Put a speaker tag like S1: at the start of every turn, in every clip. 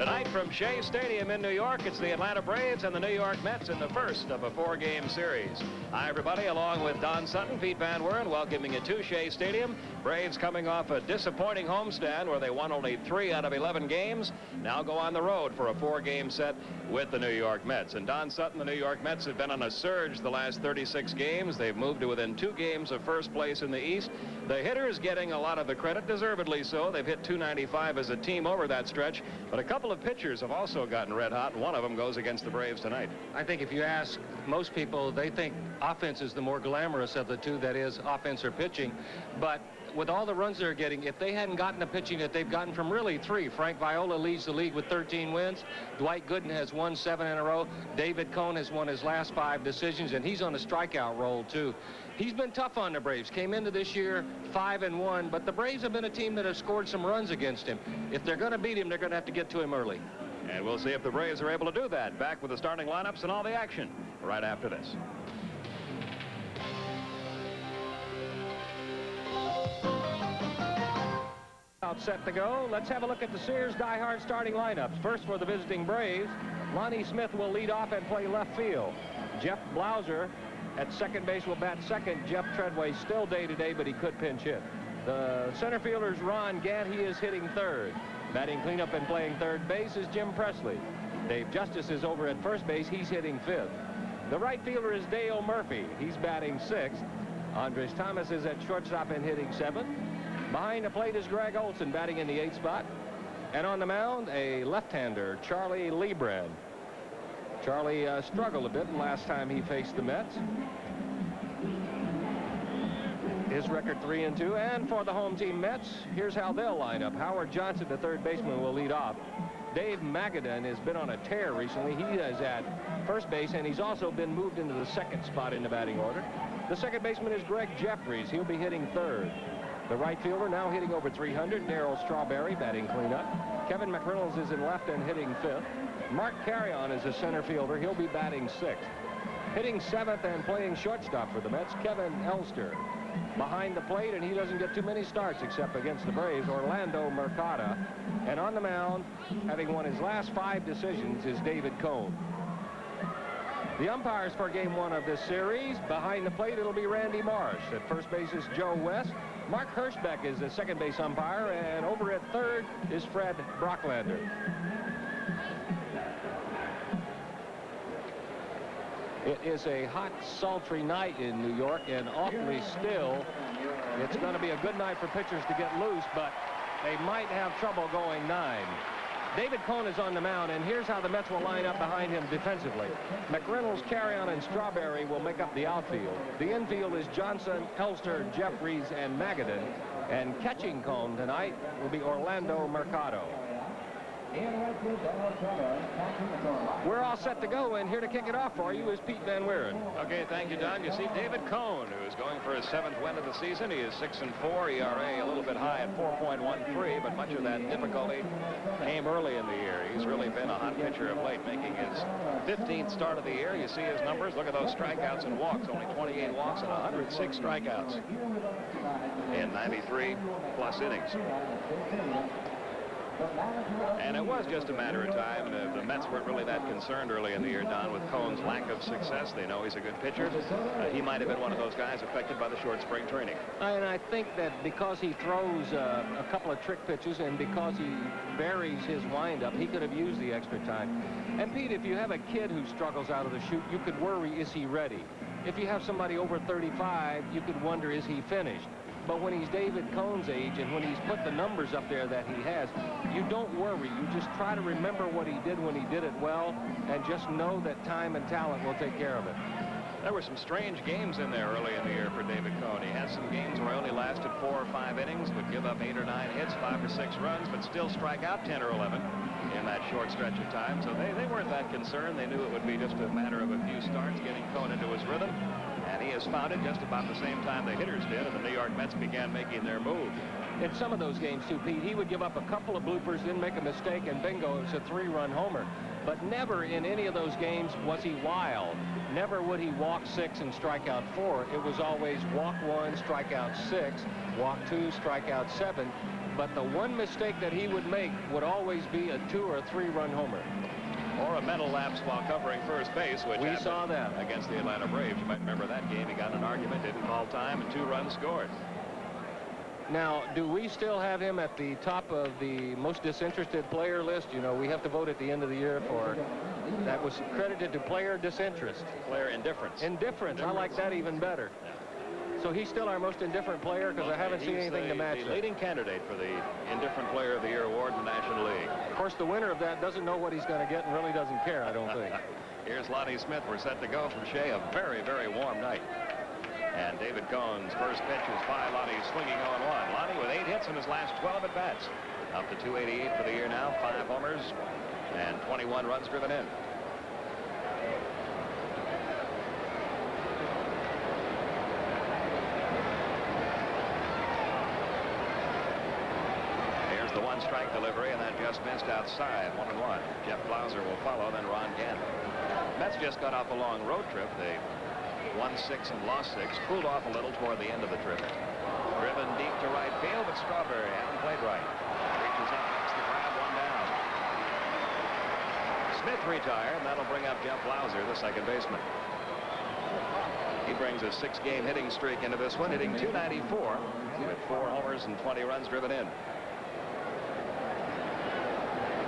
S1: Tonight from Shea Stadium in New York, it's the Atlanta Braves and the New York Mets in the first of a 4-game series. Hi, everybody, along with Don Sutton, Pete Van Weren, welcoming you to Shea Stadium. Braves coming off a disappointing homestand where they won only 3 out of 11 games. Now go on the road for a 4-game set with the New York Mets. And Don Sutton, the New York Mets have been on a surge the last 36 games. They've moved to within 2 games of first place in the East. The hitters getting a lot of the credit, deservedly so. They've hit .295 as a team over that stretch, but a couple of pitchers have also gotten red hot, and one of them goes against the Braves tonight.
S2: I think if you ask most people, they think offense is the more glamorous of the two, that is offense or pitching. But with all the runs they're getting, if they hadn't gotten the pitching that they've gotten from really 3, Frank Viola leads the league with 13 wins. Dwight Gooden has won 7 in a row. David Cone has won his last 5 decisions, and he's on a strikeout roll too. He's been tough on the Braves. Came into this year 5-1, but the Braves have been a team that have scored some runs against him. If they're going to beat him, they're going to have to get to him early.
S1: And we'll see if the Braves are able to do that. Back with the starting lineups and all the action right after this. Set to go. Let's have a look at the Sears Die-Hard starting lineups. First for the visiting Braves, Lonnie Smith will lead off and play left field. Jeff Blauser at second base will bat second. Jeff Treadway still day-to-day, but he could pinch hit. The center fielder is Ron Gant. He is hitting third. Batting cleanup and playing third base is Jim Presley. Dave Justice is over at first base. He's hitting fifth. The right fielder is Dale Murphy. He's batting sixth. Andres Thomas is at shortstop and hitting seventh. Behind the plate is Greg Olson batting in the 8th spot. And on the mound, a left-hander, Charlie Leibrandt. Charlie struggled a bit last time he faced the Mets. His record 3-2. And for the home team Mets, here's how they'll line up. Howard Johnson, the third baseman, will lead off. Dave Magadan has been on a tear recently. He is at first base, and he's also been moved into the second spot in the batting order. The second baseman is Greg Jefferies. He'll be hitting third. The right fielder now hitting over 300, Darryl Strawberry batting cleanup. Kevin McReynolds is in left and hitting fifth. Mark Carrion is a center fielder. He'll be batting sixth. Hitting seventh and playing shortstop for the Mets, Kevin Elster. Behind the plate, and he doesn't get too many starts except against the Braves, Orlando Mercado. And on the mound, having won his last 5 decisions, is David Cone. The umpires for game 1 of this series, behind the plate, it'll be Randy Marsh. At first base is Joe West. Mark Hirschbeck is the second base umpire, and over at third is Fred Brocklander. It is a hot, sultry night in New York and awfully still. It's going to be a good night for pitchers to get loose, but they might have trouble going 9. David Cone is on the mound, and here's how the Mets will line up behind him defensively. McReynolds, Carrion, and Strawberry will make up the outfield. The infield is Johnson, Elster, Jefferies, and Magadan. And catching Cone tonight will be Orlando Mercado. We're all set to go, and here to kick it off for you is Pete Van Weren. Okay, thank you, Don. You see David Cone, who is going for his 7th win of the season. He is 6-4, ERA a little bit high at 4.13, but much of that difficulty came early in the year. He's really been a hot pitcher of late, making his 15th start of the year. You see his numbers. Look at those strikeouts and walks. Only 28 walks and 106 strikeouts in 93-plus innings. And it was just a matter of time. The Mets weren't really that concerned early in the year, Don, with Cone's lack of success. They know he's a good pitcher. He might have been one of those guys affected by the short spring training.
S2: And I think that because he throws a couple of trick pitches and because he varies his windup, he could have used the extra time. And, Pete, if you have a kid who struggles out of the chute, you could worry, is he ready? If you have somebody over 35, you could wonder, is he finished? But when he's David Cone's age and when he's put the numbers up there that he has, you don't worry. You just try to remember what he did when he did it well and just know that time and talent will take care of it.
S1: There were some strange games in there early in the year for David Cone. He had some games where he only lasted 4 or 5 innings, would give up 8 or 9 hits, 5 or 6 runs, but still strike out 10 or 11 in that short stretch of time. So they weren't that concerned. They knew it would be just a matter of a few starts getting Cone into his rhythm. And he has found it just about the same time the hitters did, and the New York Mets began making their move.
S2: In some of those games, too, Pete, he would give up a couple of bloopers, then make a mistake, and bingo, it's a 3-run homer.
S1: but never in any of those games was he wild. Never would he walk 6 and strike out 4. It was always walk 1, strike out 6, walk 2, strike out 7. But the one mistake that he would make would always be a 2 or 3 run homer.
S3: Or a mental lapse while covering first base, which
S1: we saw that
S3: against the Atlanta Braves. You might remember that game. He got in an argument, didn't call time, and 2 runs scored.
S1: Now, do we still have him at the top of the most disinterested player list? You know, we have to vote at the end of the year for that was credited to player disinterest.
S3: Player indifference.
S1: Indifference. I like that even better.
S3: Yeah.
S1: So he's still our most indifferent player because I haven't seen anything to match
S3: the leading candidate for the Indifferent Player of the Year award in the National League.
S1: Of course, the winner of that doesn't know what he's going to get and really doesn't care, I don't think.
S3: Here's Lonnie Smith. We're set to go from Shea. A very, very warm night. And David Cohn's first pitch is by Lonnie, swinging on 1. Lonnie with 8 hits in his last 12 at-bats. Up to 288 for the year now, 5 homers, and 21 runs driven in. Here's the 1-strike delivery, and that just missed outside, 1-1. Jeff Blauser will follow, then Ron Gant. Mets just got off a long road trip. They won 6 and lost 6. Cooled off a little toward the end of the trip. Driven deep to right field, but Strawberry hasn't played right. Reaches up, makes the grab, 1 down. Smith retired, and that'll bring up Jeff Blauser, the second baseman. He brings a 6-game hitting streak into this one, hitting .294 with 4 homers and 20 runs driven in.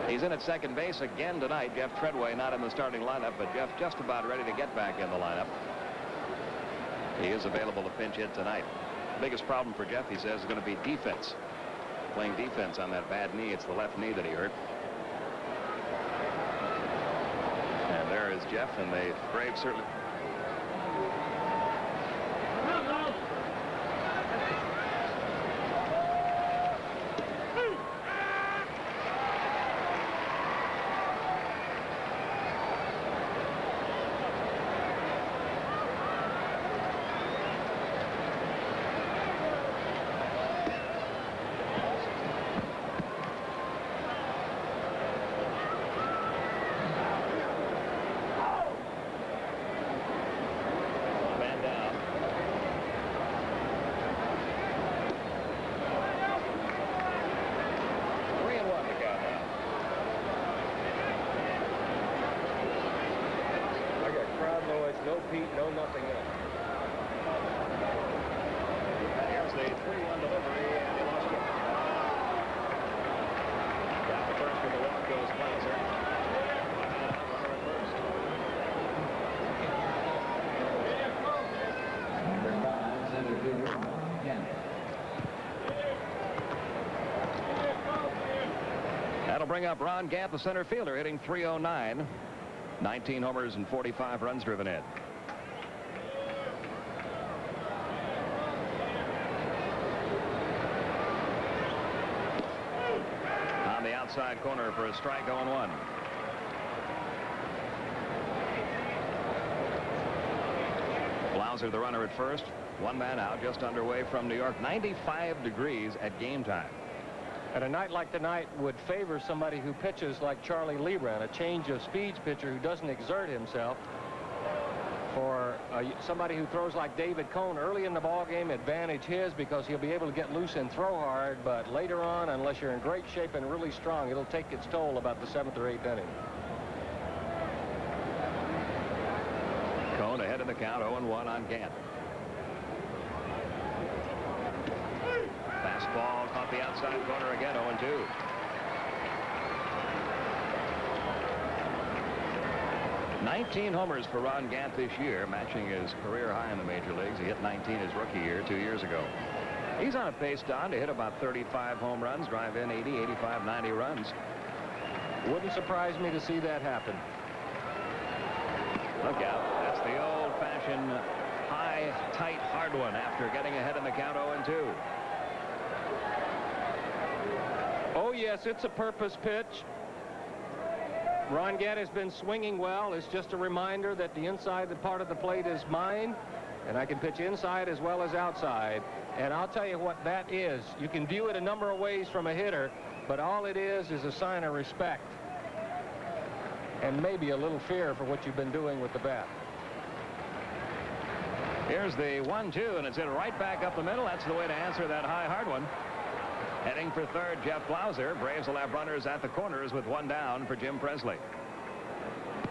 S3: He's in at second base again tonight. Jeff Treadway not in the starting lineup, but Jeff just about ready to get back in the lineup. He is available to pinch hit tonight. The biggest problem for Jeff, he says, is going to be defense. Playing defense on that bad knee. It's the left knee that he hurt. And there is Jeff, and the Braves certainly... Bring up Ron Gant, the center fielder, hitting .309. 19 homers and 45 runs driven in. On the outside corner for a strike, 0-1. Blauser, the runner at first. 1 man out, just underway from New York. 95 degrees at game time.
S1: And a night like tonight would favor somebody who pitches like Charlie Leibrandt, a change of speeds pitcher who doesn't exert himself. For somebody who throws like David Cohn early in the ball game, advantage his because he'll be able to get loose and throw hard. But later on, unless you're in great shape and really strong, it'll take its toll about the 7th or 8th inning.
S3: Cohn ahead in the count, 0-1 on Gant. Fastball caught the outside corner again, 0-2. $19 homers for Ron Gant this year, matching his career high in the major leagues. He hit 19 his rookie year 2 years ago. He's on a pace, Don, to hit about 35 home runs, drive in 80, 85, 90 runs.
S1: Wouldn't surprise me to see that happen.
S3: Look out. That's the old-fashioned high, tight, hard one after getting ahead in the count, 0-2.
S1: Oh, yes, it's a purpose pitch. Ron Gant has been swinging well. It's just a reminder that the inside part of the plate is mine, and I can pitch inside as well as outside. And I'll tell you what that is. You can view it a number of ways from a hitter, but all it is a sign of respect. and maybe a little fear for what you've been doing with the bat.
S3: Here's the 1-2, and it's hit right back up the middle. That's the way to answer that high, hard one. Heading for third, Jeff Blauser. Braves will have runners at the corners with one down for Jim Presley.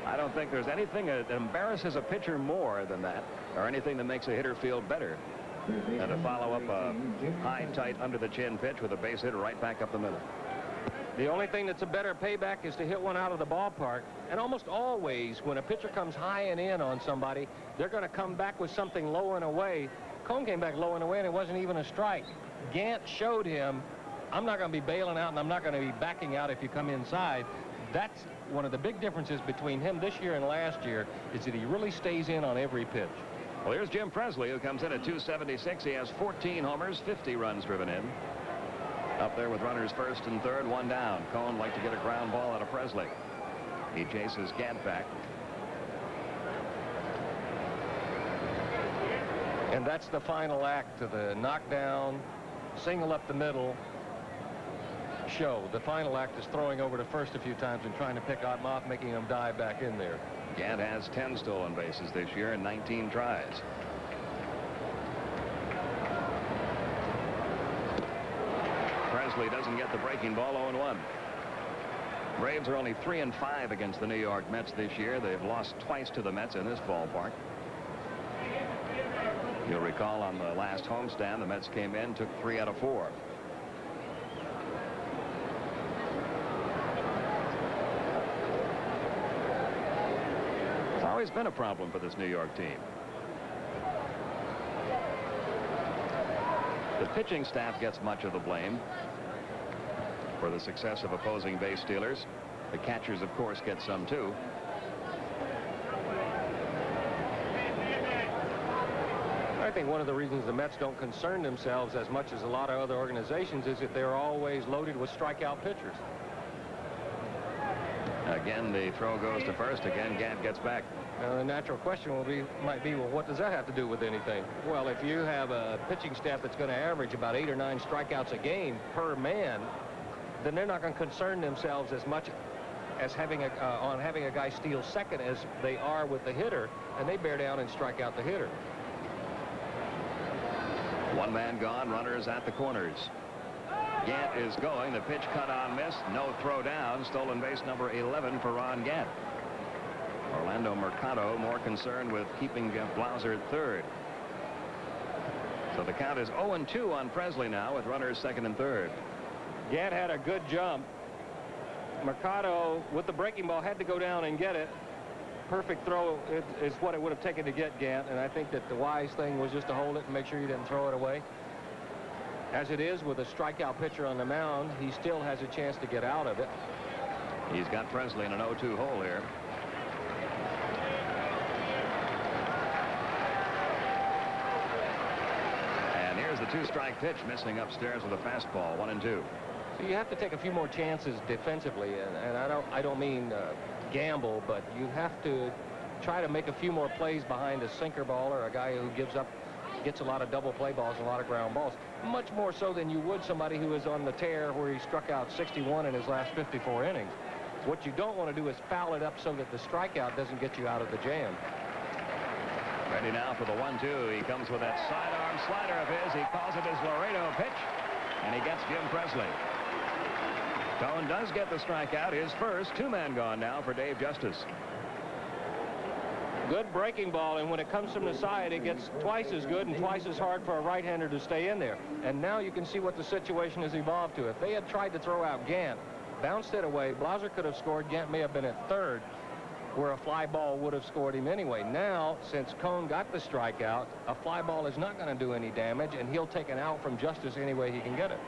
S3: I don't think there's anything that embarrasses a pitcher more than that, or anything that makes a hitter feel better than to follow up a high, tight, under-the-chin pitch with a base hit right back up the middle.
S1: The only thing that's a better payback is to hit one out of the ballpark. And almost always, when a pitcher comes high and in on somebody, they're going to come back with something low and away. Cone came back low and away, and it wasn't even a strike. Gant showed him, I'm not going to be bailing out, and I'm not going to be backing out if you come inside. That's one of the big differences between him this year and last year, is that he really stays in on every pitch.
S3: Well, here's Jim Presley, who comes in at 276. He has 14 homers, 50 runs driven in. Up there with runners first and third, one down. Cone like to get a ground ball out of Presley. He chases Gant back.
S1: And that's the final act to the knockdown, single up the middle show. The final act is throwing over to first a few times and trying to pick him off, making him dive back in there.
S3: Gant has 10 stolen bases this year in 19 tries. Presley doesn't get the breaking ball. 0-1. Braves are only 3-5 against the New York Mets this year. They've lost twice to the Mets in this ballpark. You'll recall on the last homestand, the Mets came in, took 3 out of 4. It's always been a problem for this New York team. The pitching staff gets much of the blame for the success of opposing base stealers. The catchers, of course, get some too.
S1: I think one of the reasons the Mets don't concern themselves as much as a lot of other organizations is that they're always loaded with strikeout pitchers.
S3: Again, the throw goes to first. Again, Gant gets back.
S1: Now, the natural question might be, well, what does that have to do with anything? Well, if you have a pitching staff that's going to average about 8 or 9 strikeouts a game per man, then they're not going to concern themselves as much as having a guy steal second as they are with the hitter, and they bear down and strike out the hitter.
S3: One man gone, runners at the corners. Gant is going. The pitch cut on miss. No throw down. Stolen base number 11 for Ron Gant. Orlando Mercado more concerned with keeping Blauser at third. So the count is 0-2 on Presley now with runners second and third.
S1: Gant had a good jump. Mercado, with the breaking ball, had to go down and get it. Perfect throw is what it would have taken to get Gant, and I think that the wise thing was just to hold it and make sure you didn't throw it away. As it is, with a strikeout pitcher on the mound, he still has a chance to get out of it.
S3: He's got Presley in an 0-2 hole here. And here's the 2-strike pitch, missing upstairs with a fastball. 1-2.
S1: So you have to take a few more chances defensively, and I don't mean gamble, but you have to try to make a few more plays behind a sinker ball or a guy who gets a lot of double play balls and a lot of ground balls, much more so than you would somebody who is on the tear where he struck out 61 in his last 54 innings. What you don't want to do is foul it up so that the strikeout doesn't get you out of the jam.
S3: Ready now for the 1-2. He comes with that sidearm slider of his. He calls it his Laredo pitch, and he gets Jim Presley. Cone does get the strikeout, his first. 2-man gone now for Dave Justice.
S1: Good breaking ball, and when it comes from the side, it gets twice as good and twice as hard for a right-hander to stay in there. And now you can see what the situation has evolved to. If they had tried to throw out Gant, bounced it away, Blauser could have scored. Gant may have been at third, where a fly ball would have scored him anyway. Now, since Cone got the strikeout, a fly ball is not going to do any damage, and he'll take an out from Justice any way he can get it.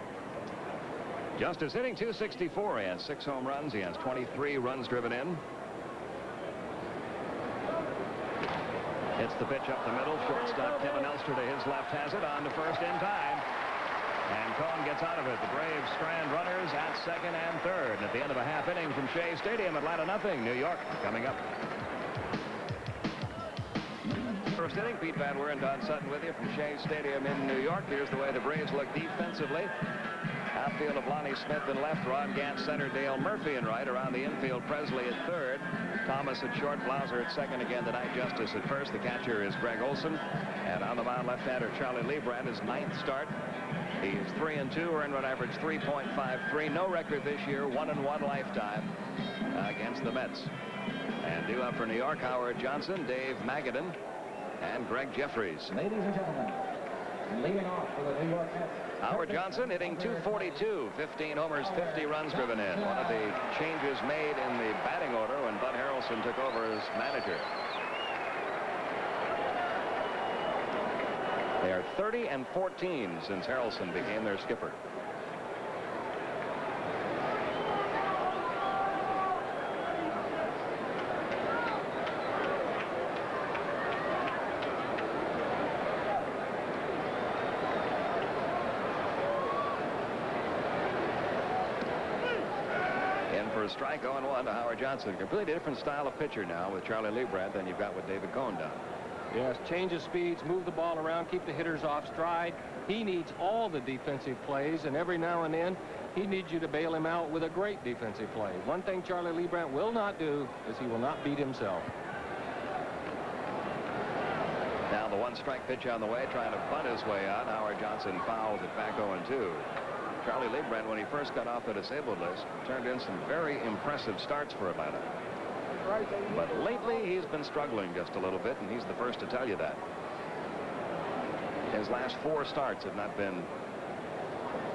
S3: Justice hitting .264. He has 6 home runs. He has 23 runs driven in. Hits the pitch up the middle. Shortstop Kevin Elster to his left has it on to first in time. And Cone gets out of it. The Braves strand runners at second and third. And at the end of a half inning from Shea Stadium, Atlanta nothing. New York coming up. First inning, Pete Van Weer and Don Sutton with you from Shea Stadium in New York. Here's the way the Braves look defensively. Outfield of Lonnie Smith in left, Ron Gant center, Dale Murphy in right. Around the infield, Presley at third. Thomas at short, Blauser at second, again tonight. Justice at first. The catcher is Greg Olson, and on the mound, left-hander Charlie Leibrandt, his 9th start. He is 3-2, earned run average 3.53. No record this year, 1-1 lifetime against the Mets. And due up for New York, Howard Johnson, Dave Magadan, and Greg Jefferies.
S4: Ladies and gentlemen, leading off for the New York Mets.
S3: Howard Johnson hitting .242, 15 homers, 50 runs driven in. One of the changes made in the batting order when Bud Harrelson took over as manager. They are 30-14 since Harrelson became their skipper. Strike 0-1 to Howard Johnson. Completely different style of pitcher now with Charlie Leibrandt than you've got with David Cohn down.
S1: Yes, change of speeds, move the ball around, keep the hitters off stride. He needs all the defensive plays, and every now and then he needs you to bail him out with a great defensive play. One thing Charlie Leibrandt will not do is he will not beat himself.
S3: Now the 1-strike pitch on the way, trying to bunt his way out. Howard Johnson fouls it back 0-2. Charlie Leibrandt, when he first got off the disabled list, turned in some very impressive starts for Atlanta. But lately, he's been struggling just a little bit, and he's the first to tell you that. His last 4 starts have not been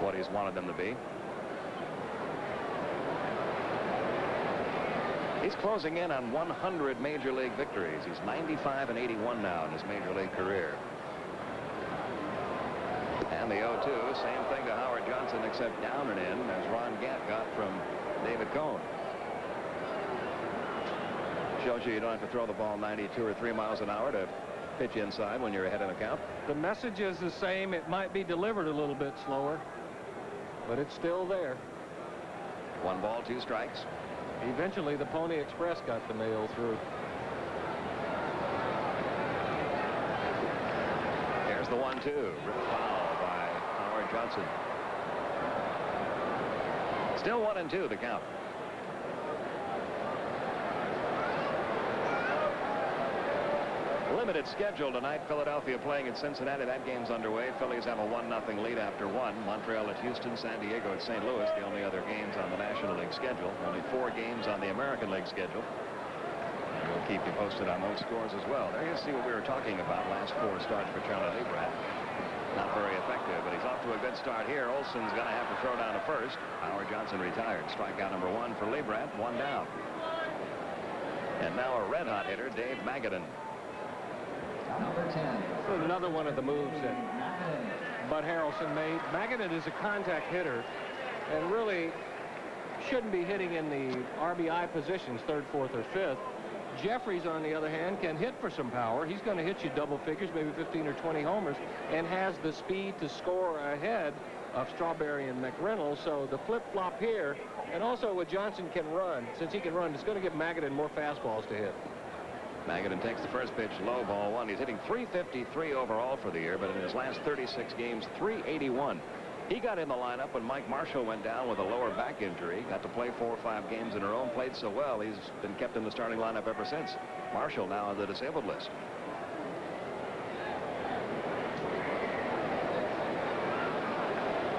S3: what he's wanted them to be. He's closing in on 100 major league victories. He's 95-81 now in his major league career. And the 0-2, same thing to Howard Johnson, except down and in, as Ron Gant got from David Cohn. Shows you don't have to throw the ball 92 or 3 miles an hour to pitch inside when you're ahead in the count.
S1: The message is the same. It might be delivered a little bit slower, but it's still there.
S3: 1 ball, 2 strikes.
S1: Eventually, the Pony Express got the mail through.
S3: Here's the 1-2. Ripped foul by Howard Johnson. Still 1-2 the count. Limited schedule tonight. Philadelphia playing at Cincinnati. That game's underway. Phillies have a 1-0 lead after 1. Montreal at Houston, San Diego at St. Louis, the only other games on the National League schedule. Only 4 games on the American League schedule. We'll keep you posted on those scores as well. There you see what we were talking about. Last 4 starts for Charlie Leibrandt. Not very effective, but he's off to a good start here. Olson's going to have to throw down to first. Howard Johnson retired. Strikeout number 1 for Leibrandt. 1 down. And now a red-hot hitter, Dave Magadan.
S4: Number 10.
S1: So another one of the moves that Bud Harrelson made. Magadan is a contact hitter and really shouldn't be hitting in the RBI positions, 3rd, 4th, or 5th. Jefferies, on the other hand, can hit for some power. He's going to hit you double figures, maybe 15 or 20 homers, and has the speed to score ahead of Strawberry and McReynolds. So the flip-flop here, and also what Johnson can run, since he can run, it's going to give Magadan more fastballs to hit.
S3: Magadan takes the first pitch, low, ball 1. He's hitting .353 overall for the year, but in his last 36 games, .381. He got in the lineup when Mike Marshall went down with a lower back injury. Got to play 4 or 5 games in a row and played so well, he's been kept in the starting lineup ever since. Marshall now on the disabled list.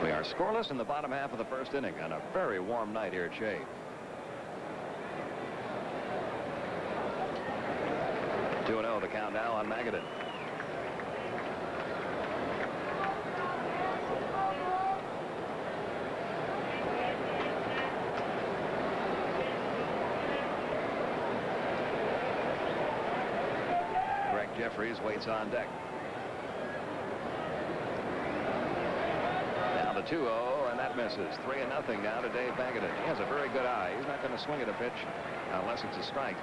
S3: We are scoreless in the bottom half of the first inning on a very warm night here at Shea. 2-0 the count now on Magadan. Greg Jefferies waits on deck. Now the 2-0, and that misses. 3-0 now to Dave Magadan. He has a very good eye. He's not going to swing at a pitch unless it's a strike.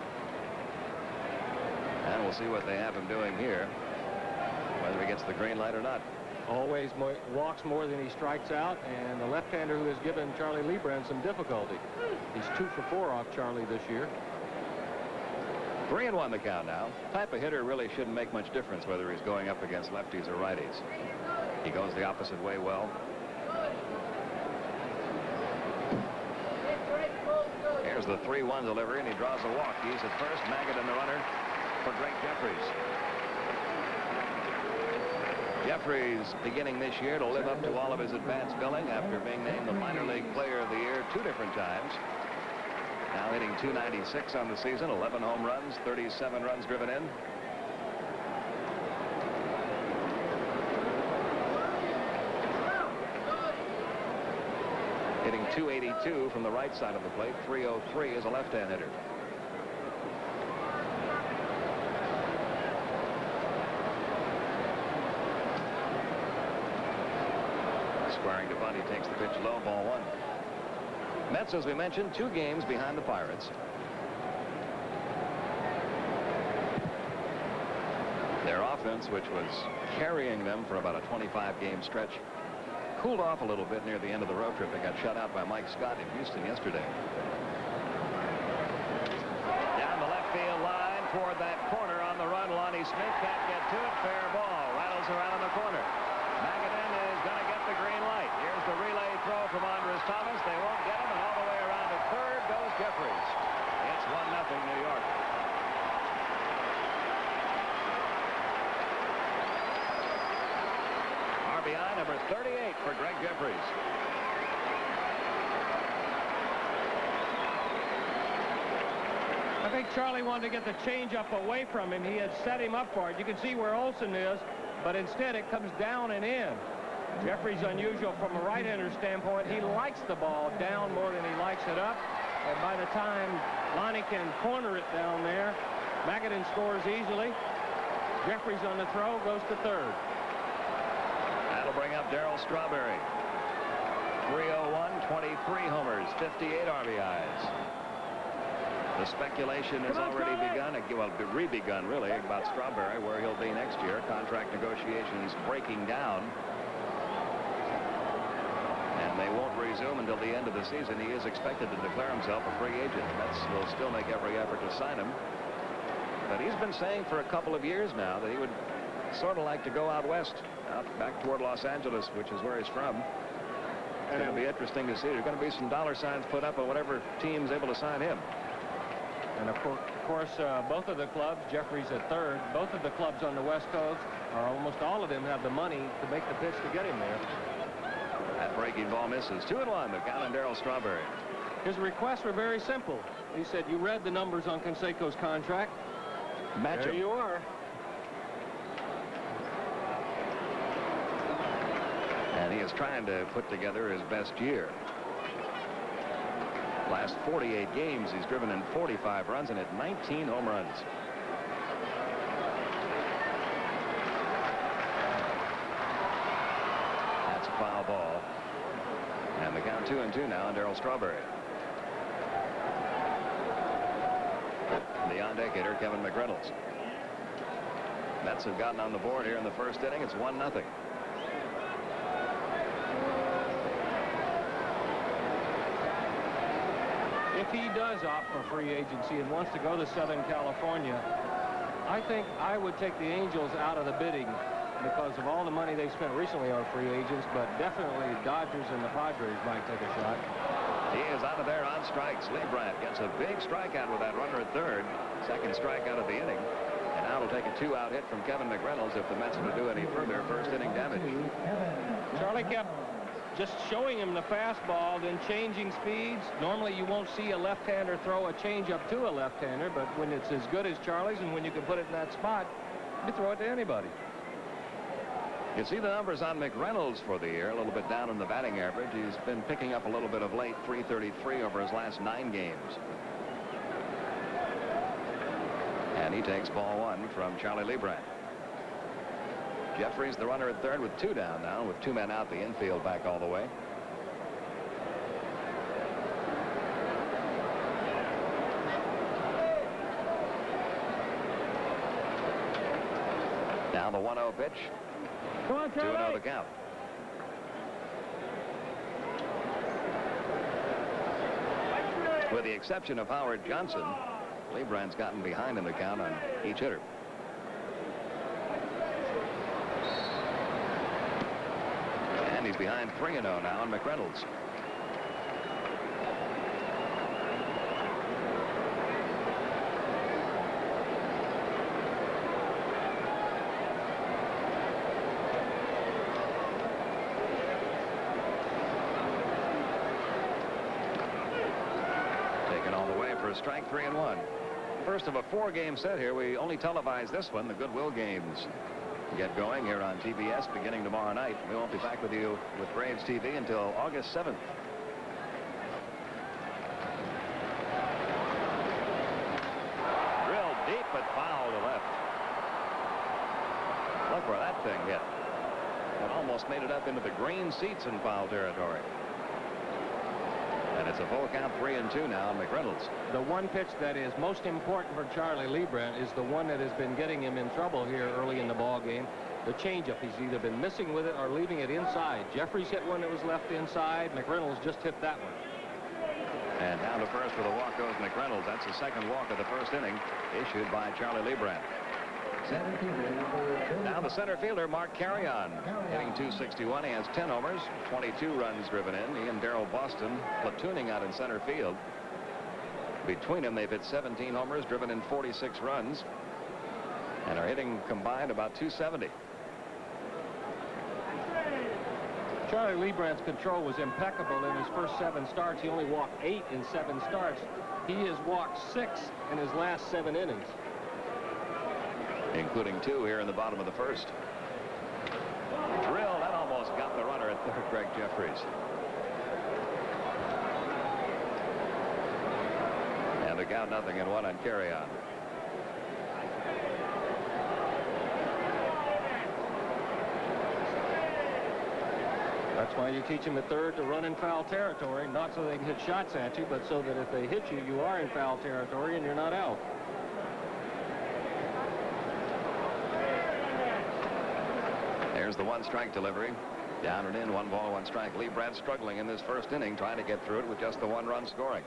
S3: And we'll see what they have him doing here, whether he gets the green light or not.
S1: Always walks more than he strikes out, and the left-hander who has given Charlie Leibrandt some difficulty. He's 2 for 4 off Charlie this year.
S3: 3-1 the count now. Type of hitter really shouldn't make much difference whether he's going up against lefties or righties. He goes the opposite way well. Here's the 3-1 delivery, and he draws a walk. He's at first. Magadan, the runner for Greg Jefferies. Jefferies beginning this year to live up to all of his advanced billing after being named the minor league player of the year 2 different times. Now hitting .296 on the season, 11 home runs, 37 runs driven in. Hitting .282 from the right side of the plate, .303 as a left-hand hitter. Squaring to bunt, he takes the pitch low, ball 1. Mets, as we mentioned, 2 games behind the Pirates. Their offense, which was carrying them for about a 25-game stretch, cooled off a little bit near the end of the road trip. They got shut out by Mike Scott in Houston yesterday. Down the left field line toward that corner on the run. Lonnie Smith can't get to it. Fair ball. Rattles around in the corner. Magadan is going to get the green light. Here's the relay throw from Andres Thomas. They won't get him, and all the way around to third goes Jefferies. It's 1-0 New York. RBI number 38 for Greg Jefferies.
S1: I think Charlie wanted to get the changeup away from him. He had set him up for it. You can see where Olsen is, but instead it comes down and in. Jefferies unusual from a right-hander standpoint. He likes the ball down more than he likes it up. And by the time Lonnie can corner it down there, Magadan scores easily. Jefferies on the throw goes to third.
S3: That'll bring up Darryl Strawberry. 301, 23 homers, 58 RBIs. The speculation has already begun, well, re-begun really, about Strawberry, where he'll be next year. Contract negotiations breaking down. And they won't resume until the end of the season. He is expected to declare himself a free agent. Mets will still make every effort to sign him. But he's been saying for a couple of years now that he would sort of like to go out west, out back toward Los Angeles, which is where he's from. It's going to be interesting to see. There's going to be some dollar signs put up on whatever team's able to sign him.
S1: And of course, both of the clubs, Jefferies at third, both of the clubs on the West Coast, or almost all of them, have the money to make the pitch to get him there.
S3: That breaking ball misses. 2-1, the count on Darryl Strawberry.
S1: His requests were very simple. He said, you read the numbers on Canseco's contract.
S3: Match
S1: there
S3: him.
S1: You are.
S3: And he is trying to put together his best year. Last 48 games, he's driven in 45 runs and hit 19 home runs. That's a foul ball. And the count 2-2 now on Darryl Strawberry. The on-deck hitter, Kevin McReynolds. Mets have gotten on the board here in the first inning. It's 1-0.
S1: If he does opt for free agency and wants to go to Southern California, I think I would take the Angels out of the bidding because of all the money they spent recently on free agents, but definitely Dodgers and the Padres might take a shot.
S3: He is out of there on strikes. Leibrandt gets a big strikeout with that runner at third. Second strikeout of the inning. And now it'll take a 2-out hit from Kevin McReynolds if the Mets are to do any further first inning damage.
S1: Charlie kept just showing him the fastball, then changing speeds. Normally you won't see a left-hander throw a changeup to a left-hander, but when it's as good as Charlie's and when you can put it in that spot, you throw it to anybody.
S3: You see the numbers on McReynolds for the year, a little bit down in the batting average. He's been picking up a little bit of late, .333 over his last 9 games. And he takes ball 1 from Charlie Leibrandt. Jefferies, the runner at third, with 2 down now, with 2 men out, the infield back all the way. Now the 1-0 pitch. 2-0 the count. With the exception of Howard Johnson, Leibrandt's gotten behind in the count on each hitter. And he's behind 3-0 now on McReynolds. for strike 3 and 1. First of a 4-game set here. We only televise this one. The Goodwill games get going here on TBS beginning tomorrow night. We won't be back with you with Braves TV until August 7th. Drilled deep but foul to left. Look where that thing hit. It almost made it up into the green seats in foul territory. And it's a full count 3 and 2 now on McReynolds.
S1: The one pitch that is most important for Charlie Leibrandt is the one that has been getting him in trouble here early in the ball game. The changeup. He's either been missing with it or leaving it inside. Jefferies hit one that was left inside. McReynolds just hit that one.
S3: And down to first with a walk goes McReynolds. That's the second walk of the first inning, issued by Charlie Leibrandt. Now the center fielder, Mark Carrion, hitting .261. He has 10 homers, 22 runs driven in. He and Darrell Boston platooning out in center field. Between them, they've hit 17 homers, driven in 46 runs, and are hitting combined about .270.
S1: Charlie Leibrandt's control was impeccable in his first 7 starts. He only walked 8 in 7 starts. He has walked 6 in his last 7 innings.
S3: Including 2 here in the bottom of the first. Drill, that almost got the runner at third, Greg Jefferies. And the count 0-1 on Carrion.
S1: That's why you teach them at third to run in foul territory, not so they can hit shots at you, but so that if they hit you, you are in foul territory and you're not out.
S3: There's the 1-strike delivery. Down and in, 1 ball, 1 strike. Leibrandt struggling in this first inning, trying to get through it with just the 1-run scoring.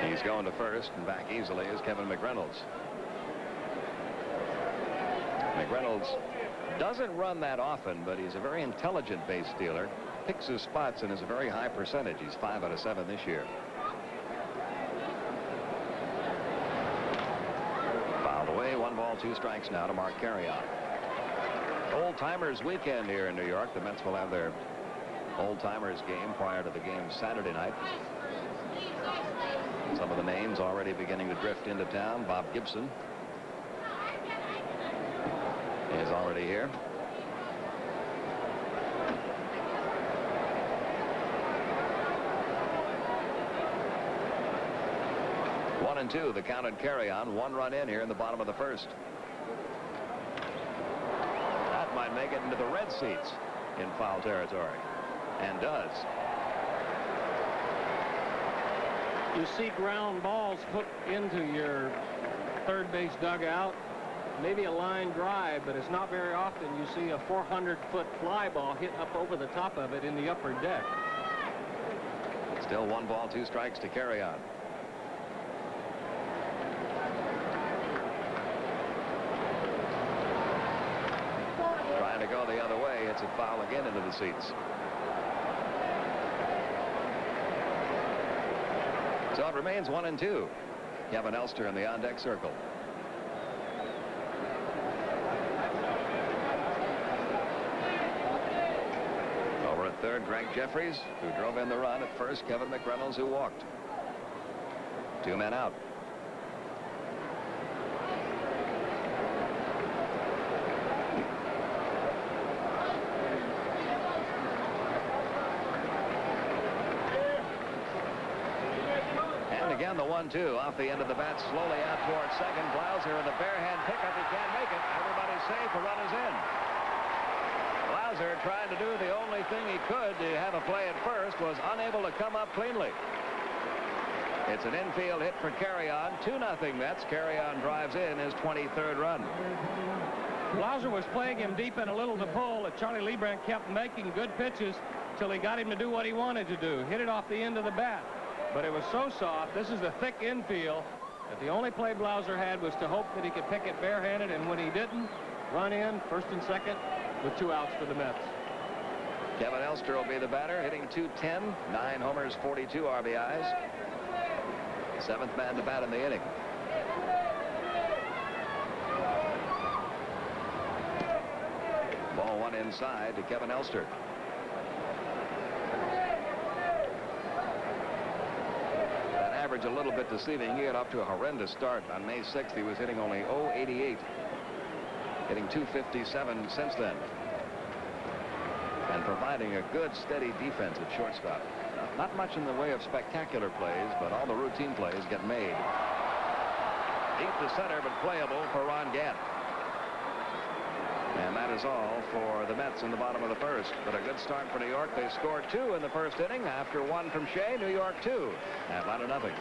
S3: He's going to first, and back easily is Kevin McReynolds. McReynolds doesn't run that often, but he's a very intelligent base stealer. Picks his spots and is a very high percentage. He's 5 out of 7 this year. Fouled away. 1 ball, 2 strikes now to Mark Carrion. Old Timers weekend here in New York. The Mets will have their Old Timers game prior to the game Saturday night. Some of the names already beginning to drift into town. Bob Gibson is already here. One and 2, the count at Carrion. 1 run in here in the bottom of the first. That might make it into the red seats in foul territory, and does.
S1: You see ground balls hooked into your third base dugout. Maybe a line drive, but it's not very often you see a 400-foot fly ball hit up over the top of it in the upper deck.
S3: Still 1 ball, 2 strikes to Carrion. Trying to go the other way. It's a foul again into the seats. So it remains 1 and 2. Kevin Elster in the on-deck circle. Over at third, Greg Jefferies, who drove in the run. At first, Kevin McReynolds, who walked. 2 men out. Again, the 1-2 off the end of the bat, slowly out towards second. Blauser in the bare hand pickup. He can't make it. Everybody's safe. The run is in. Blauser, trying to do the only thing he could to have a play at first, was unable to come up cleanly. It's an infield hit for Carrion. 2-0 Mets. Carrion drives in his 23rd run.
S1: Blauser was playing him deep in a little to pull, that Charlie Leibrandt kept making good pitches till he got him to do what he wanted to do. Hit it off the end of the bat. But it was so soft. This is the thick infield that the only play Blauser had was to hope that he could pick it barehanded, and when he didn't, run in first and second with 2 outs for the Mets.
S3: Kevin Elster will be the batter, hitting .210, 9 homers, 42 RBIs. Seventh man to bat in the inning. Ball one inside to Kevin Elster. That average a little bit deceiving. He got off to a horrendous start on May 6th. He was hitting only .088, hitting .257 since then, and providing a good steady defense at shortstop. Not much in the way of spectacular plays, but all the routine plays get made. Deep to center, but playable for Ron Gant. And that is all for the Mets in the bottom of the first. But a good start for New York. They scored 2 in the first inning after 1 from Shea. New York 2. Atlanta nothing.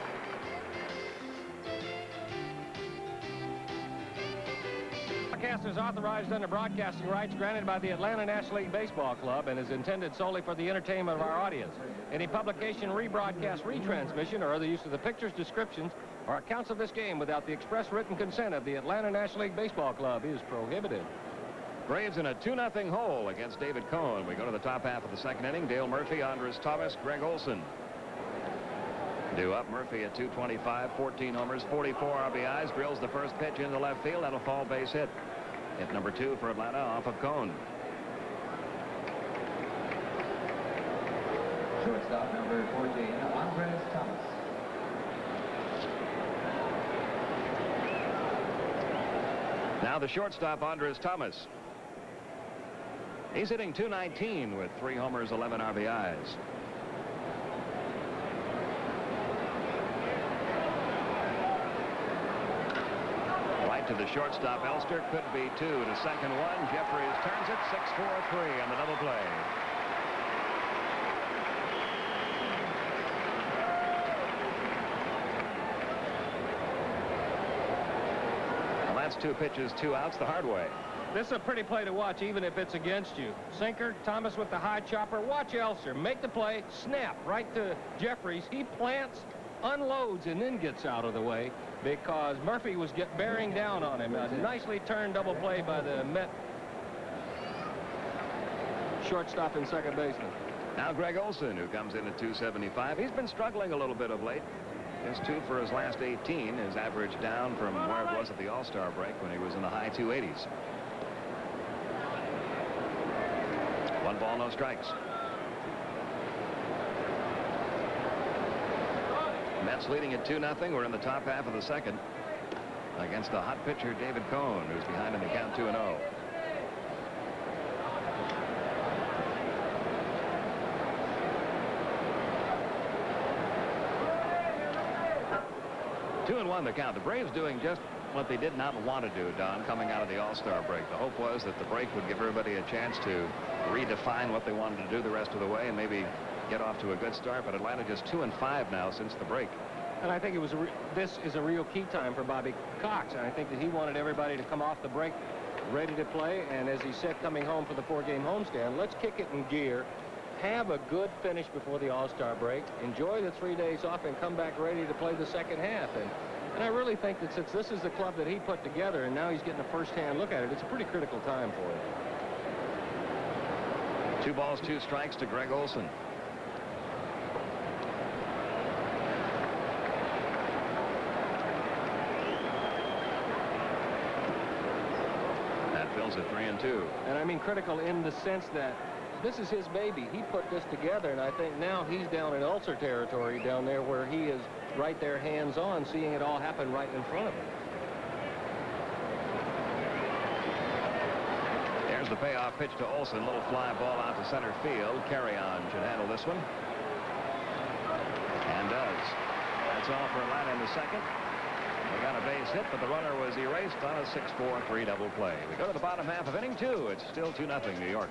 S1: Broadcast is authorized under broadcasting rights granted by the Atlanta National League Baseball Club and is intended solely for the entertainment of our audience. Any publication, rebroadcast, retransmission, or other use of the pictures, descriptions, or accounts of this game without the express written consent of the Atlanta National League Baseball Club is prohibited.
S3: Braves in a 2-0 hole against David Cohn. We go to the top half of the second inning. Dale Murphy, Andres Thomas, Greg Olson. Due up. Murphy at 225, 14 homers, 44 RBIs. Drills the first pitch into left field. That'll fall base hit. Hit number 2 for Atlanta off of Cohn.
S4: Shortstop number 14, Andres Thomas.
S3: Now the shortstop, Andres Thomas. He's hitting .219 with 3 homers, 11 RBIs. Right to the shortstop. Elster could be 2 to second 1. Jefferies turns it 6-4-3 on the double play. Well, that's 2 pitches, 2 outs the hard way.
S1: This is a pretty play to watch, even if it's against you. Sinker, Thomas with the high chopper. Watch Elster. Make the play. Snap right to Jefferies. He plants, unloads, and then gets out of the way because Murphy was bearing down on him. A nicely turned double play by the Met shortstop and second baseman.
S3: Now Greg Olson, who comes in at 275. He's been struggling a little bit of late. Just 2 for his last 18. His average down from where it was at the All-Star break when he was in the high 280s. 1 ball, no strikes. Mets leading at 2-0. We're in the top half of the second against the hot pitcher David Cohn, who's behind in the count 2-0. Two and 1 the count. The Braves doing just what they did not want to do, Don, coming out of the All-Star break. The hope was that the break would give everybody a chance to redefine what they wanted to do the rest of the way and maybe get off to a good start. But Atlanta just 2-5 now since the break.
S1: And I think it was this is a real key time for Bobby Cox. And I think that he wanted everybody to come off the break ready to play. And as he said, coming home for the 4-game homestand, let's kick it in gear. Have a good finish before the All-Star break. Enjoy the 3 days off and come back ready to play the second half. And I really think that since this is the club that he put together and now he's getting a first-hand look at it, it's a pretty critical time for him.
S3: 2 balls, 2 strikes to Greg Olson. That fills it 3-2.
S1: And I mean critical in the sense that this is his baby. He put this together, and I think now he's down in Ulcer territory down there where he is right there hands-on, seeing it all happen right in front of him.
S3: There's the payoff pitch to Olson. Little fly ball out to center field. Carry-on should handle this one. And does. That's all for Atlanta in the second. They got a base hit, but the runner was erased on a 6-4-3 double play. We go to the bottom half of inning 2. It's still 2-0 New York.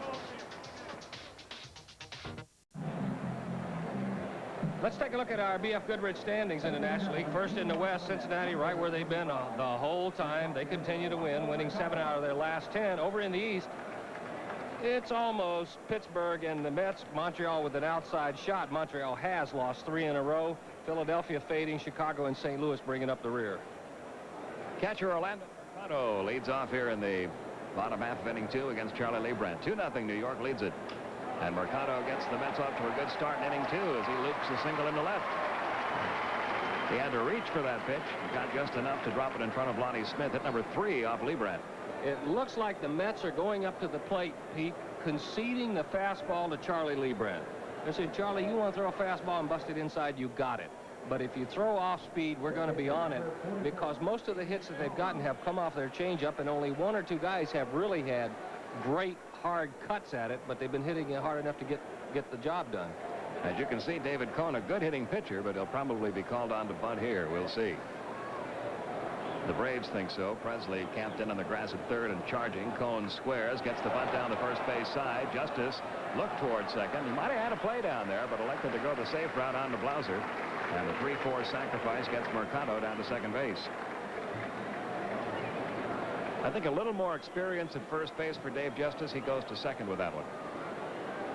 S1: Let's take a look at our B.F. Goodrich standings in the National League. First in the West, Cincinnati, right where they've been the whole time. They continue to win, winning 7 out of their last 10. Over in the East, it's almost Pittsburgh and the Mets. Montreal with an outside shot. Montreal has lost 3 in a row. Philadelphia fading. Chicago and St. Louis bringing up the rear.
S3: Catcher Orlando Mercado leads off here in the bottom half of inning 2 against Charlie Leibrandt. 2-0 New York leads it. And Mercado gets the Mets off to a good start in inning 2 as he loops a single into left. He had to reach for that pitch. Got just enough to drop it in front of Lonnie Smith. Hit number 3 off Leibrandt.
S1: It looks like the Mets are going up to the plate, Pete, conceding the fastball to Charlie Leibrandt. They said, Charlie, you want to throw a fastball and bust it inside, you got it. But if you throw off speed, we're going to be on it, because most of the hits that they've gotten have come off their changeup, and only 1 or 2 guys have really had great hard cuts at it, but they've been hitting it hard enough to get the job done.
S3: As you can see, David Cohn, a good hitting pitcher, but he'll probably be called on to bunt here. We'll see. The Braves think so. Presley camped in on the grass at third and charging. Cohn squares, gets the bunt down the first base side. Justice looked toward second. He might have had a play down there, but elected to go the safe route on to Blauser. And the 3-4 sacrifice gets Mercado down to second base. I think a little more experience at first base for Dave Justice. He goes to second with that one.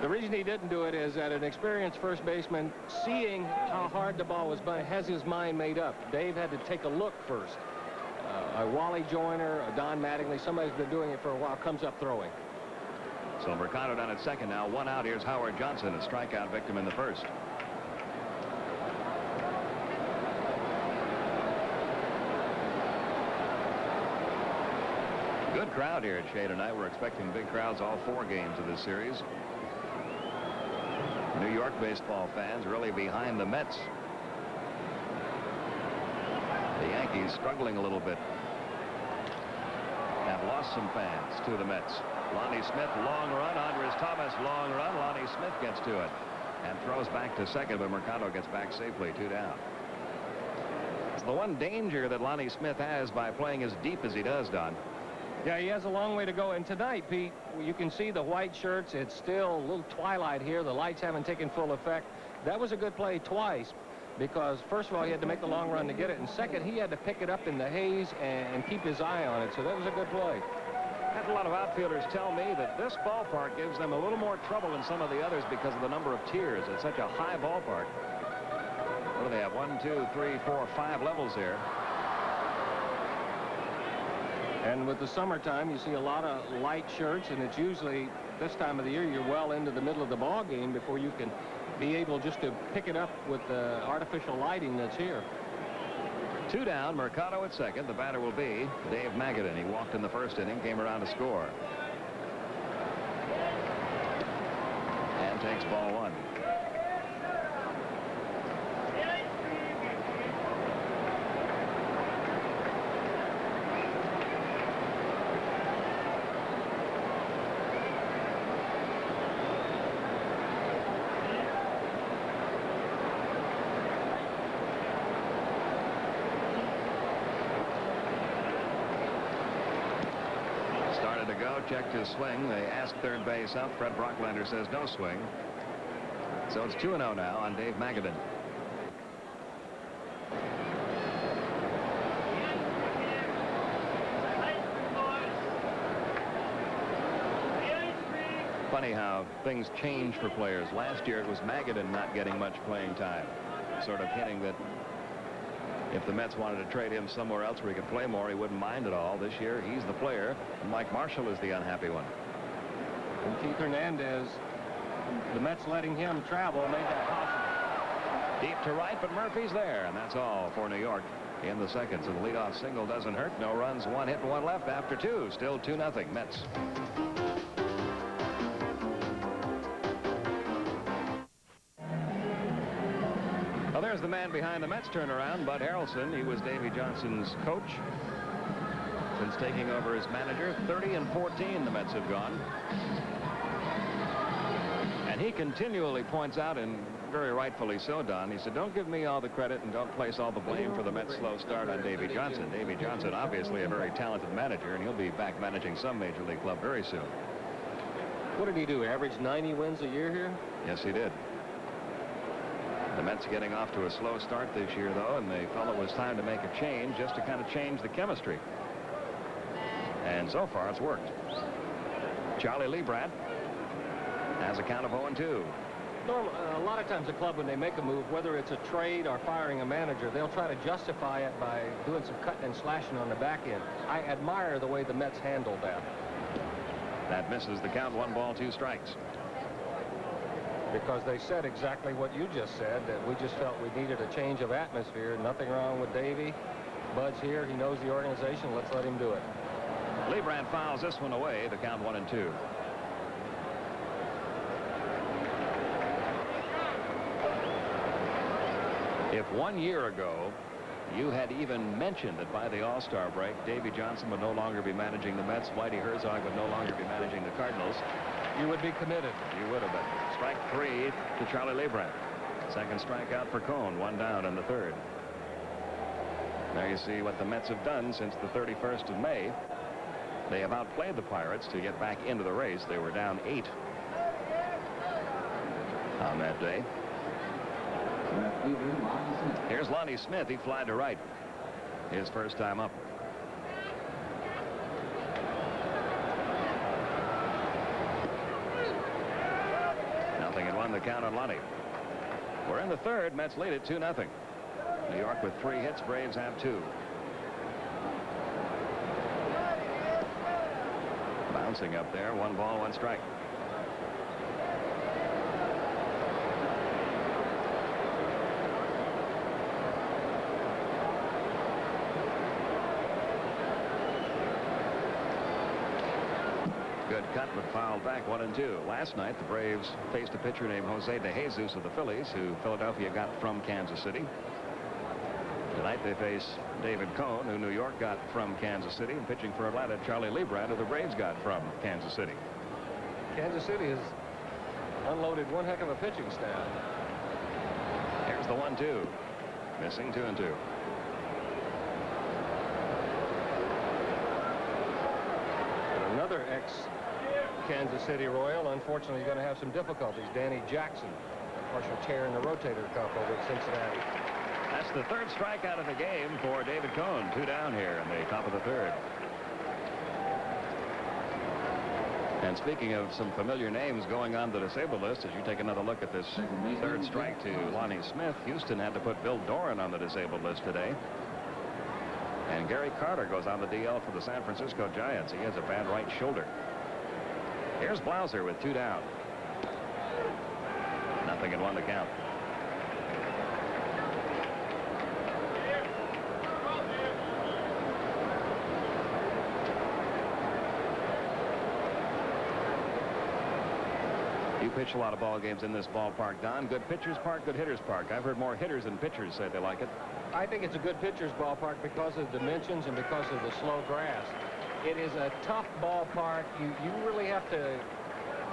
S1: The reason he didn't do it is that an experienced first baseman, seeing how hard the ball was, has his mind made up. Dave had to take a look first. A Wally Joyner, a Don Mattingly, somebody's been doing it for a while, comes up throwing.
S3: So Mercado down at second now. 1 out. Here's Howard Johnson, a strikeout victim in the first. Good crowd here at Shea tonight. We're expecting big crowds all 4 games of this series. New York baseball fans really behind the Mets. The Yankees struggling a little bit. Have lost some fans to the Mets. Lonnie Smith, long run. Andres Thomas, long run. Lonnie Smith gets to it and throws back to second, but Mercado gets back safely, 2 down. It's the one danger that Lonnie Smith has by playing as deep as he does, Don.
S1: Yeah, he has a long way to go. And tonight, Pete, you can see the white shirts. It's still a little twilight here. The lights haven't taken full effect. That was a good play twice, because first of all, he had to make the long run to get it, and second, he had to pick it up in the haze and keep his eye on it. So that was a good play.
S3: Had a lot of outfielders tell me that this ballpark gives them a little more trouble than some of the others because of the number of tiers. It's such a high ballpark. What do they have? 1, 2, 3, 4, 5 levels here.
S1: And with the summertime, you see a lot of light shirts, and it's usually this time of the year you're well into the middle of the ball game before you can be able just to pick it up with the artificial lighting that's here.
S3: 2 down. Mercado at second. The batter will be Dave Magadan. He walked in the first inning, came around to score, and takes ball 1. Checked his swing. They asked third base up. Fred Brocklander says no swing. So it's 2-0 now on Dave Magadan. Funny how things change for players. Last year it was Magadan not getting much playing time, sort of hinting that if the Mets wanted to trade him somewhere else where he could play more, he wouldn't mind at all. This year, he's the player. Mike Marshall is the unhappy one.
S1: And Keith Hernandez, the Mets letting him travel made that possible.
S3: Deep to right, but Murphy's there, and that's all for New York in the second. So the leadoff single doesn't hurt. No runs, 1 hit and 1 left after 2. Still 2-0 Mets. Well, there's the man behind the Mets turnaround, Bud Harrelson. He was Davey Johnson's coach since taking over as manager. 30-14 the Mets have gone. And he continually points out, and very rightfully so, Don, he said, don't give me all the credit and don't place all the blame for the Mets' slow start on Davey Johnson. Davey Johnson, obviously a very talented manager, and he'll be back managing some major league club very soon.
S1: What did he do? Average 90 wins a year here?
S3: Yes, he did. The Mets getting off to a slow start this year, though, and they felt it was time to make a change just to kind of change the chemistry. And so far, it's worked. Charlie Leibrandt has a count of 0-2.
S1: A lot of times a club, when they make a move, whether it's a trade or firing a manager, they'll try to justify it by doing some cutting and slashing on the back end. I admire the way the Mets handled that.
S3: That misses the count. 1 ball, 2 strikes.
S1: because they said exactly what you just said, that we just felt we needed a change of atmosphere. Nothing wrong with Davey. Bud's here. He knows the organization. Let's let him do it.
S3: Leibrandt fouls this one away to count 1-2. If 1 year ago you had even mentioned that by the All-Star break, Davey Johnson would no longer be managing the Mets, Whitey Herzog would no longer be managing the Cardinals,
S1: you would be committed.
S3: You would have been. Strike 3 to Charlie Leibrandt. Second strikeout for Cone. 1 down in the 3rd. There you see what the Mets have done since the 31st of May. They have outplayed the Pirates to get back into the race. They were down 8 on that day. Here's Lonnie Smith. He flied to right. His first time up. Nothing and 1 the count on Lonnie. We're in the 3rd. Mets lead it 2-0. New York with 3 hits. Braves have 2. Bouncing up there. 1 ball, 1 strike. Good cut, but fouled back. 1-2. Last night, the Braves faced a pitcher named Jose De Jesus of the Phillies, who Philadelphia got from Kansas City. Tonight, they face David Cone, who New York got from Kansas City, and pitching for Atlanta, Charlie Leibrandt, who the Braves got from Kansas City.
S1: Kansas City has unloaded one heck of a pitching staff.
S3: Here's the 1-2. Missing 2-2.
S1: Another ex-Kansas City Royal, unfortunately, is going to have some difficulties. Danny Jackson, partial tear in the rotator cuff over at Cincinnati.
S3: That's the 3rd strikeout of the game for David Cone. 2 down here in the top of the 3rd. And speaking of some familiar names going on the disabled list, as you take another look at this 3rd strike to Lonnie Smith, Houston had to put Bill Doran on the disabled list today. And Gary Carter goes on the DL for the San Francisco Giants. He has a bad right shoulder. Here's Blauser with 2 down. 0-1 the count. You pitch a lot of ball games in this ballpark, Don. Good pitchers park, good hitters park. I've heard more hitters than pitchers say they like it.
S1: I think it's a good pitcher's ballpark because of the dimensions and because of the slow grass. It is a tough ballpark. You really have to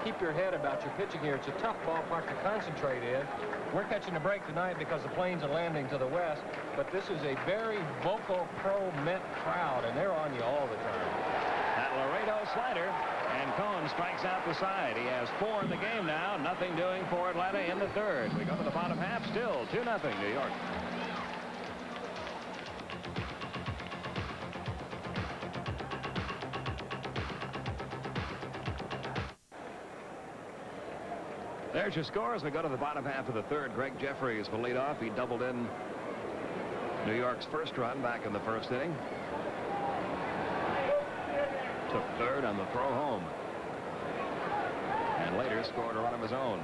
S1: keep your head about your pitching here. It's a tough ballpark to concentrate in. We're catching a break tonight because the planes are landing to the west, but this is a very vocal pro-Met crowd, and they're on you all the time.
S3: That Laredo slider, and Cone strikes out the side. He has 4 in the game now. Nothing doing for Atlanta in the 3rd. We go to the bottom half. Still 2-0 New York. There's your score as we go to the bottom half of the 3rd. Greg Jefferies will lead off. He doubled in New York's first run back in the 1st inning. Took 3rd on the throw home. And later scored a run of his own.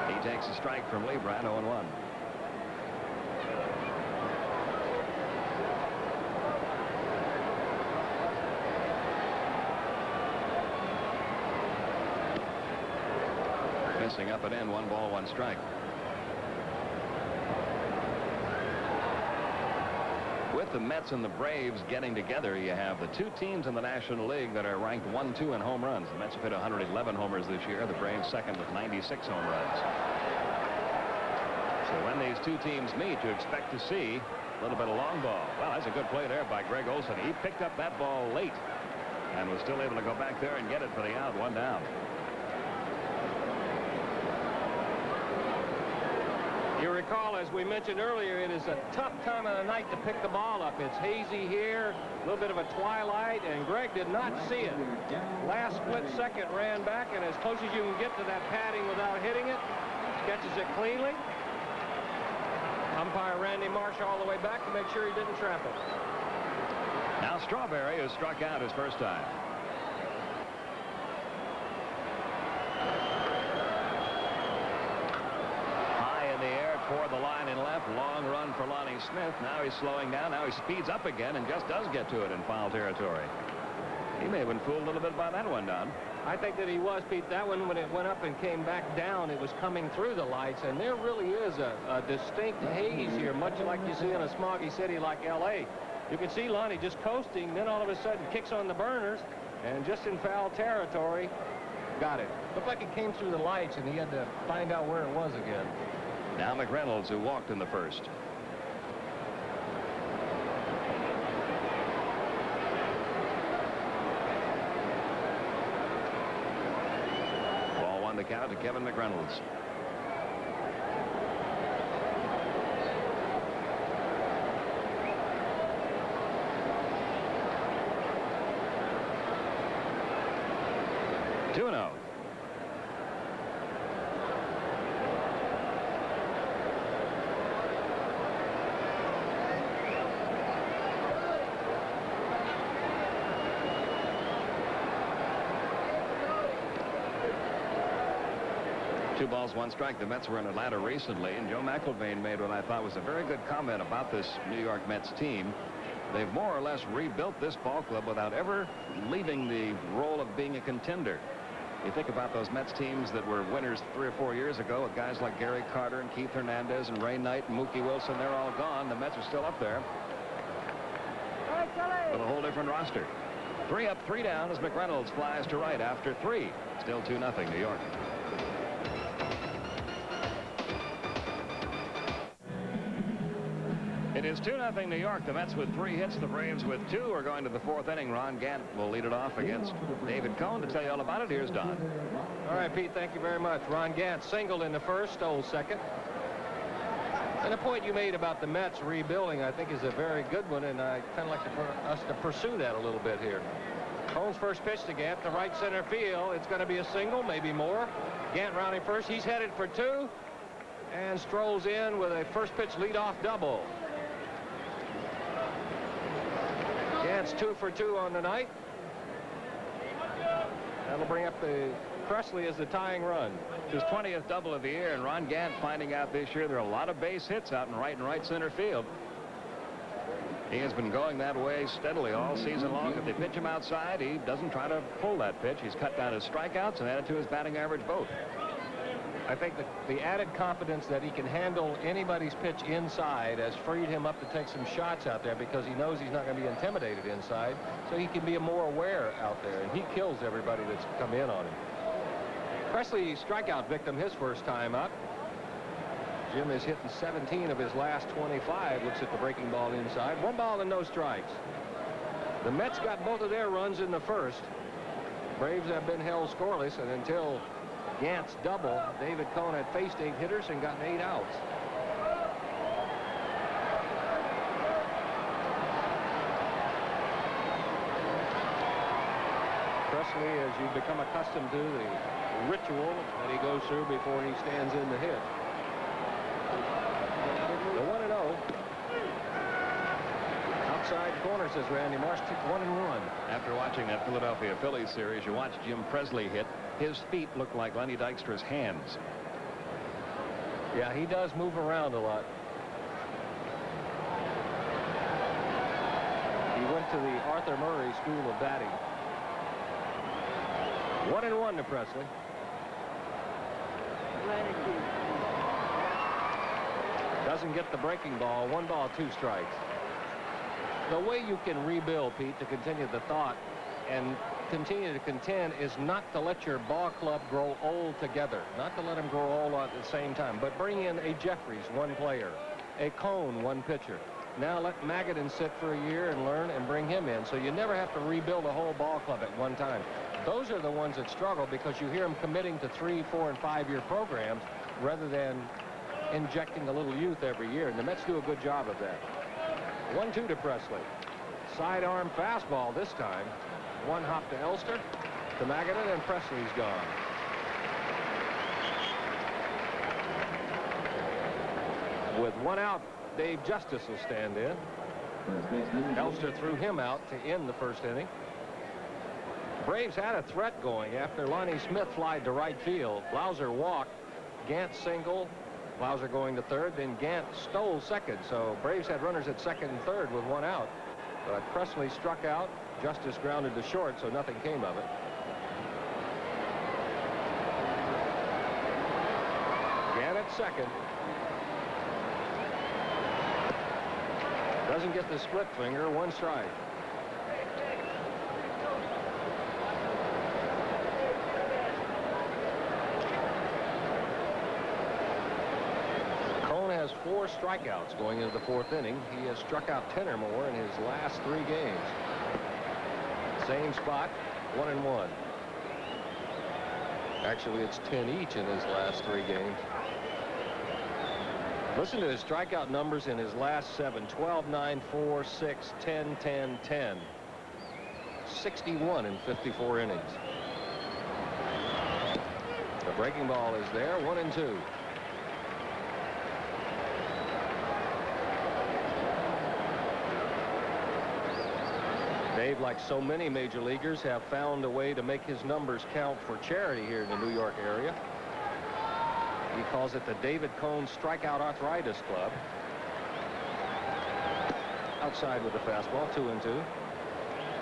S3: He takes a strike from Leibrandt. 0-1. Missing up and in. 1 ball, 1 strike. With the Mets and the Braves getting together, you have the 2 teams in the National League that are ranked 1-2 in home runs. The Mets have hit 111 homers this year. The Braves second with 96 home runs. So when these 2 teams meet, you expect to see a little bit of long ball. Well, that's a good play there by Greg Olson. He picked up that ball late and was still able to go back there and get it for the out. 1 down.
S1: You recall, as we mentioned earlier, it is a tough time of the night to pick the ball up. It's hazy here, a little bit of a twilight, and Greg did not see it. Last split second ran back, and as close as you can get to that padding without hitting it, catches it cleanly. Umpire Randy Marsh all the way back to make sure he didn't trap it.
S3: Now Strawberry has struck out his first time. toward the line in left. Long run for Lonnie Smith. Now he's slowing down. Now he speeds up again and just does get to it in foul territory. He may have been fooled a little bit by that one, Don.
S1: I think that he was, Pete. That one, when it went up and came back down, it was coming through the lights, and there really is a distinct haze here, much like you see in a smoggy city like L.A. You can see Lonnie just coasting, then all of a sudden kicks on the burners, and just in foul territory, got it. Looked like it came through the lights, and he had to find out where it was again.
S3: Now McReynolds, who walked in the first. Ball one, the count to Kevin McReynolds. Two and 0. Two balls, one strike. The Mets were in Atlanta recently, and Joe McIlvaine made what I thought was a very good comment about this New York Mets team. They've more or less rebuilt this ball club without ever leaving the role of being a contender. You think about those Mets teams that were winners 3 or 4 years ago with guys like Gary Carter and Keith Hernandez and Ray Knight and Mookie Wilson. They're all gone. The Mets are still up there with a whole different roster. 3 up, 3 down as McReynolds flies to right after 3. Still 2-0 New York. It is 2-0 New York. The Mets with 3 hits. The Braves with 2 are going to the 4th inning. Ron Gant will lead it off against David Cone. To tell you all about it, here's Don.
S1: All right, Pete, thank you very much. Ron Gant singled in the first, stole second. And the point you made about the Mets rebuilding, I think, is a very good one, and I kind of like us to pursue that a little bit here. Cone's first pitch to Gant to right center field. It's going to be a single, maybe more. Gant rounding first. He's headed for 2 and strolls in with a first pitch leadoff double. Gant's 2 for 2 on the night. That'll bring up the Presley as the tying run.
S3: His 20th double of the year, and Ron Gant finding out this year there are a lot of base hits out in right and right center field. He has been going that way steadily all season long. If they pitch him outside, he doesn't try to pull that pitch. He's cut down his strikeouts and added to his batting average both.
S1: I think that the added confidence that he can handle anybody's pitch inside has freed him up to take some shots out there, because he knows he's not going to be intimidated inside, so he can be more aware out there, and he kills everybody that's come in on him. Presley, strikeout victim his first time up. Jim is hitting 17 of his last 25. Looks at the breaking ball inside. 1 ball and no strikes. The Mets got both of their runs in the first. Braves have been held scoreless, and until Gant's double, David Cone had faced 8 hitters and gotten 8 outs. Presley, as you become accustomed to, the ritual that he goes through before he stands in to hit. The 1-0. Outside corner, says Randy Marsh, took 1-1.
S3: After watching that Philadelphia Phillies series, you watch Jim Presley hit. His feet look like Lenny Dykstra's hands.
S1: Yeah, he does move around a lot. He went to the Arthur Murray School of Batting. 1-1 to Presley. Doesn't get the breaking ball. 1 ball, 2 strikes. The way you can rebuild, Pete, to continue the thought and continue to contend, is not to let your ball club grow old together. Not to let them grow old at the same time, but bring in a Jefferies, 1 player, a Cone, 1 pitcher. Now let Magadan sit for a year and learn and bring him in, so you never have to rebuild a whole ball club at one time. Those are the ones that struggle, because you hear them committing to 3-, 4-, and 5-year programs rather than injecting a little youth every year, and the Mets do a good job of that. 1-2 to Presley. Sidearm fastball this time. 1 hop to Elster, to Magadan, and Presley's gone. With 1 out, Dave Justice will stand in. Elster threw him out to end the first inning. Braves had a threat going after Lonnie Smith flied to right field. Blauser walked. Gant single. Blauser going to third, then Gant stole second. So Braves had runners at second and third with one out. But Presley struck out. Justice grounded to short, so nothing came of it. Gant at second. Doesn't get the split finger. One strike. Has 4 strikeouts going into the 4th inning. He has struck out 10 or more in his last 3 games. Same spot, 1-1. Actually, it's 10 each in his last 3 games. Listen to his strikeout numbers in his last 7: 12, 9, 4, 6, 10, 10, 10. 61 in 54 innings. The breaking ball is there, 1-2. Dave, like so many major leaguers, have found a way to make his numbers count for charity here in the New York area. He calls it the David Cone Strikeout Arthritis Club. Outside with the fastball, 2-2.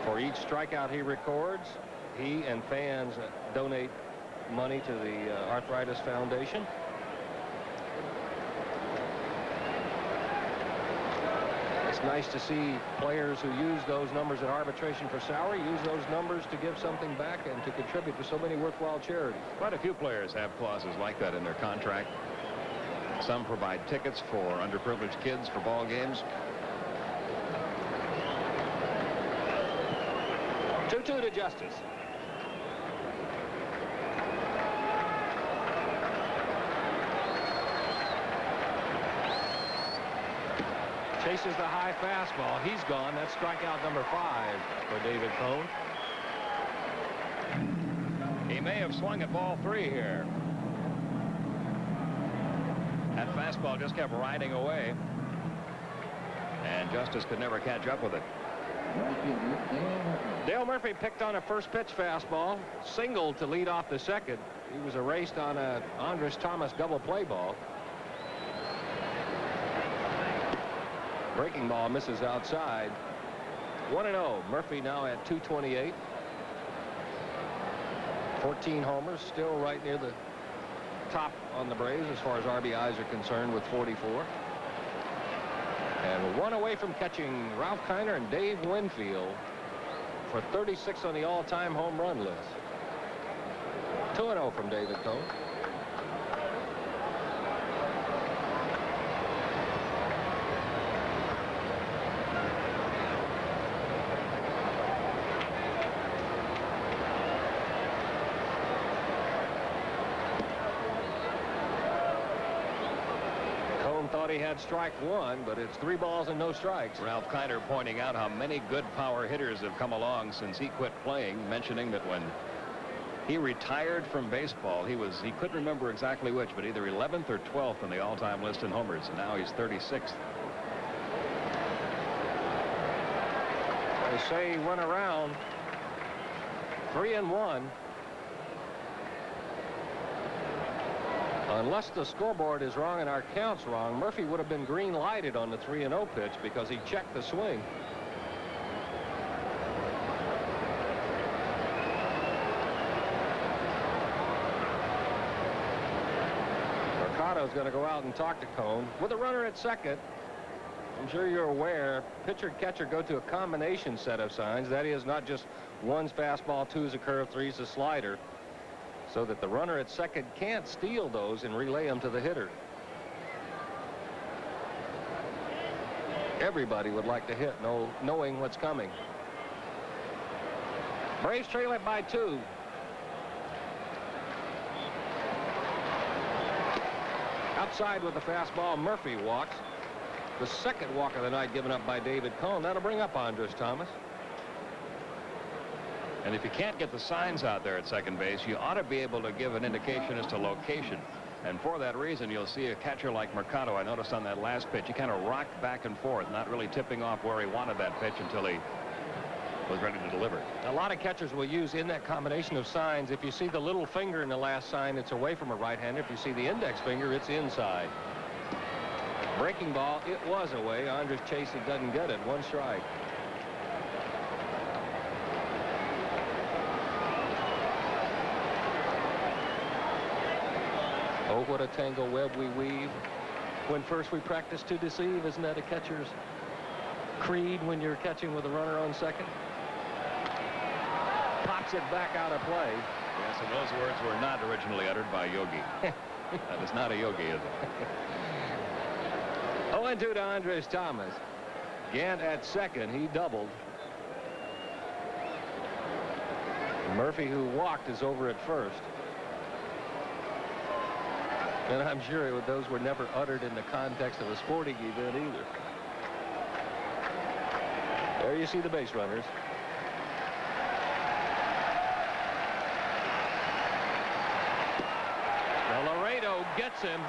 S1: For each strikeout he records, he and fans donate money to the Arthritis Foundation. It's nice to see players who use those numbers in arbitration for salary use those numbers to give something back and to contribute to so many worthwhile charities.
S3: Quite a few players have clauses like that in their contract. Some provide tickets for underprivileged kids for ball games.
S1: 2-2 to Justice. Chases the high fastball. He's gone. That's strikeout number 5 for David Cone.
S3: He may have swung at ball 3 here. That fastball just kept riding away, and Justice could never catch up with it.
S1: Dale Murphy picked on a first pitch fastball, singled to lead off the second. He was erased on a Andres Thomas double play ball. Breaking ball misses outside. 1-0. Murphy now at 228. 14 homers, still right near the top on the Braves as far as RBIs are concerned with 44. And 1 away from catching Ralph Kiner and Dave Winfield for 36 on the all-time home run list. 2-0 from David Cone. Thought he had strike 1, but it's 3 balls and no strikes.
S3: Ralph Kiner pointing out how many good power hitters have come along since he quit playing, mentioning that when he retired from baseball, he couldn't remember exactly which, but either 11th or 12th on the all-time list in homers, and now he's 36th.
S1: They say he went around 3-1. Unless the scoreboard is wrong and our count's wrong, Murphy would have been green lighted on the 3-0 pitch because he checked the swing. Mercado's going to go out and talk to Cone with a runner at second. I'm sure you're aware pitcher and catcher go to a combination set of signs. That is, not just one's fastball, two's a curve, three's a slider, so that the runner at second can't steal those and relay them to the hitter. Everybody would like to hit knowing what's coming. Braves trail it by 2. Outside with the fastball, Murphy walks. The second walk of the night given up by David Cone. That'll bring up Andres Thomas.
S3: And if you can't get the signs out there at second base, you ought to be able to give an indication as to location. And for that reason, you'll see a catcher like Mercado. I noticed on that last pitch, he kind of rocked back and forth, not really tipping off where he wanted that pitch until he was ready to deliver.
S1: A lot of catchers will use in that combination of signs. If you see the little finger in the last sign, it's away from a right-hander. If you see the index finger, it's inside. Breaking ball, it was away. Andres chases, doesn't get it. 1 strike. Oh, what a tangle web we weave. When first we practice to deceive, isn't that a catcher's creed when you're catching with a runner on second? Pops it back out of play.
S3: Yes, and those words were not originally uttered by Yogi. That is not a Yogi, is it?
S1: 0-2 to Andres Thomas. Gant at second. He doubled. Murphy, who walked, is over at first. And I'm sure those were never uttered in the context of a sporting event either. There you see the base runners. Now Laredo gets him.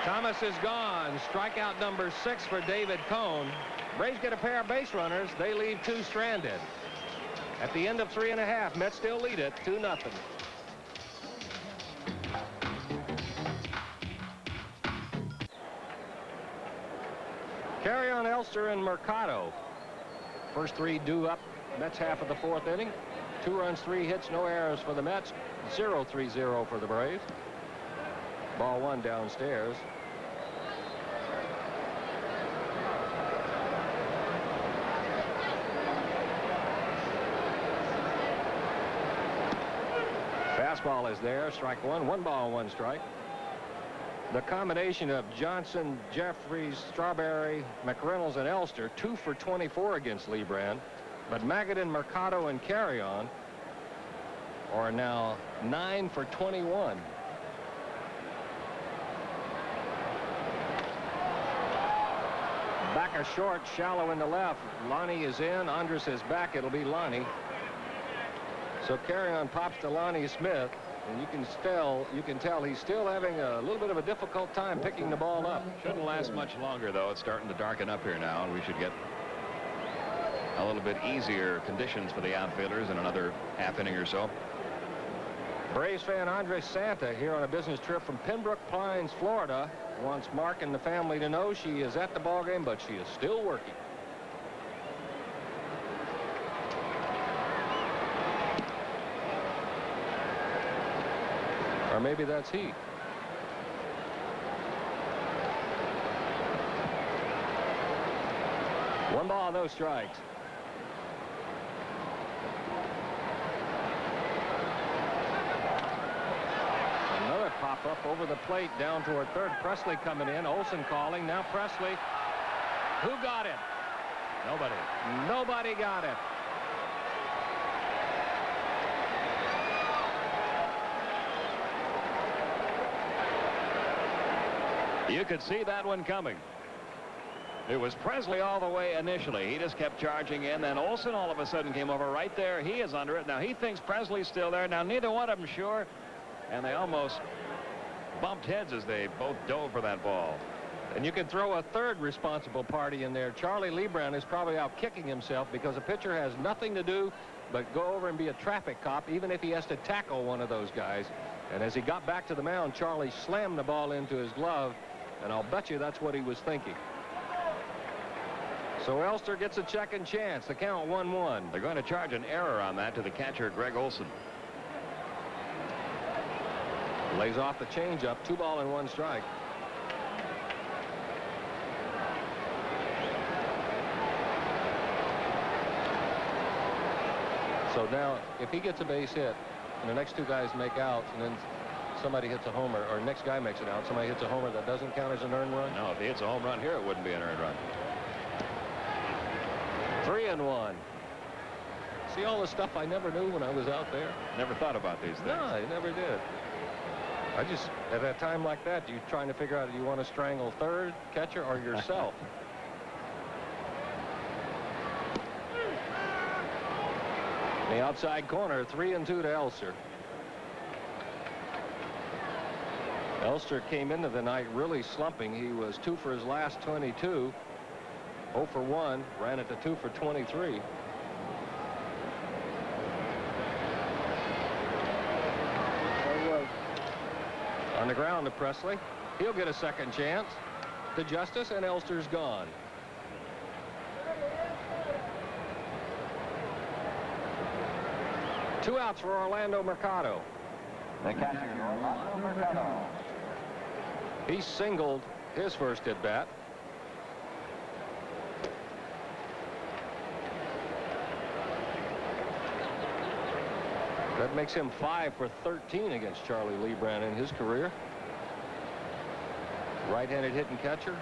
S1: Thomas is gone. Strikeout number 6 for David Cone. Braves get a pair of base runners. They leave 2 stranded. At the end of 3.5, Mets still lead it 2-0. Carry on Elster and Mercado. First 3 due up. Mets half of the 4th inning. 2 runs, 3 hits, no errors for the Mets. 0-3-0 for the Braves. Ball 1 downstairs. Fastball is there. Strike 1. 1 ball, 1 strike. The combination of Johnson, Jefferies, Strawberry, McReynolds, and Elster, 2 for 24 against Leibrandt. But Magadan, Mercado, and Carrion are now 9 for 21. Back a short, shallow in the left. Lonnie is in. Andres is back. It'll be Lonnie. So Carrion pops to Lonnie Smith. And you can tell he's still having a little bit of a difficult time picking the ball up.
S3: Shouldn't last much longer, though. It's starting to darken up here now, and we should get a little bit easier conditions for the outfielders in another half inning or so.
S1: Braves fan Andres Santa here on a business trip from Pembroke Pines, Florida, wants Mark and the family to know she is at the ball game, but she is still working. Or maybe that's he. One ball, no strikes. Another pop-up over the plate down toward third. Presley coming in. Olsen calling. Now Presley. Who got it?
S3: Nobody.
S1: Nobody got it.
S3: You could see that one coming. It was Presley all the way initially. He just kept charging in. Then Olsen all of a sudden came over right there. He is under it. Now he thinks Presley's still there. Now neither one of them sure. And they almost bumped heads as they both dove for that ball.
S1: And you can throw a third responsible party in there. Charlie Leibrandt is probably out kicking himself because a pitcher has nothing to do but go over and be a traffic cop, even if he has to tackle one of those guys. And as he got back to the mound, Charlie slammed the ball into his glove. And I'll bet you that's what he was thinking. So Elster gets a second chance. The count 1-1.
S3: They're going to charge an error on that to the catcher, Greg Olsen.
S1: Lays off the changeup. 2 ball and 1 strike. So now, if he gets a base hit, and the next 2 guys make outs, and then somebody hits a homer, or next guy makes it out, somebody hits a homer, that doesn't count as an earned run?
S3: No, if he hits a home run here, it wouldn't be an earned run.
S1: 3-1. See all the stuff I never knew when I was out there?
S3: Never thought about these things.
S1: No, I never did. I just, at a time like that, you're trying to figure out, do you want to strangle third, catcher, or yourself? The outside corner, 3-2 to Elster. Elster came into the night really slumping. He was 2 for his last 22. 0 for 1, ran it to 2 for 23. On the ground to Presley. He'll get a second chance. To Justice, and Elster's gone. Two outs for Orlando Mercado.
S4: The catcher, Orlando Mercado.
S1: He singled his first at bat. That makes him 5 for 13 against Charlie Leibrandt in his career. Right-handed hitting catcher.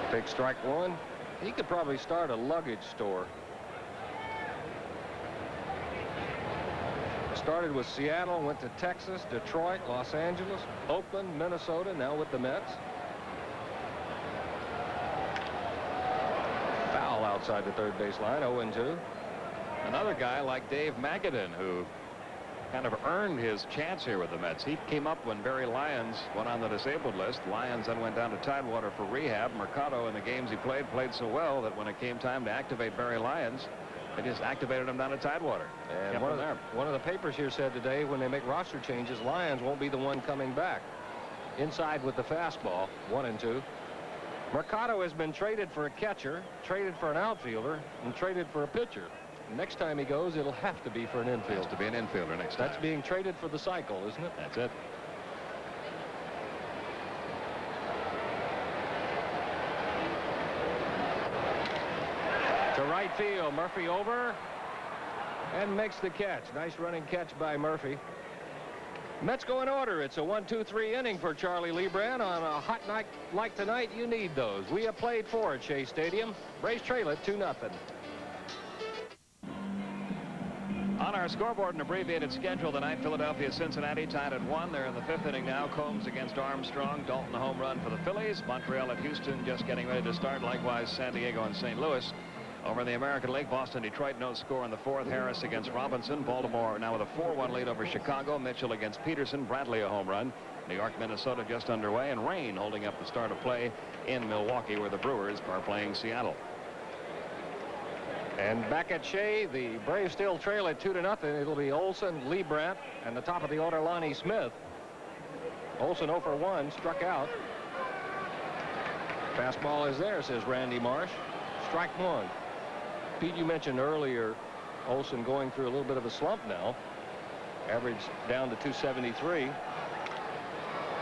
S1: Take strike one. He could probably start a luggage store. Started with Seattle, went to Texas, Detroit, Los Angeles, Oakland, Minnesota, now with the Mets. Foul outside the third base line, 0-2.
S3: Another guy like Dave Magadan, who kind of earned his chance here with the Mets. He came up when Barry Lyons went on the disabled list. Lyons then went down to Tidewater for rehab. Mercado, in the games he played so well that when it came time to activate Barry Lyons, they just activated him down at Tidewater.
S1: And one of the papers here said today, when they make roster changes, Lyons won't be the one coming back. Inside with the fastball, 1-2. Mercado has been traded for a catcher, traded for an outfielder, and traded for a pitcher. Next time he goes, it'll have to be for an infielder.
S3: Has to be an infielder next time.
S1: That's being traded for the cycle, isn't it?
S3: That's it.
S1: To right field, Murphy over and makes the catch. Nice running catch by Murphy. Mets go in order. It's a 1-2-3 inning for Charlie Leibrandt. On a hot night like tonight, you need those. We have played 4 at Shea Stadium. Braves trail it 2-0.
S3: On our scoreboard, an abbreviated schedule tonight, Philadelphia, Cincinnati tied at 1. They're in the 5th inning now. Combs against Armstrong. Dalton a home run for the Phillies. Montreal at Houston just getting ready to start. Likewise, San Diego and St. Louis. Over in the American League, Boston, Detroit, no score in the 4th. Harris against Robinson. Baltimore now with a 4-1 lead over Chicago. Mitchell against Peterson. Bradley a home run. New York, Minnesota just underway. And rain holding up the start of play in Milwaukee, where the Brewers are playing Seattle.
S1: And back at Shea, the Braves still trail at 2-0. It'll be Olson, Leibrandt, and the top of the order, Lonnie Smith. Olson 0 for 1, struck out. Fastball is there, says Randy Marsh. Strike one. Pete, you mentioned earlier Olson going through a little bit of a slump now. Average down to 273.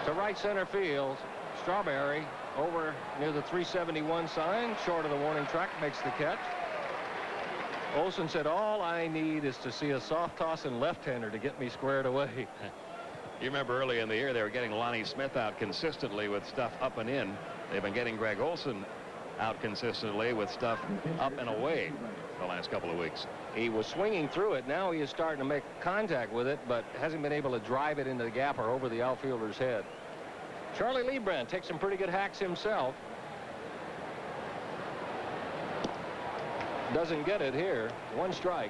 S1: To right center field, Strawberry over near the 371 sign, short of the warning track, makes the catch. Olson said, all I need is to see a soft toss and left-hander to get me squared away.
S3: You remember early in the year they were getting Lonnie Smith out consistently with stuff up and in. They've been getting Greg Olson out consistently with stuff up and away the last couple of weeks.
S1: He was swinging through it. Now he is starting to make contact with it, but hasn't been able to drive it into the gap or over the outfielder's head. Charlie Leibrandt takes some pretty good hacks himself. Doesn't get it here. 1 strike.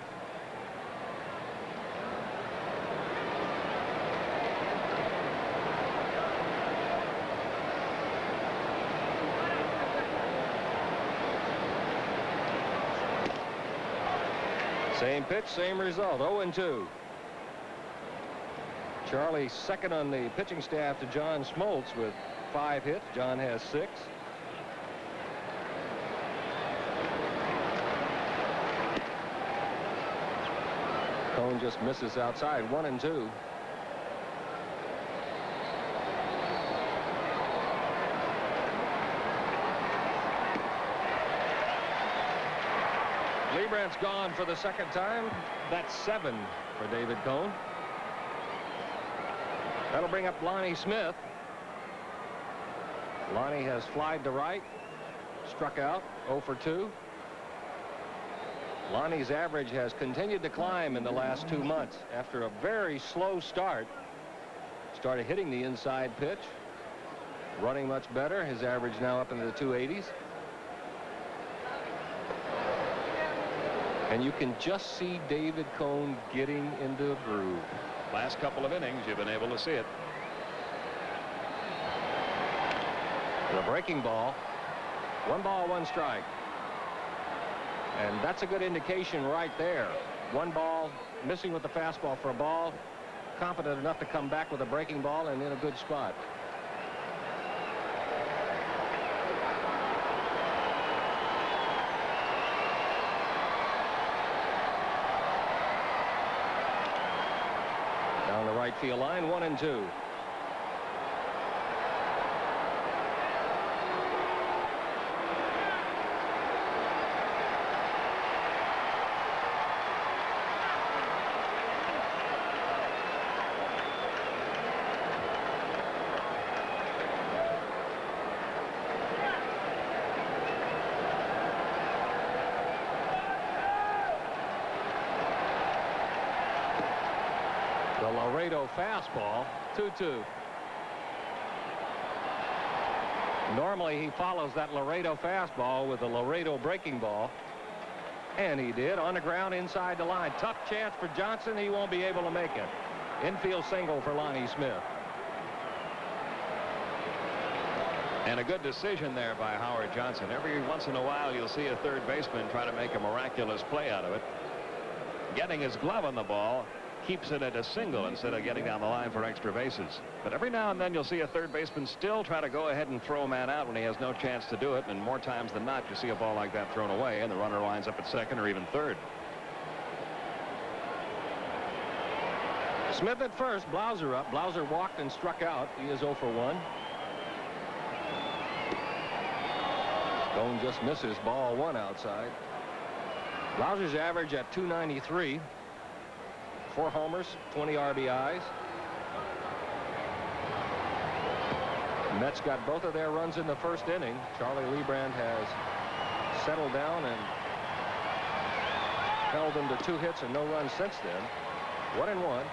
S1: Same pitch, same result. 0-2. Charlie second on the pitching staff to John Smoltz with 5 hits. John has 6. Cone just misses outside. 1-2. Leibrandt's gone for the second time. That's 7 for David Cone. That'll bring up Lonnie Smith. Lonnie has flied to right, struck out, 0 for 2. Lonnie's average has continued to climb in the last 2 months. After a very slow start, started hitting the inside pitch, running much better. His average now up into the 280s. And you can just see David Cone getting into a groove.
S3: Last couple of innings, you've been able to see it.
S1: The breaking ball. 1 ball, 1 strike. And that's a good indication right there. 1 ball, missing with the fastball for a ball. Confident enough to come back with a breaking ball and in a good spot. Down the right field line, 1-2. The Laredo fastball, 2-2. Normally he follows that Laredo fastball with a Laredo breaking ball. And he did on the ground inside the line. Tough chance for Johnson. He won't be able to make it. Infield single for Lonnie Smith.
S3: And a good decision there by Howard Johnson. Every once in a while you'll see a third baseman try to make a miraculous play out of it. Getting his glove on the ball keeps it at a single instead of getting down the line for extra bases. But every now and then you'll see a third baseman still try to go ahead and throw a man out when he has no chance to do it, and more times than not you see a ball like that thrown away and the runner lines up at second or even third.
S1: Smith at first, Blauser up. Blauser walked and struck out. He is 0 for 1. Stone just misses, ball 1 outside. Blauser's average at .293. 4 homers, 20 RBIs. Mets got both of their runs in the first inning. Charlie Leibrandt has settled down and held them to 2 hits and no runs since then. 1-1.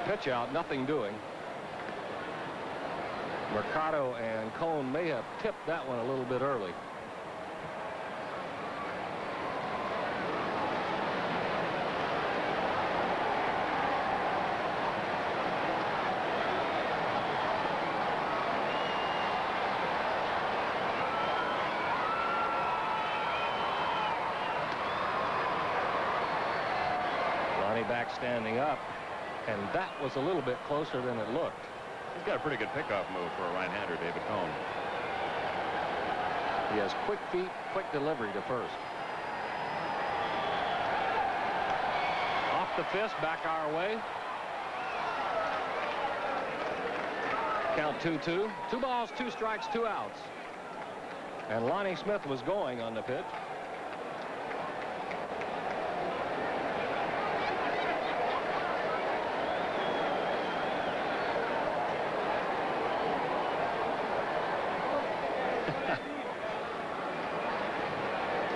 S1: Pitch out, nothing doing. Mercado and Cone may have tipped that one a little bit early. Lonnie back standing up. And that was a little bit closer than it looked.
S3: He's got a pretty good pickoff move for a right-hander, David Cone.
S1: He has quick feet, quick delivery to first. Off the fist, back our way. Count 2-2. 2 balls, 2 strikes, 2 outs. And Lonnie Smith was going on the pitch.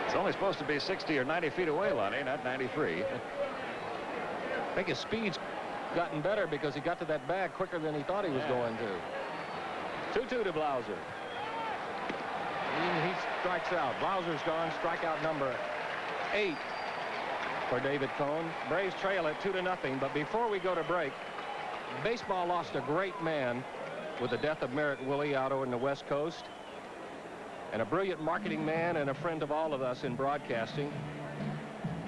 S3: It's only supposed to be 60 or 90 feet away, Lonnie, not 93.
S1: I think his speed's gotten better because he got to that bag quicker than he thought he was going to. 2-2 to Blauser. He strikes out. Blauser's gone. Strikeout number 8 for David Cone. Braves trail at 2-0. But before we go to break, baseball lost a great man with the death of Merritt Willie out on the West Coast. And a brilliant marketing man and a friend of all of us in broadcasting.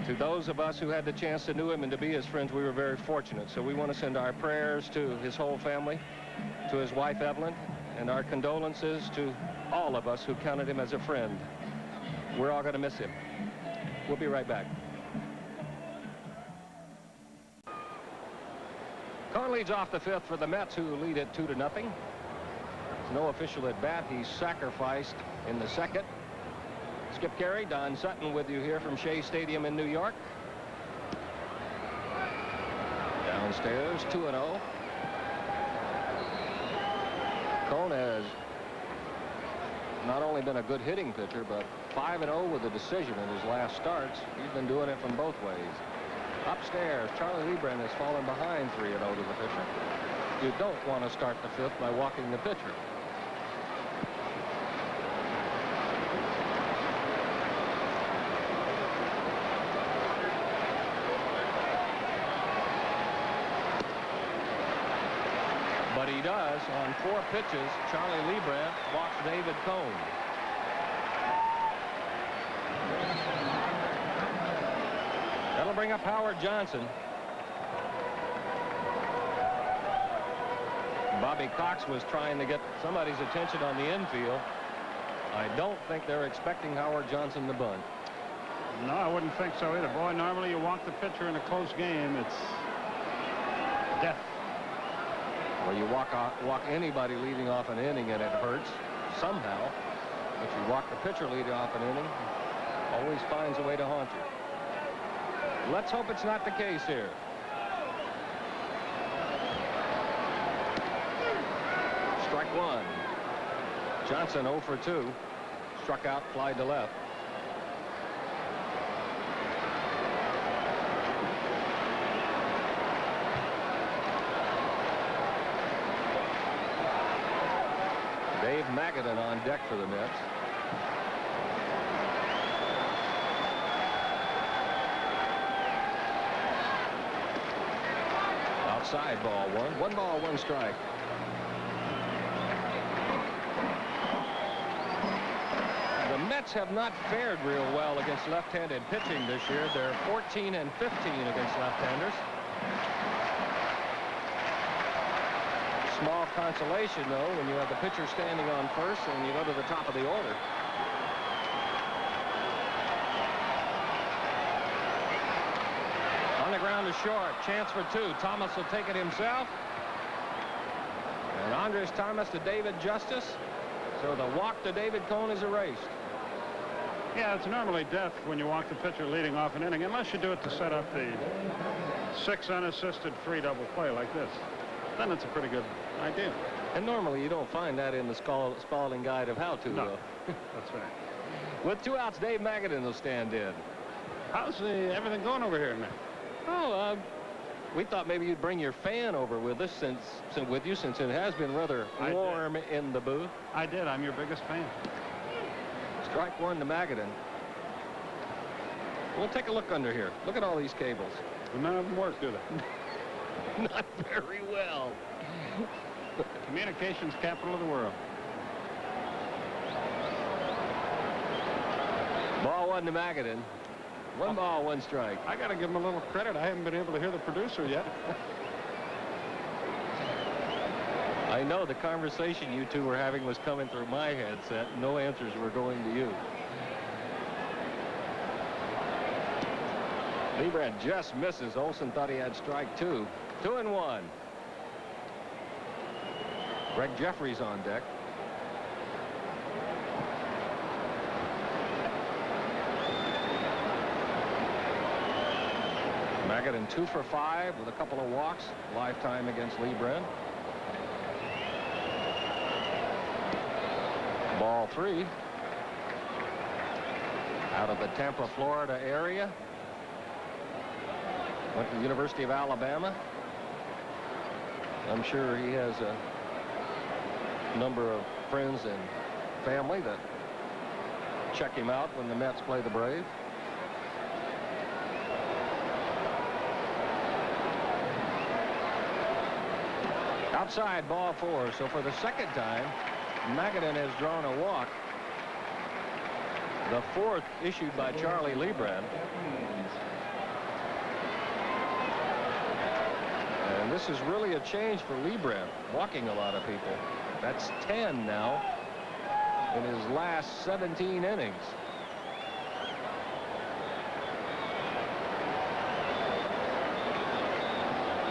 S1: To those of us who had the chance to know him and to be his friends, we were very fortunate. So we want to send our prayers to his whole family, to his wife Evelyn, and our condolences to all of us who counted him as a friend. We're all going to miss him. We'll be right back. Cone leads off the 5th for the Mets, who lead at 2-0. There's no official at bat. He's sacrificed in the 2nd. Skip Carey, Don Sutton with you here from Shea Stadium in New York. Downstairs, 2-0. Cone has not only been a good hitting pitcher, but 5-0 with a decision in his last starts. He's been doing it from both ways. Upstairs, Charlie Leibrandt has fallen behind 3-0 to the pitcher. You don't want to start the fifth by walking the pitcher. But he does on 4 pitches. Charlie Leibrandt walks David Cone. That'll bring up Howard Johnson. Bobby Cox was trying to get somebody's attention on the infield. I don't think they're expecting Howard Johnson to bunt.
S5: No, I wouldn't think so either. Boy, normally you walk the pitcher in a close game. It's death.
S1: Well, you walk anybody leading off an inning and it hurts somehow. But you walk the pitcher leading off an inning, always finds a way to haunt you. Let's hope it's not the case here. Strike 1. Johnson 0 for 2. Struck out, fly to left. Dave Magadan on deck for the Mets. Outside, ball 1. 1 ball, 1 strike. The Mets have not fared real well against left-handed pitching this year. They're 14 and 15 against left-handers. Small consolation, though, when you have the pitcher standing on first and you go to the top of the order. On the ground to short. Chance for 2. Thomas will take it himself. And Andres Thomas to David Justice. So the walk to David Cone is erased.
S5: Yeah, it's normally death when you walk the pitcher leading off an inning, unless you do it to set up the 6 unassisted free double play like this. Then it's a pretty good idea.
S1: And normally you don't find that in the Spalding Guide of how to.
S5: No, that's right.
S1: With 2 outs, Dave Magadan will stand in.
S5: How's everything going over here, Nick?
S1: Oh, we thought maybe you'd bring your fan over with us since it has been rather warm in the booth.
S5: I did. I'm your biggest fan.
S1: Strike 1 to Magadan. We'll take a look under here. Look at all these cables.
S5: None of them work, do they?
S1: Not very well.
S5: Communications capital of the world.
S1: Ball 1 to Magadan. 1 ball, 1 strike.
S5: I got to give him a little credit. I haven't been able to hear the producer yet.
S1: I know the conversation you two were having was coming through my headset. No answers were going to you. Leibrandt just misses. Olsen thought he had strike 2. 2-1. Greg Jefferies on deck. Magadan 2 for 5 with a couple of walks. Lifetime against Leibrandt. Ball 3. Out of the Tampa, Florida area. Went to the University of Alabama. I'm sure he has a number of friends and family that check him out when the Mets play the Braves. Outside, ball 4. So for the second time, Magadan has drawn a walk. The 4th issued by Charlie Leibrandt. And this is really a change for Leibrandt, walking a lot of people. That's 10 now in his last 17 innings.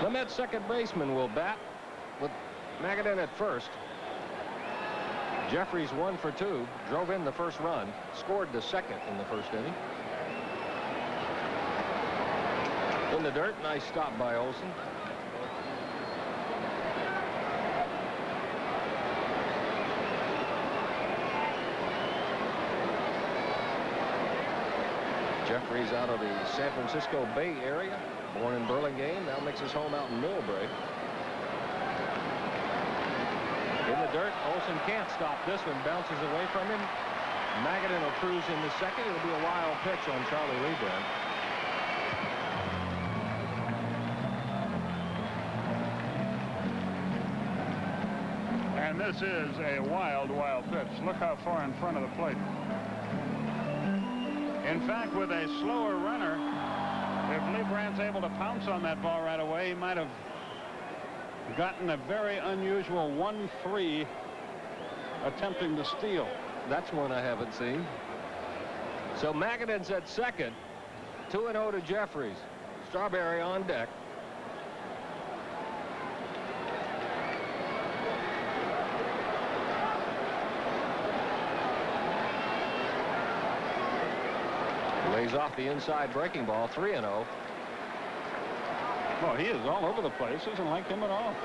S1: The Mets second baseman will bat with Magadan at first. Jefferies 1 for 2, drove in the first run, scored the second in the first inning. In the dirt, nice stop by Olsen. Jefferies out of the San Francisco Bay Area, born in Burlingame, now makes his home out in Millbrae. In the dirt, Olsen can't stop this one, bounces away from him. Magadan will cruise in the second. It'll be a wild pitch on Charlie Leibrandt.
S5: And this is a wild pitch. Look how far in front of the plate. In fact, with a slower runner, if Leibrandt's able to pounce on that ball right away, he might have gotten a very unusual 1-3 attempting to steal.
S1: That's one I haven't seen. So Magadan's at second. 2-0 to Jefferies. Strawberry on deck. Lays off the inside breaking ball. 3-0.
S5: Well, he is all over the place. Isn't like him at all.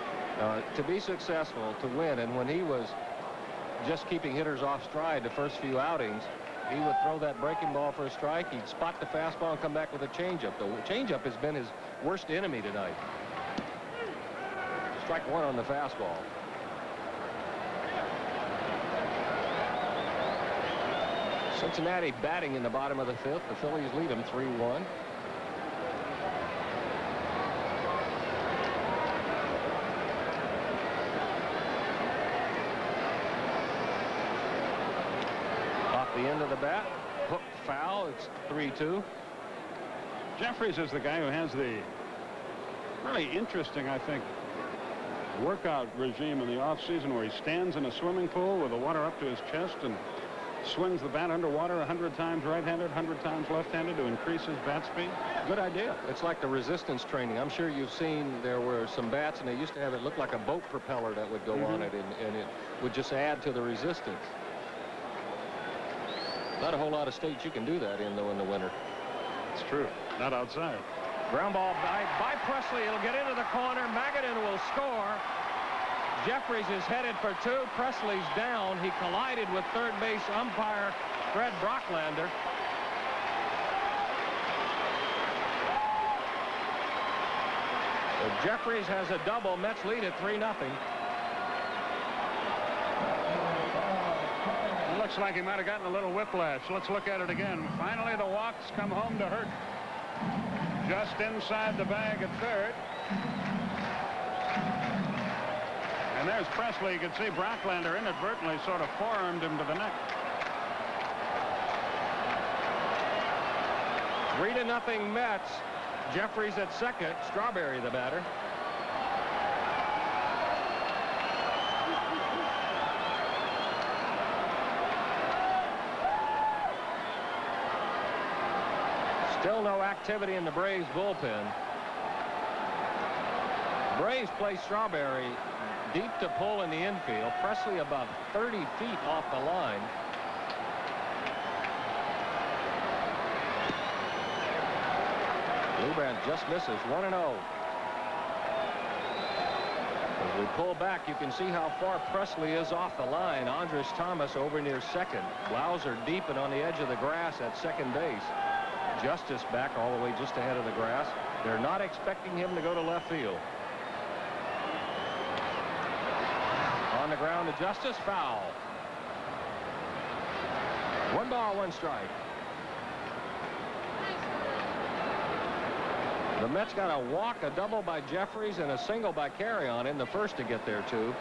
S1: To be successful, to win, and when he was just keeping hitters off stride the first few outings, he would throw that breaking ball for a strike. He'd spot the fastball and come back with a changeup. The changeup has been his worst enemy tonight. Strike one on the fastball. Cincinnati batting in the bottom of the fifth. The Phillies lead them 3-1. Off the end of the bat, hooked foul. It's 3-2.
S5: Jefferies is the guy who has the really interesting, I think, workout regime in the off-season where he stands in a swimming pool with the water up to his chest and swings the bat underwater 100 times right-handed, 100 times left-handed to increase his bat speed. Good idea.
S1: It's like the resistance training. I'm sure you've seen there were some bats, and they used to have it look like a boat propeller that would go on it, and it would just add to the resistance. Not a whole lot of states you can do that in, though, in the winter.
S5: It's true. Not outside.
S1: Ground ball by Presley. It'll get into the corner. Magadan will score. Jefferies is headed for two. Presley's down. He collided with third base umpire Fred Brocklander. So Jefferies has a double. Mets lead at 3-0.
S5: Looks like he might have gotten a little whiplash. Let's look at it again. Finally, the walks come home to hurt. Just inside the bag at third. And there's Presley. You can see Brocklander inadvertently sort of forearmed him to the neck.
S1: 3-0 Mets. Jefferies at second. Strawberry the batter. Still no activity in the Braves bullpen. Braves play Strawberry deep to pull in the infield. Presley about 30 feet off the line. Leibrandt just misses. 1-0. As we pull back, you can see how far Presley is off the line. Andres Thomas over near second. Blauser deep and on the edge of the grass at second base. Justice back all the way just ahead of the grass. They're not expecting him to go to left field. On the ground to Justice. Foul. 1 ball, 1 strike. The Mets got a walk, a double by Jefferies, and a single by Carrion in the first to get there, too.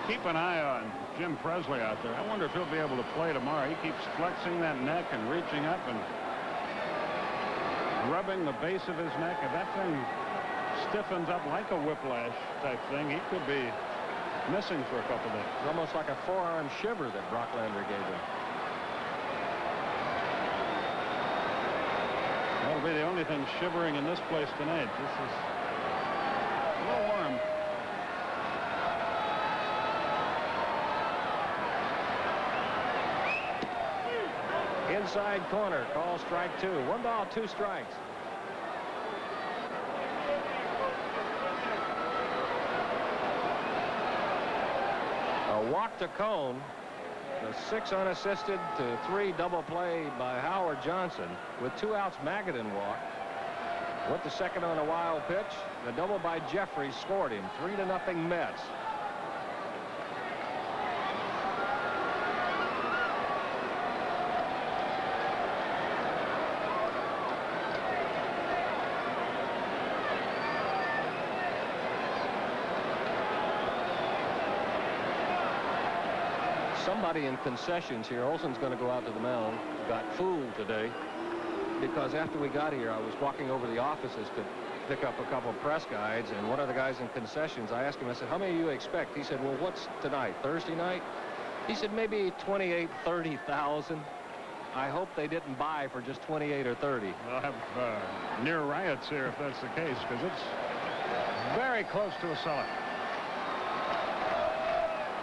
S5: Keep an eye on Jim Presley out there. I wonder if he'll be able to play tomorrow. He keeps flexing that neck and reaching up and rubbing the base of his neck. If that thing stiffens up like a whiplash type thing, he could be missing for a couple days.
S1: It's almost like a forearm shiver that Brocklander gave him.
S5: That'll be the only thing shivering in this place tonight. This is a little warm.
S1: Inside corner, call strike 2. 1 ball, 2 strikes. A walk to Cone. The 6 unassisted to 3 double play by Howard Johnson. With 2 outs, Magadan walked. Went to second on a wild pitch. The double by Jefferies scored him. 3-0 Mets. Somebody in concessions here. Olson's going to go out to the mound. Got fooled today because after we got here, I was walking over the offices to pick up a couple of press guides, and one of the guys in concessions, I asked him, I said, how many do you expect? He said, well, what's tonight, Thursday night? He said, maybe 28, 30,000. I hope they didn't buy for just 28 or 30.
S5: We'll have near riots here if that's the case, because it's very close to a sellout.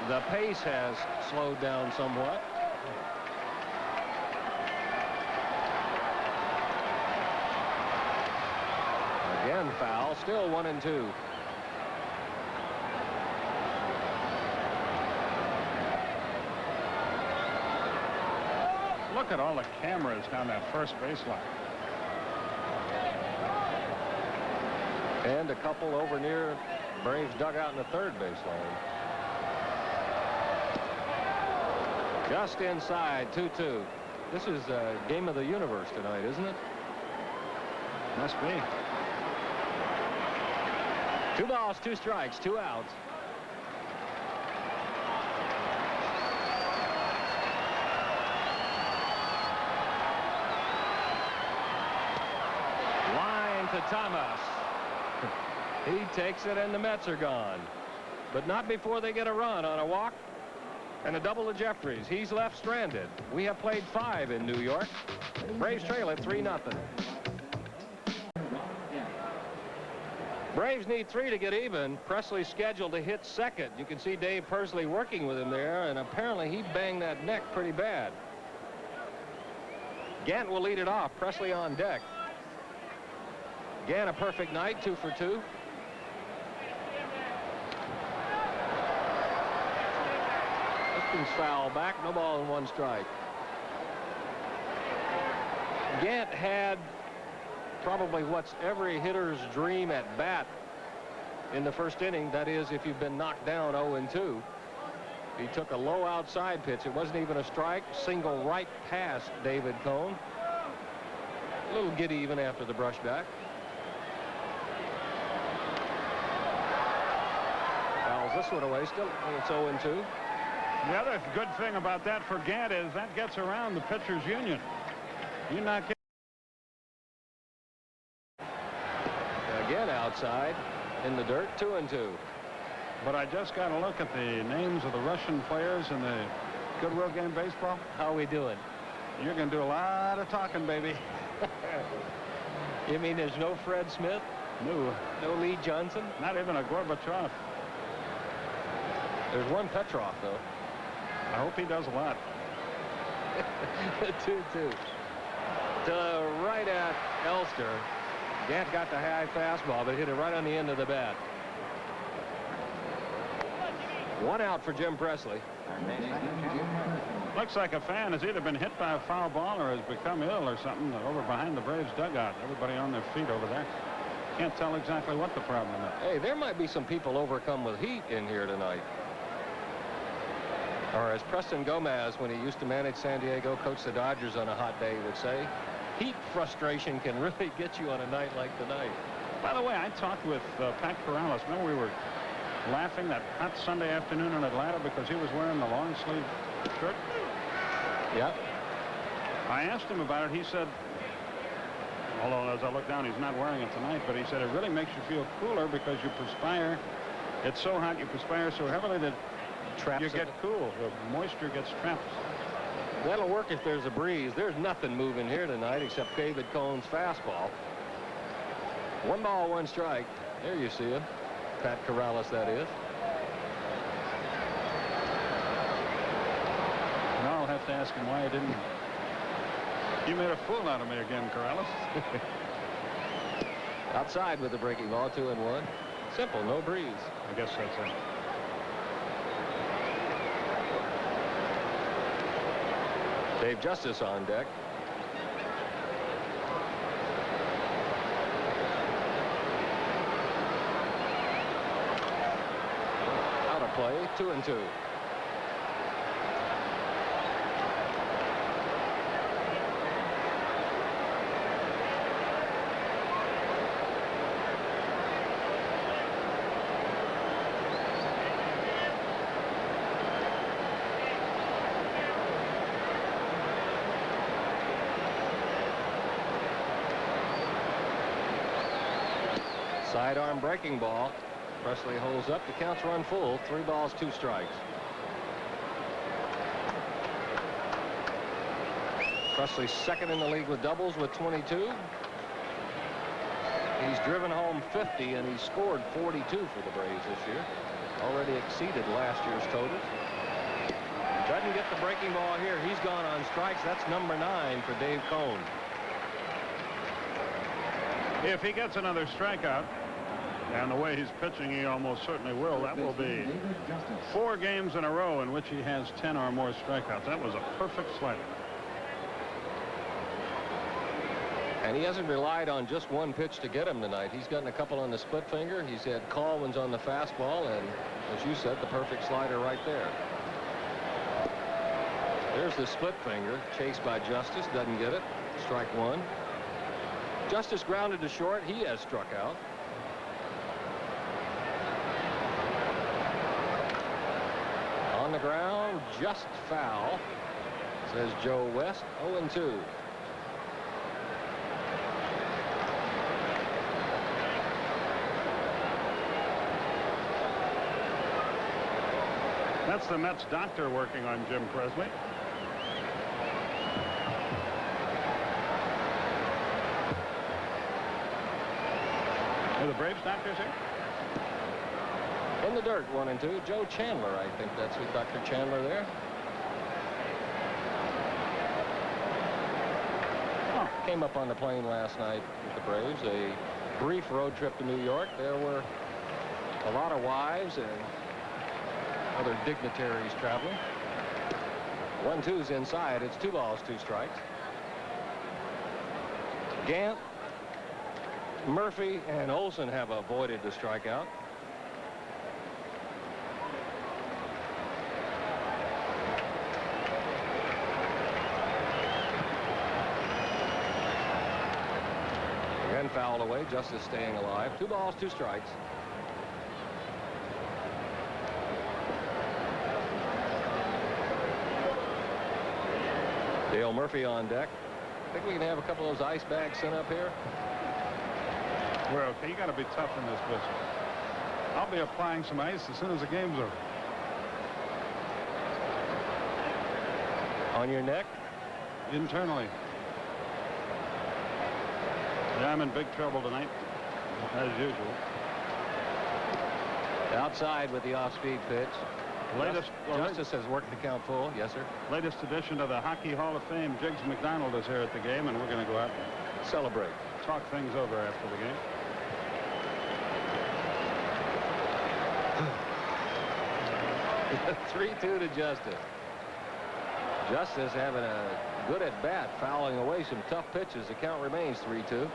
S1: The pace has slowed down somewhat. Again, foul. Still 1-2.
S5: Look at all the cameras down that first baseline.
S1: And a couple over near Braves dugout in the third baseline. Just inside, 2-2. This is a game of the universe tonight, isn't it?
S5: Must be.
S1: 2 balls, 2 strikes, 2 outs. Line to Thomas. He takes it, and the Mets are gone. But not before they get a run on a walk and a double to Jefferies. He's left stranded. We have played 5 in New York. Braves trail at 3-0. Braves need 3 to get even. Presley's scheduled to hit second. You can see Dave Pursley working with him there, and apparently he banged that neck pretty bad. Gant will lead it off. Presley on deck. Gant a perfect night, 2 for 2. Foul back, no ball and 1 strike. Gant had probably what's every hitter's dream at bat in the first inning. That is, if you've been knocked down 0-2. He took a low outside pitch. It wasn't even a strike. Single right past David Cone. A little giddy even after the brush back. Fouls this one away. Still, it's 0-2.
S5: The other good thing about that for Gant is that gets around the pitchers union. You knock it.
S1: Again outside in the dirt, 2-2.
S5: But I just got to look at the names of the Russian players in the Goodwill Game Baseball.
S1: How are we doing?
S5: You're going to do a lot of talking, baby.
S1: You mean there's no Fred Smith?
S5: No.
S1: No Lee Johnson?
S5: Not even a Gorbachev.
S1: There's one Petrov, though.
S5: I hope he does a lot.
S1: 2-2. To right at Elster. Gant got the high fastball, but hit it right on the end of the bat. 1 out for Jim Presley.
S5: Looks like a fan has either been hit by a foul ball or has become ill or something over behind the Braves dugout. Everybody on their feet over there. Can't tell exactly what the problem is.
S1: Hey, there might be some people overcome with heat in here tonight. Or as Preston Gomez, when he used to manage San Diego, coach the Dodgers on a hot day, would say, heat frustration can really get you on a night like tonight.
S5: By the way, I talked with Pat Corrales. Remember, we were laughing that hot Sunday afternoon in Atlanta because he was wearing the long sleeve shirt?
S1: Yep.
S5: I asked him about it. He said, although as I look down, he's not wearing it tonight, but he said it really makes you feel cooler because you perspire. It's so hot, you perspire so heavily that you get cool. The moisture gets trapped.
S1: That'll work if there's a breeze. There's nothing moving here tonight except David Cone's fastball. 1 ball, 1 strike. There you see him. Pat Corrales, that is.
S5: Now I'll have to ask him why he didn't. You made a fool out of me again, Corrales.
S1: Outside with the breaking ball, 2-1. Simple, no breeze.
S5: I guess that's it.
S1: Dave Justice on deck. Out of play, 2-2. Sidearm breaking ball. Presley holds up. The count's run full. 3 balls, 2 strikes. Presley second in the league with doubles with 22. He's driven home 50 and he's scored 42 for the Braves this year. Already exceeded last year's totals. Doesn't get the breaking ball here. He's gone on strikes. That's number 9 for Dave Cone.
S5: If he gets another strikeout, and the way he's pitching, he almost certainly will, that will be 4 games in a row in which he has 10 or more strikeouts. That was a perfect slider.
S1: And he hasn't relied on just one pitch to get him tonight. He's gotten a couple on the split finger. He's had call ones on the fastball, and as you said, the perfect slider right there. There's the split finger, chased by Justice, doesn't get it. Strike 1. Justice grounded to short. He has struck out. On the ground, just foul, says Joe West. 0-2.
S5: That's the Mets doctor working on Jim Presley. Are the Braves doctors here?
S1: In the dirt, 1-2. Joe Chandler, I think that's who, Dr. Chandler there. Oh. Came up on the plane last night with the Braves. A brief road trip to New York. There were a lot of wives and other dignitaries traveling. 1-2's inside. It's 2 balls, 2 strikes. Gant, Murphy, and Olsen have avoided the strikeout. Again fouled away. Justice staying alive. 2 balls, 2 strikes. Dale Murphy on deck. I think we can have a couple of those ice bags sent up here.
S5: Well, okay, you got to be tough in this business. I'll be applying some ice as soon as the game's over.
S1: On your neck?
S5: Internally. Yeah, I'm in big trouble tonight, as usual.
S1: Outside with the off-speed pitch. Justice has worked the count full. Yes, sir.
S5: Latest addition to the Hockey Hall of Fame, Jiggs McDonald, is here at the game, and we're going to go out and
S1: celebrate.
S5: Talk things over after the game.
S1: (3-2) to Justice. Justice having a good at bat, fouling away some tough pitches. The count remains 3-2.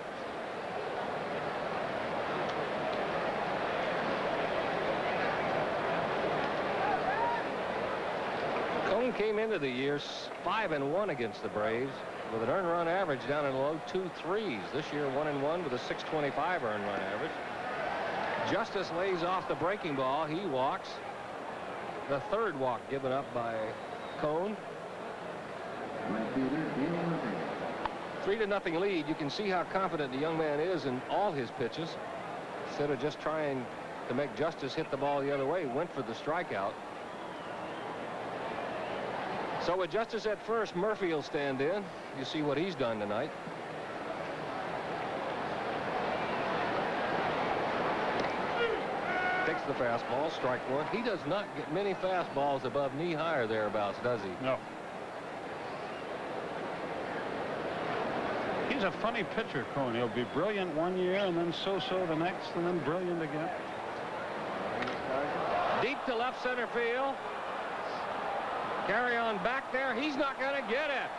S1: Cone came into the year 5-1 against the Braves with an earned run average down in the low 2.3s. This year 1-1 with a 6.25 earned run average. Justice lays off the breaking ball. He walks. The 3rd walk given up by Cone. 3-0 lead. You can see how confident the young man is in all his pitches. Instead of just trying to make Justice hit the ball the other way, went for the strikeout. So with Justice at first, Murphy will stand in. You see what he's done tonight. Takes the fastball, strike 1. He does not get many fastballs above knee high or thereabouts, does he?
S5: No. He's a funny pitcher, Cone. He'll be brilliant one year and then so-so the next and then brilliant again.
S1: Deep to left center field. Carry on back there. He's not going to get it.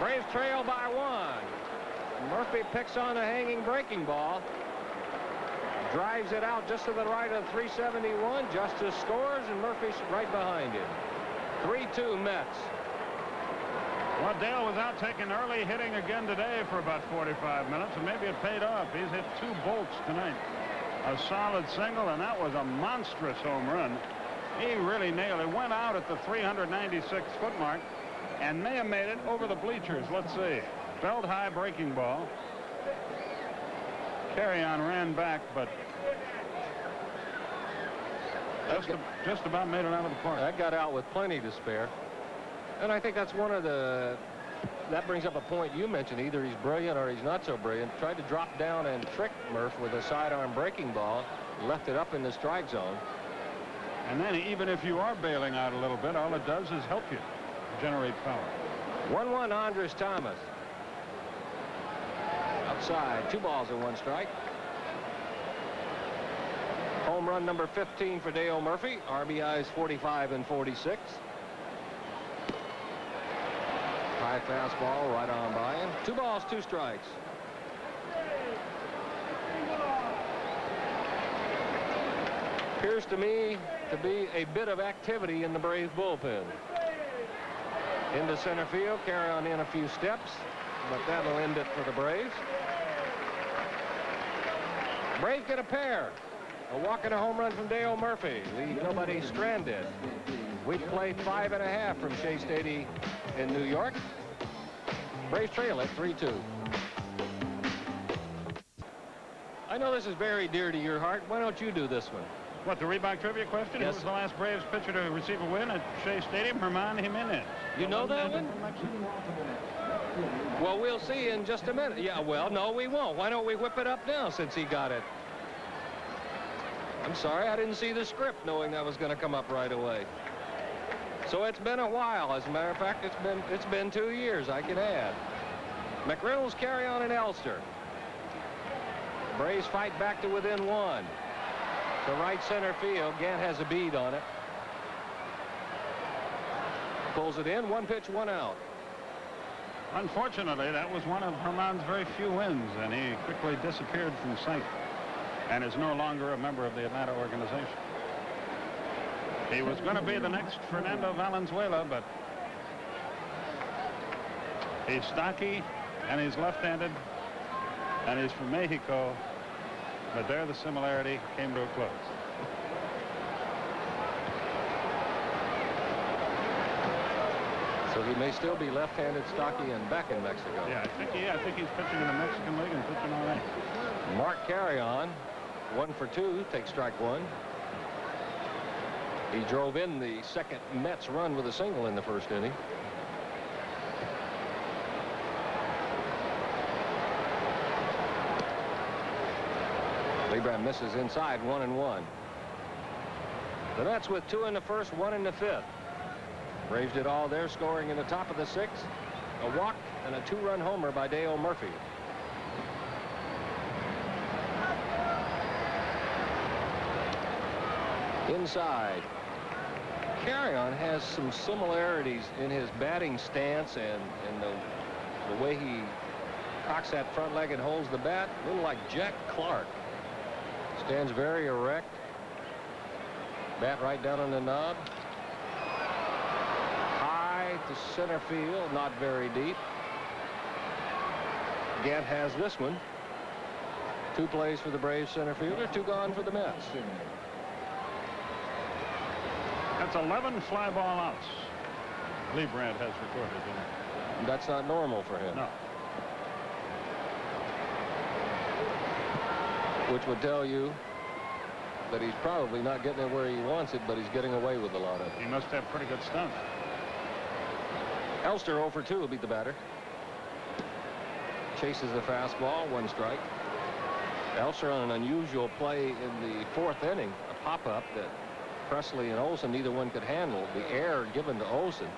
S1: Braves trail by 1. Murphy picks on a hanging breaking ball. Drives it out just to the right of 371. Justice scores, and Murphy's right behind him. 3-2 Mets.
S5: Well, Dale was out taking early hitting again today for about 45 minutes, and maybe it paid off. He's hit 2 bolts tonight. A solid single, and that was a monstrous home run. He really nailed it. Went out at the 396-foot mark and may have made it over the bleachers. Let's see. Belt high breaking ball. Carry-on ran back, but just about made it out of the park.
S1: That got out with plenty to spare. And I think that's one of the... That brings up a point you mentioned. Either he's brilliant or he's not so brilliant. Tried to drop down and trick Murph with a sidearm breaking ball. Left it up in the strike zone.
S5: And then even if you are bailing out a little bit, all it does is help you generate power.
S1: 1-1 Andres Thomas. Outside, 2 balls and 1 strike. Home run number 15 for Dale Murphy. RBIs 45 and 46. High fastball right on by him. 2 balls, 2 strikes. Appears to me to be a bit of activity in the Braves bullpen. Into center field, carry on in a few steps, but that'll end it for the Braves. Braves get a pair. A walk and a home run from Dale Murphy. Leave nobody stranded. We played 5.5 from Shea Stadium in New York. Braves trail at 3-2. I know this is very dear to your heart. Why don't you do this one?
S5: What, the Reebok trivia question?
S1: Yes.
S5: Who was the last Braves pitcher to receive a win at Shea Stadium? Herman Jimenez.
S1: You know that one? Well, we'll see in just a minute. Yeah, well, no, we won't. Why don't we whip it up now since he got it? I'm sorry, I didn't see the script knowing that was going to come up right away. So it's been a while. As a matter of fact, it's been 2 years, I can add. McReynolds carry on in Elster. Braves fight back to within 1. To right center field. Gant has a bead on it. Pulls it in. 1 pitch, 1 out.
S5: Unfortunately, that was one of Herman's very few wins, and he quickly disappeared from sight and is no longer a member of the Atlanta organization. He was going to be the next Fernando Valenzuela, but he's stocky and he's left-handed and he's from Mexico, but there the similarity came to a close.
S1: So he may still be left-handed, stocky, and back in Mexico.
S5: Yeah, I think he's pitching in the Mexican League and pitching all right.
S1: Mark Carry-on, 1 for 2, takes strike 1. He drove in the second Mets run with a single in the first inning. Leibrandt misses inside, 1-1. The Mets with 2 in the first, 1 in the 5th. Braves did all their scoring in the top of the 6th. A walk and a 2-run homer by Dale Murphy. Inside. Carry-on has some similarities in his batting stance and the way he cocks that front leg and holds the bat. A little like Jack Clark. Stands very erect. Bat right down on the knob. High to center field, not very deep. Gant has this one. 2 plays for the Braves center fielder, 2 gone for the Mets.
S5: That's 11 fly ball outs Leibrandt has recorded.
S1: That's not normal for him.
S5: No.
S1: Which would tell you that he's probably not getting it where he wants it, but he's getting away with a lot of it.
S5: He must have pretty good stuff.
S1: Elster 0 for 2 will beat the batter. Chases the fastball, 1 strike. Elster on an unusual play in the 4th inning, a pop-up that Presley and Olsen, neither one could handle. The error given to Olsen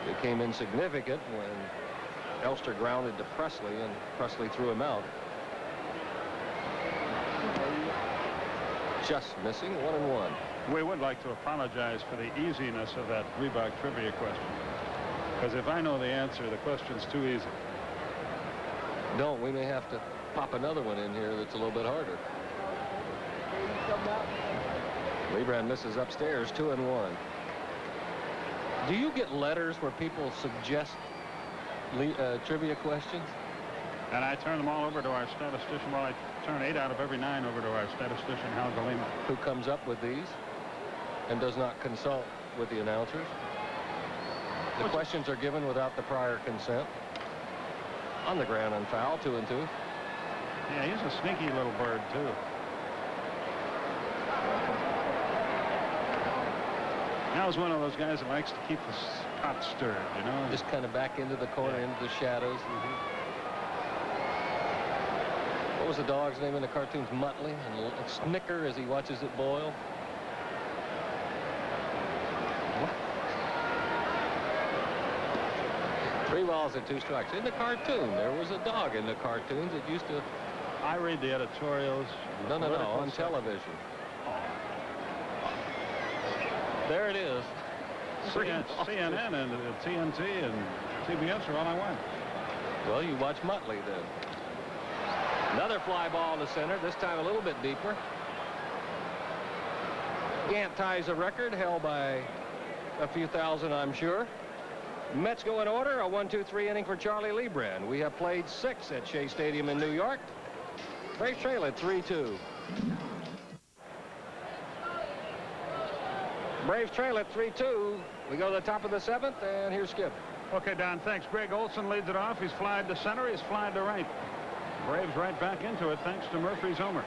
S1: became insignificant when Elster grounded to Presley, and Presley threw him out. Just missing, 1-1.
S5: We would like to apologize for the easiness of that Reebok trivia question. Because if I know the answer, the question's too easy.
S1: Don't. We may have to pop another one in here that's a little bit harder. Leibrandt misses upstairs, 2-1. Do you get letters where people suggest trivia questions?
S5: And I turn them all over to our statistician. Well, I turn 8 out of every 9 over to our statistician, Hal Galima.
S1: Who comes up with these and does not consult with the announcers? The questions are given without the prior consent. On the ground and foul, 2-2.
S5: Yeah, he's a sneaky little bird, too. That was one of those guys that likes to keep the pot stirred, you know.
S1: Just kind of back into the corner, into the shadows. What was the dog's name in the cartoons? Muttley, and Snicker as he watches it boil. What? 3 balls and 2 strikes. In the cartoon, there was a dog in the cartoons that used to...
S5: I read the editorials.
S1: No, on television. There it is.
S5: CNN and TNT and CBS are all I want.
S1: Well, you watch Muttley then. Another fly ball to center, this time a little bit deeper. Gant ties a record held by a few thousand, I'm sure. Mets go in order, a 1-2-3 inning for Charlie Leibrandt. We have played 6 at Shea Stadium in New York. Braves trail at 3-2. Braves trail at 3-2. We go to the top of the 7th, and here's Skip.
S5: Okay, Don, thanks. Greg Olson leads it off. He's flied to center. He's flied to right. Braves right back into it thanks to Murphy's homer.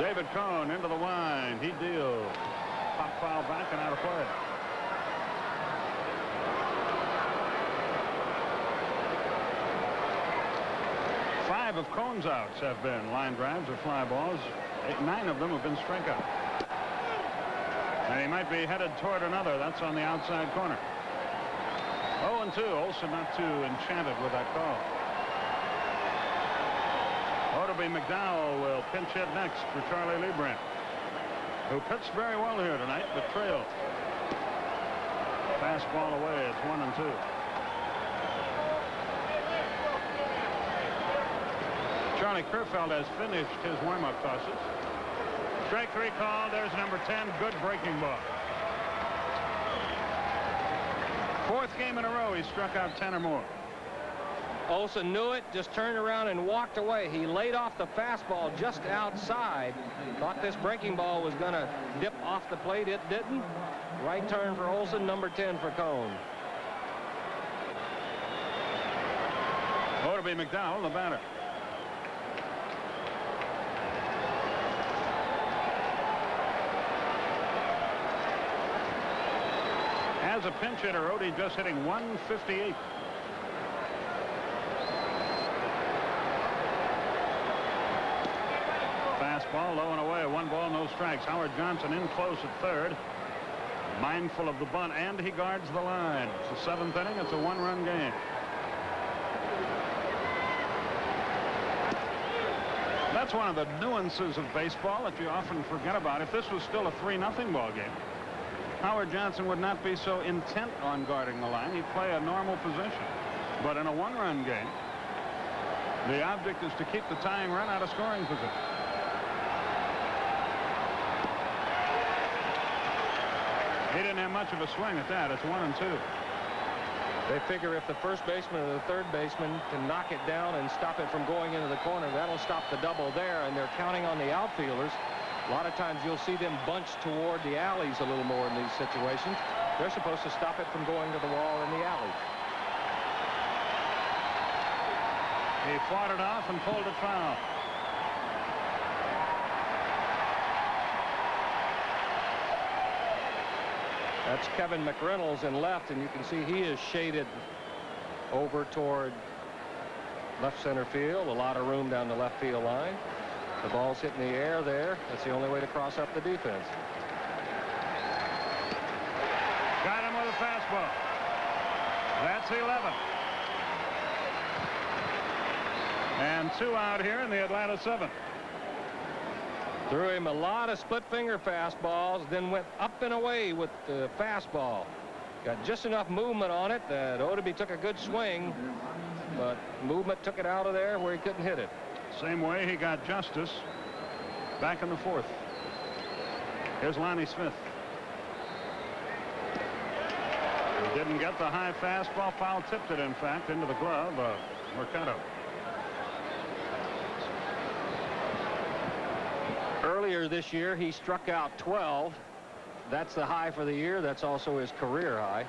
S5: David Cohn into the wind. He deals. Pop foul back and out of play. Five of Cohn's outs have been line drives or fly balls. 9 of them have been strikeouts. And he might be headed toward another. That's on the outside corner. 0-2. Olson not too enchanted with that call. Otoby McDowell will pinch hit next for Charlie Leibrandt, who pitched very well here tonight, but trailed. Fastball away. It's 1-2. Charlie Kerfeld has finished his warm-up tosses. Strike 3 call. There's number 10. Good breaking ball. 4th game in a row he struck out 10 or more.
S1: Olson knew it, just turned around and walked away. He laid off the fastball just outside. Thought this breaking ball was going to dip off the plate. It didn't. Right turn for Olson, number 10 for Cohn.
S5: Otoby McDowell, the batter. As a pinch hitter, Odie just hitting 158. Fastball low and away. 1 ball, no strikes. Howard Johnson in close at third. Mindful of the bunt, and he guards the line. It's the 7th inning. It's a 1-run game. That's one of the nuances of baseball that you often forget about. If this was still a 3-0 ball game, Howard Johnson would not be so intent on guarding the line. He'd play a normal position. But in a 1-run game, the object is to keep the tying run out of scoring position. He didn't have much of a swing at that. It's 1-2.
S1: They figure if the first baseman or the third baseman can knock it down and stop it from going into the corner, that'll stop the double there, and they're counting on the outfielders. A lot of times you'll see them bunched toward the alleys a little more in these situations. They're supposed to stop it from going to the wall in the alley.
S5: He fought it off and pulled it foul.
S1: That's Kevin McReynolds in left, and you can see he is shaded over toward left center field. A lot of room down the left field line. The ball's hitting the air there. That's the only way to cross up the defense.
S5: Got him with a fastball. That's 11. And 2 out here in the Atlanta 7th.
S1: Threw him a lot of split finger fastballs, then went up and away with the fastball. Got just enough movement on it that Odeby took a good swing, but movement took it out of there where he couldn't hit it.
S5: Same way he got Justice back in the 4th. Here's Lonnie Smith. He didn't get the high fastball. Foul tipped it, in fact, into the glove of Mercado.
S1: Earlier this year, he struck out 12. That's the high for the year. That's also his career high.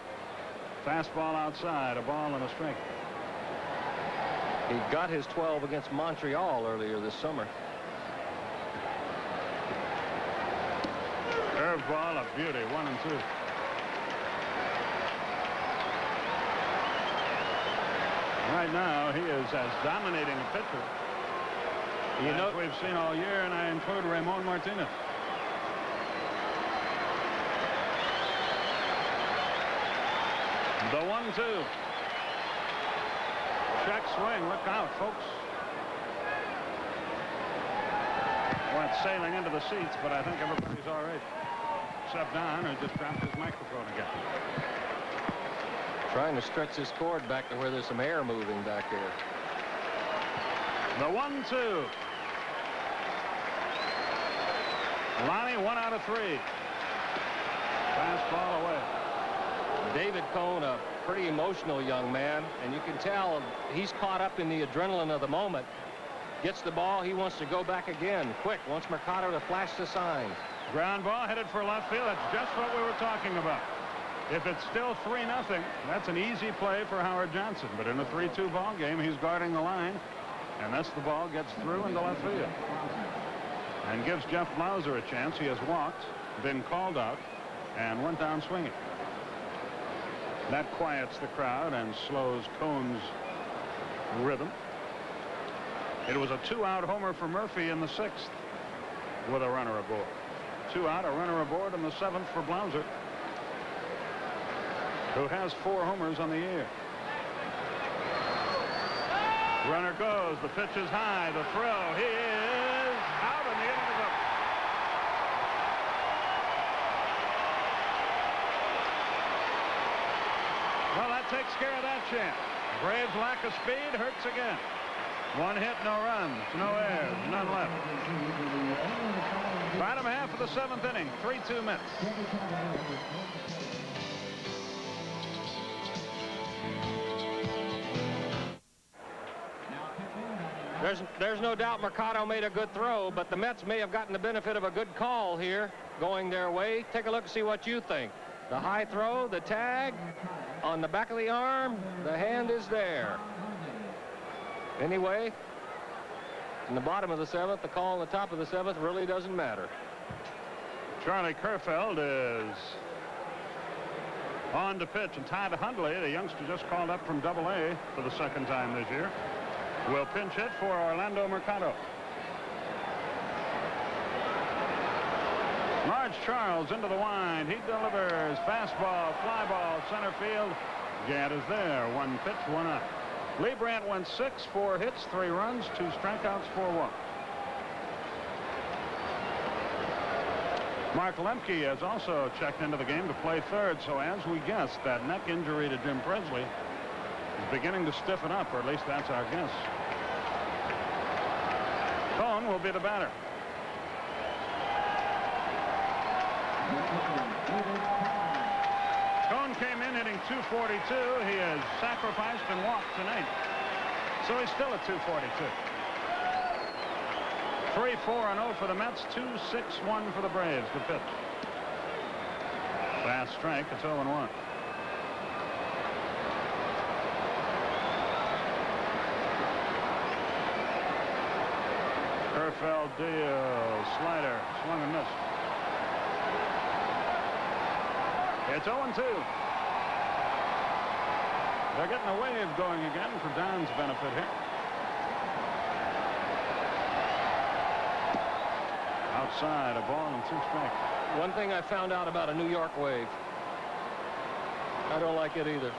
S5: Fastball outside, a ball and a strike.
S1: He got his 12 against Montreal earlier this summer.
S5: Curveball, a beauty, 1-2. Right now, he is as dominating a pitcher as we've seen all year, and I include Ramon Martinez. The 1-2. Check swing. Look out, folks. Went sailing into the seats, but I think everybody's all right. Except Don, who just dropped his microphone again.
S1: Trying to stretch this cord back to where there's some air moving back here.
S5: The 1-2. Lonnie, 1 out of 3. Fastball away.
S1: David Cone, a pretty emotional young man, and you can tell he's caught up in the adrenaline of the moment. Gets the ball, he wants to go back again. Quick, wants Mercado to flash the sign.
S5: Ground ball headed for left field. That's just what we were talking about. If it's still 3-0, that's an easy play for Howard Johnson. But in a 3-2 ball game, he's guarding the line, and thus the ball gets through into left field. And gives Jeff Blauser a chance. He has walked, been called out, and went down swinging. That quiets the crowd and slows Cone's rhythm. It was a 2-out homer for Murphy in the 6th with a runner aboard. 2 out, a runner aboard in the 7th for Blauser, who has 4 homers on the year. Runner goes. The pitch is high. The throw. He is out, and the inning is up. Well, that takes care of that chance. Braves' lack of speed hurts again. 1 hit, no runs, no errors, none left. Bottom half of the 7th inning, 3-2 Mets.
S1: There's no doubt Mercado made a good throw, but the Mets may have gotten the benefit of a good call here going their way. Take a look and see what you think. The high throw, the tag on the back of the arm, the hand is there. Anyway, in the bottom of the 7th, the call on the top of the 7th really doesn't matter.
S5: Charlie Kerfeld is on to pitch, and Todd Hundley, the youngster just called up from Double-A for the 2nd time this year, will pinch hit for Orlando Mercado. Large Charles into the wind. He delivers fastball, fly ball, center field. Gadd is there. 1 pitch, 1 out. Leibrandt went 6, 4 hits, 3 runs, 2 strikeouts, 4 walks. Mark Lemke has also checked into the game to play 3rd, so as we guessed, that neck injury to Jim Presley is beginning to stiffen up, or at least that's our guess. Cone will be the batter. Cone came in hitting .242. He has sacrificed and walked tonight, so he's still at .242. 3-4-0 for the Mets, 2-6-1 for the Braves. The pitch. Fast strike. It's 0-1. Kerfeld deal. Slider. Swung and missed. It's 0-2. They're getting a wave going again for Don's benefit here. Outside, a ball and 2 strikes.
S1: One thing I found out about a New York wave. I don't like it either.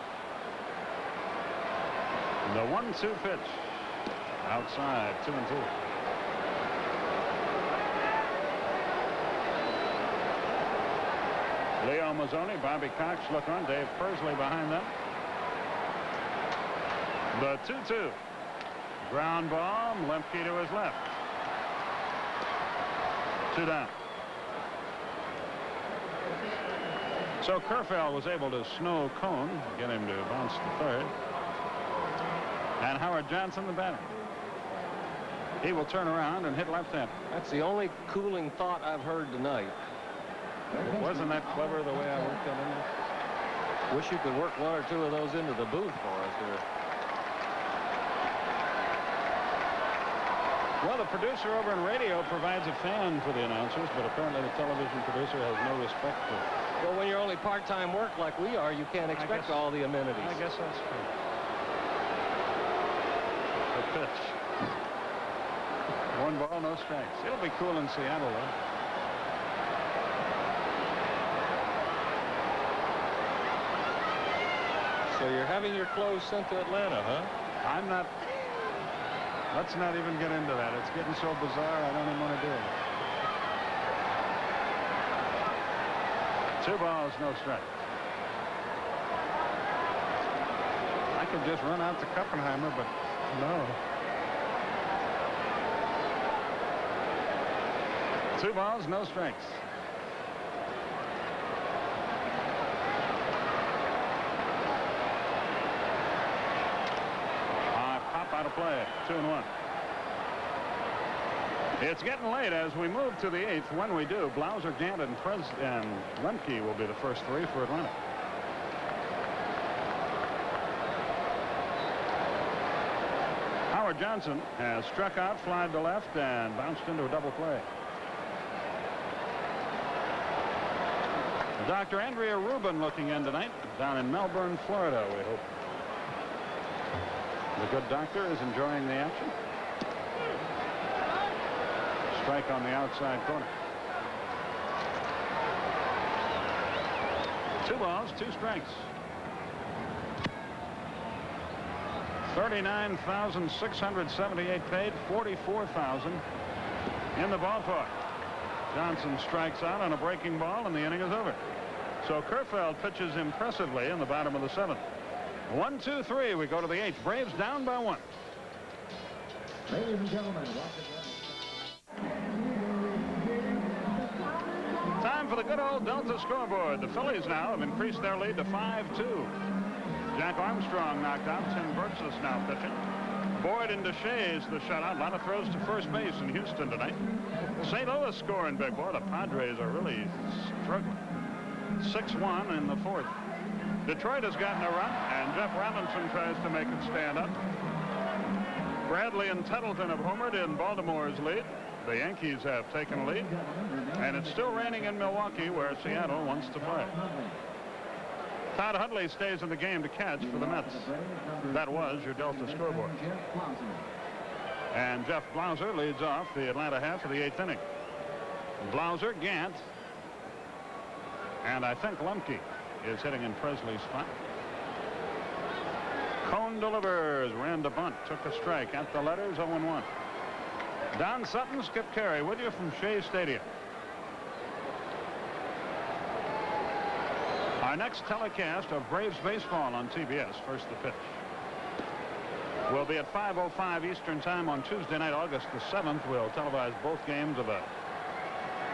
S5: The 1-2 pitch. Outside, 2-2. Leo Mazzoni, Bobby Cox look on. Dave Pursley behind them. The 2-2. Ground ball. Lemke to his left. 2 down. So Kerfeld was able to snow Cone, get him to bounce to third. And Howard Johnson, the batter. He will turn around and hit left-handed.
S1: That's the only cooling thought I've heard tonight.
S5: Wasn't that clever the way I worked that in?
S1: Wish you could work 1 or 2 of those into the booth for us here.
S5: Well, the producer over in radio provides a fan for the announcers, but apparently the television producer has no respect for it.
S1: Well, when you're only part-time work like we are, you can't expect all the amenities.
S5: I guess that's true. The pitch. 1 ball, no strikes. It'll be cool in Seattle, though.
S1: So you're having your clothes sent to Atlanta, huh?
S5: I'm not. Let's not even get into that. It's getting so bizarre, I don't even want to do it. 2 balls, no strike. I could just run out to Kuppenheimer, but no. 2 balls, no strikes. Pop out of play. 2-1. It's getting late as we move to the 8th. When we do, Blauser, Gant, and Lemke will be the first 3 for Atlanta. Howard Johnson has struck out, flied to left, and bounced into a double play. Dr. Andrea Rubin looking in tonight down in Melbourne, Florida, we hope. The good doctor is enjoying the action. Strike on the outside corner. 2 balls, 2 strikes. 39,678 paid, 44,000 in the ballpark. Johnson strikes out on a breaking ball, and the inning is over. So Kerfeld pitches impressively in the bottom of the 7th. 1, 2, 3. We go to the 8th. Braves down by 1.
S4: Ladies and gentlemen,
S5: Time for the good old Delta scoreboard. The Phillies now have increased their lead to 5-2. Jack Armstrong knocked out. Tim Burgess now pitching. Boyd and Deshays the shutout. A lot of throws to first base in Houston tonight. St. Louis scoring big. Boy, the Padres are really struggling. 6-1 in the 4th. Detroit has gotten a run, and Jeff Robinson tries to make it stand up. Bradley and Tettleton have homered in Baltimore's lead. The Yankees have taken a lead, and it's still raining in Milwaukee, where Seattle wants to play. Todd Hundley stays in the game to catch for the Mets. That was your Delta scoreboard. And Jeff Blauser leads off the Atlanta half of the 8th inning. Blauser, Gant, and I think Lemke is hitting in Presley's spot. Cone delivers, ran to bunt, took a strike at the letters, 0-1. Don Sutton, Skip Carey with you from Shea Stadium. Our next telecast of Braves baseball on TBS, First the Pitch, will be at 5:05 Eastern Time on Tuesday night, August the 7th. We'll televise both games of a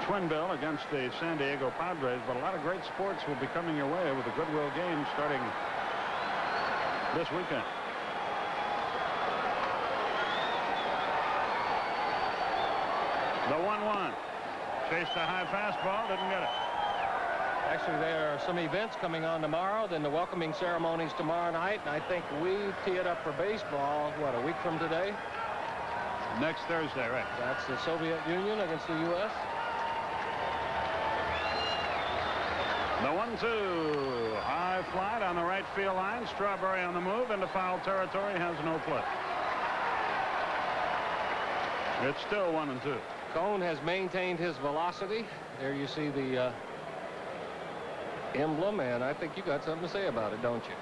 S5: twin bill against the San Diego Padres, but a lot of great sports will be coming your way with the Goodwill Games starting this weekend. The 1-1. Chased a high fastball, didn't get it.
S1: Actually, there are some events coming on tomorrow, then the welcoming ceremonies tomorrow night, and I think we tee it up for baseball, what, a week from today?
S5: Next Thursday, right.
S1: That's the Soviet Union against the U.S.
S5: The 1-2. High fly down the right field line. Strawberry on the move into foul territory. Has no play. It's still 1-2.
S1: Cone has maintained his velocity. There you see the emblem, and I think you got something to say about it, don't you?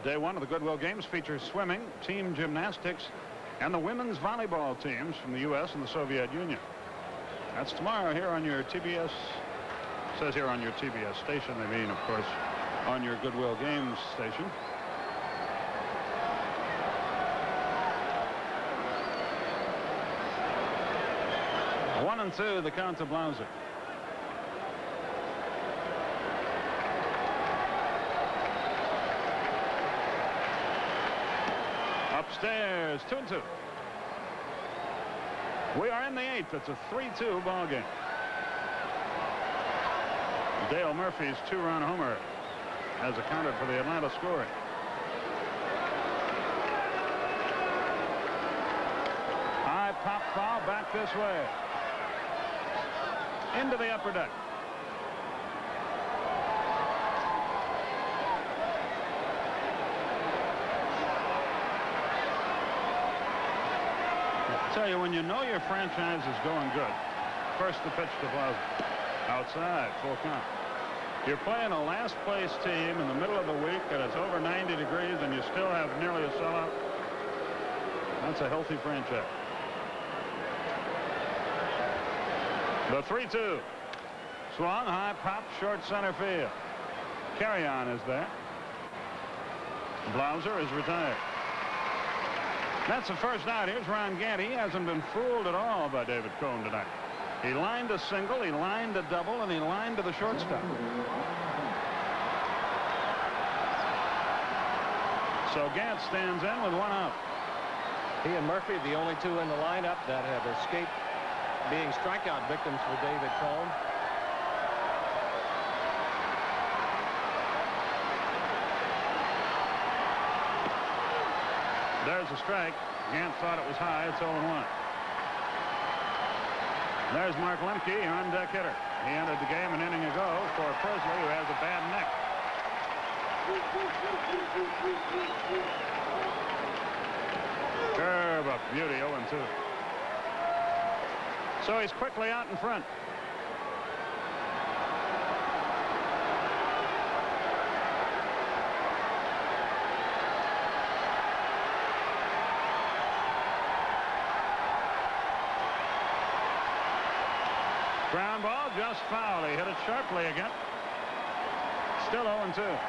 S5: Day 1 of the Goodwill Games features swimming, team gymnastics, and the women's volleyball teams from the U.S. and the Soviet Union. That's tomorrow here on your TBS Says here on your TBS station. They mean, of course, on your Goodwill Games station. One and two, the count to Blauser. Upstairs, 2-2. We are in the eighth. It's a 3-2 ball game. Dale Murphy's two-run homer has accounted for the Atlanta scoring. High pop foul back this way. Into the upper deck. I tell you, when you know your franchise is going good, first the pitch to Blauser. Outside, full count. You're playing a last place team in the middle of the week and it's over 90 degrees and you still have nearly a sellout. That's a healthy franchise. The 3-2. Swung, high pop, short center field. Carry on is there. Blauser is retired. That's the first out. Here's Ron Gant. He hasn't been fooled at all by David Cone tonight. He lined a single, he lined a double, and he lined to the shortstop. So Gant stands in with one out.
S1: He and Murphy, the only two in the lineup that have escaped being strikeout victims for David Cone.
S5: There's a strike. Gant thought it was high. It's 0-1. There's Mark Lemke, on-deck hitter. He entered the game an inning ago for Presley, who has a bad neck. Curve up, beauty, 0-2. So he's quickly out in front. Ground ball, just foul. He hit it sharply again. Still 0-2.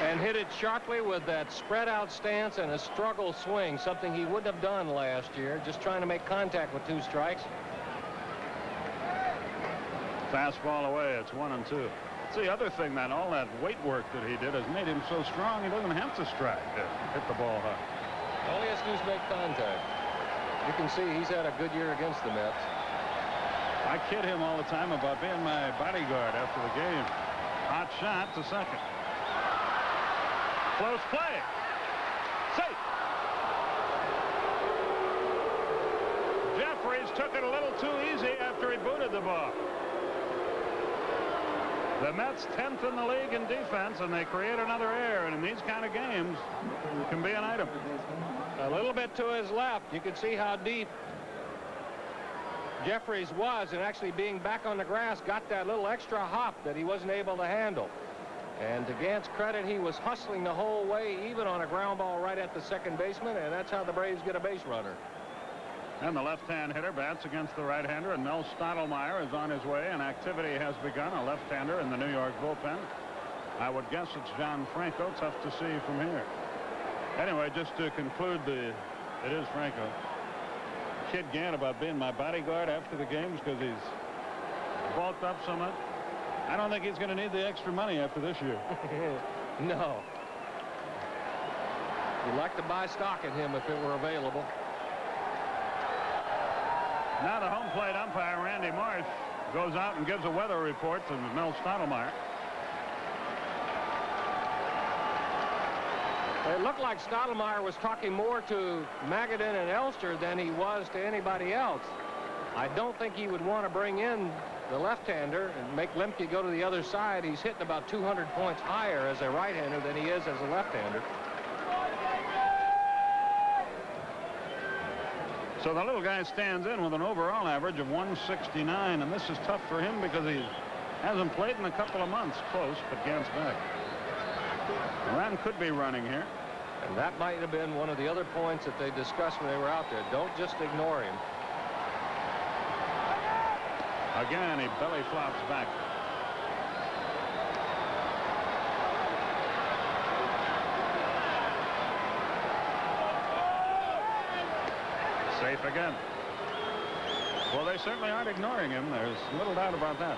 S1: And hit it sharply with that spread out stance and a struggle swing, something he wouldn't have done last year, just trying to make contact with two strikes.
S5: Fastball away. It's 1-2. It's the other thing, that all that weight work that he did has made him so strong he doesn't have to strike to hit the ball hard.
S1: All he has to do is make contact. You can see he's had a good year against the Mets.
S5: I kid him all the time about being my bodyguard after the game. Hot shot to second. Close play. Safe. Jefferies took it a little too easy after he booted the ball. The Mets 10th in the league in defense, and they create another error, and in these kind of games it can be an item.
S1: A little bit to his left. You can see how deep Jefferies was, and actually being back on the grass got that little extra hop that he wasn't able to handle. And to Gant's credit, he was hustling the whole way, even on a ground ball right at the second baseman, and that's how the Braves get a base runner.
S5: And the left-hand hitter bats against the right-hander, and Mel Stottlemyre is on his way, and activity has begun. A left-hander in the New York bullpen. I would guess it's John Franco. Tough to see from here. Anyway, just to conclude, it is Franco. Kid Gant about being my bodyguard after the games because he's bulked up so much. I don't think he's going to need the extra money after this year.
S1: No. You'd like to buy stock in him if it were available.
S5: Now the home plate umpire, Randy Marsh, goes out and gives a weather report to Mel Stottlemyre.
S1: It looked like Stottlemyre was talking more to Magadan and Elster than he was to anybody else. I don't think he would want to bring in the left-hander and make Lemke go to the other side. He's hitting about 200 points higher as a right-hander than he is as a left-hander.
S5: So the little guy stands in with an overall average of 169, and this is tough for him because he hasn't played in a couple of months. Close, but Gant's back. Ron could be running here.
S1: And that might have been one of the other points that they discussed when they were out there. Don't just ignore him.
S5: Again, he belly flops back. Safe again. Well, they certainly aren't ignoring him. There's little doubt about that.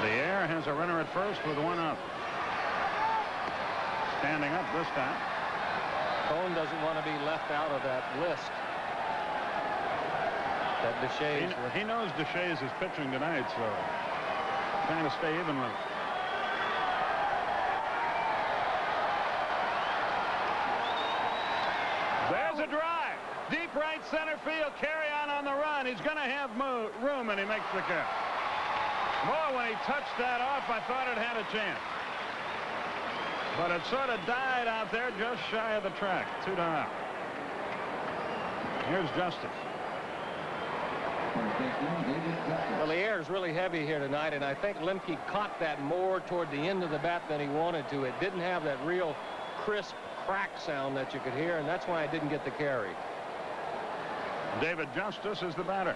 S5: The Air has a runner at first with one up. Standing up this time.
S1: Cone doesn't want to be left out of that list. That Deshays.
S5: He knows Deshays is pitching tonight, so trying to stay even with it. There's a drive. Deep right center field. Carry on the run. He's going to have room, and he makes the catch. Boy, when he touched that off, I thought it had a chance. But it sort of died out there just shy of the track. 2 down. Here's Justice.
S1: Well, the air is really heavy here tonight, and I think Lemke caught that more toward the end of the bat than he wanted to. It didn't have that real crisp crack sound that you could hear, and that's why I didn't get the carry.
S5: David Justice is the batter.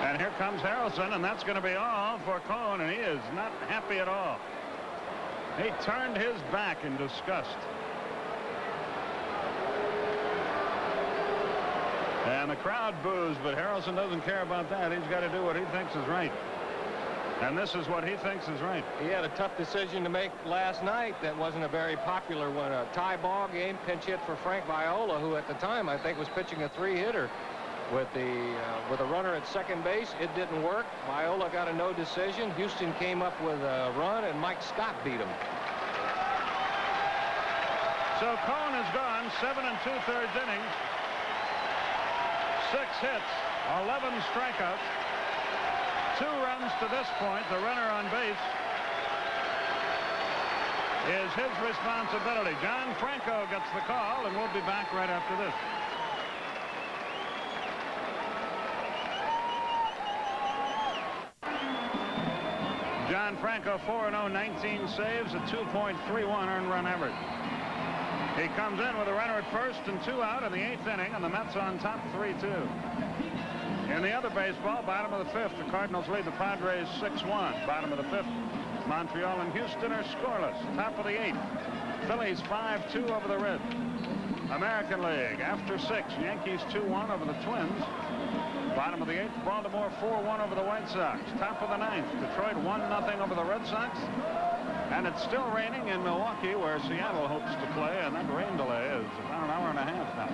S5: And here comes Harrelson, and that's going to be all for Cone, and he is not happy at all. He turned his back in disgust. And the crowd boos, but Harrelson doesn't care about that. He's got to do what he thinks is right. And this is what he thinks is right.
S1: He had a tough decision to make last night. That wasn't a very popular one. A tie ball game, pinch hit for Frank Viola, who at the time I think was pitching a 3-hitter. With a runner at second base, it didn't work. Viola got a no decision. Houston came up with a run, and Mike Scott beat him.
S5: So Cone is gone 7 2/3 innings, 6 hits, 11 strikeouts, 2 runs to this point. The runner on base is his responsibility. John Franco gets the call, and we'll be back right after this. John Franco 4-0, 19 saves, a 2.31 earned run average. He comes in with a runner at first and 2 out in the 8th inning, and the Mets on top 3-2. In the other baseball, bottom of the 5th, the Cardinals lead the Padres 6-1. Bottom of the 5th, Montreal and Houston are scoreless. Top of the 8th, Phillies 5-2 over the Reds. American League, after 6, Yankees 2-1 over the Twins. Bottom of the 8th, Baltimore 4-1 over the White Sox. Top of the 9th, Detroit 1-0 over the Red Sox. And it's still raining in Milwaukee, where Seattle hopes to play, and that rain delay is about an hour and a half now.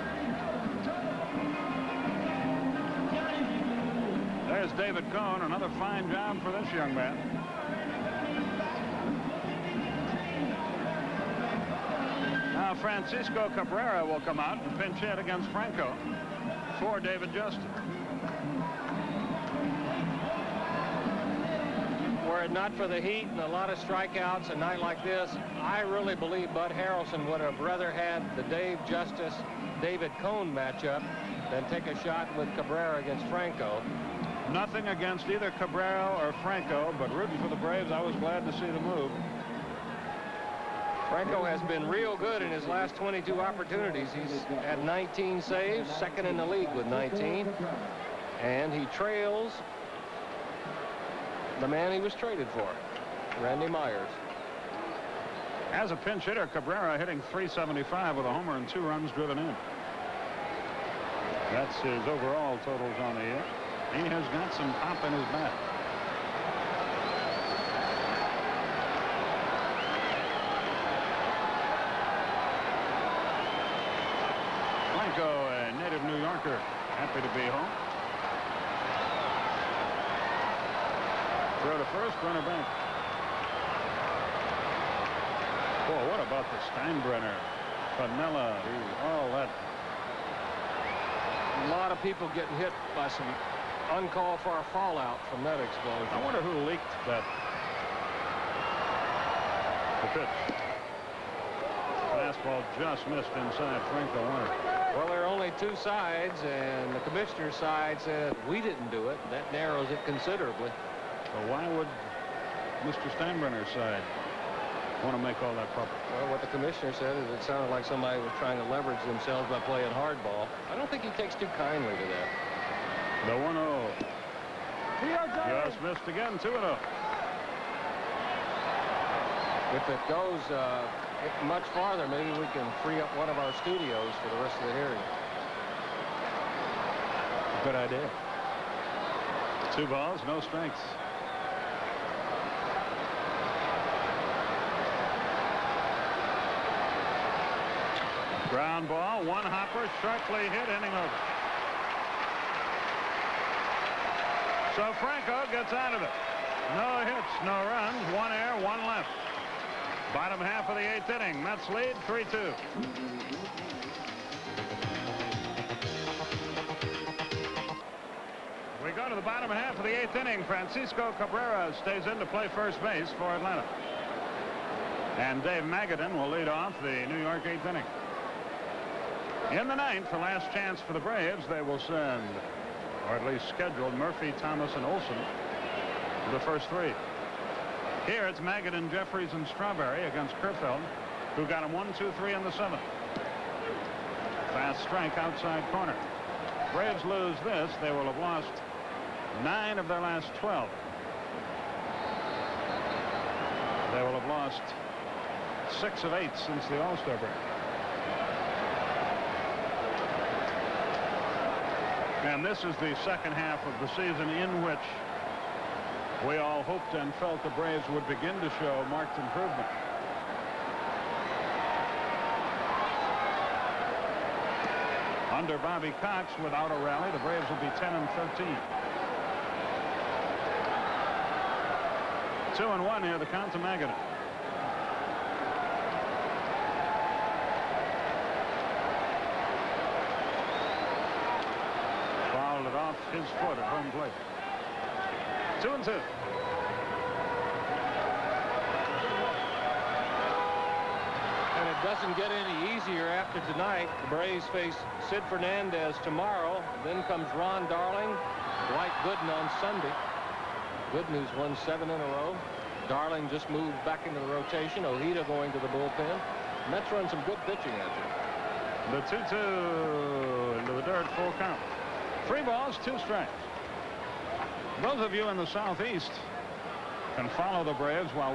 S5: There's David Cone, another fine job for this young man. Now Francisco Cabrera will come out and pinch hit against Franco for David Justice.
S1: Were it not for the heat and a lot of strikeouts a night like this, I really believe Bud Harrelson would have rather had the Dave Justice, David Cone matchup than take a shot with Cabrera against Franco.
S5: Nothing against either Cabrera or Franco, but rooting for the Braves, I was glad to see the move.
S1: Franco has been real good in his last 22 opportunities. He's had 19 saves, second in the league with 19. And he trails the man he was traded for, Randy Myers.
S5: As a pinch hitter, Cabrera hitting .375 with a homer and 2 runs driven in. That's his overall totals on the year. He has got some pop in his bat. Franco, a native New Yorker, happy to be home. Throw to first, runner back. Boy, what about the Steinbrenner, Piniella, all that?
S1: A lot of people getting hit by some uncalled for fallout from that explosion.
S5: I wonder who leaked that. The pitch. Fastball just missed inside Franco Warner.
S1: Well, there are only 2 sides, and the commissioner's side said we didn't do it. That narrows it considerably.
S5: But why would Mr. Steinbrenner's side want to make all that public?
S2: Well, what the commissioner said is it sounded like somebody was trying to leverage themselves by playing hardball. I don't think he takes too kindly to that.
S5: The 1-0. Just missed again, 2-0.
S2: If it goes much farther, maybe we can free up one of our studios for the rest of the hearing.
S5: Good idea. 2 balls, no strikes. Ground ball, 1 hopper, sharply hit, inning over. So Franco gets out of it. No hits, no runs, 1 error, 1 left. Bottom half of the 8th inning. Mets lead 3-2. We go to the bottom half of the 8th inning. Francisco Cabrera stays in to play first base for Atlanta. And Dave Magadan will lead off the New York 8th inning. In the 9th, the last chance for the Braves, they will send, or at least scheduled, Murphy, Thomas, and Olson to the first 3. Here it's Magadan, Jefferies, and Strawberry against Kerfeld, who got him 1-2-3 in the 7th. Fast strike outside corner. Braves lose this, they will have lost 9 of their last 12. They will have lost 6 of 8 since the All-Star break. And this is the second half of the season in which we all hoped and felt the Braves would begin to show marked improvement. Under Bobby Cox, without a rally, the Braves will be 10-13. 2-1 here, the count to Magadan. Fouled it off his foot at home plate. 2-2.
S2: And it doesn't get any easier after tonight. The Braves face Sid Fernandez tomorrow. Then comes Ron Darling, Dwight Gooden on Sunday. Gooden, who's won 7 in a row. Darling just moved back into the rotation. Ojeda going to the bullpen. Mets run some good pitching after.
S5: The 2-2 into the dirt, full count. 3 balls, 2 strikes. Those of you in the Southeast can follow the Braves while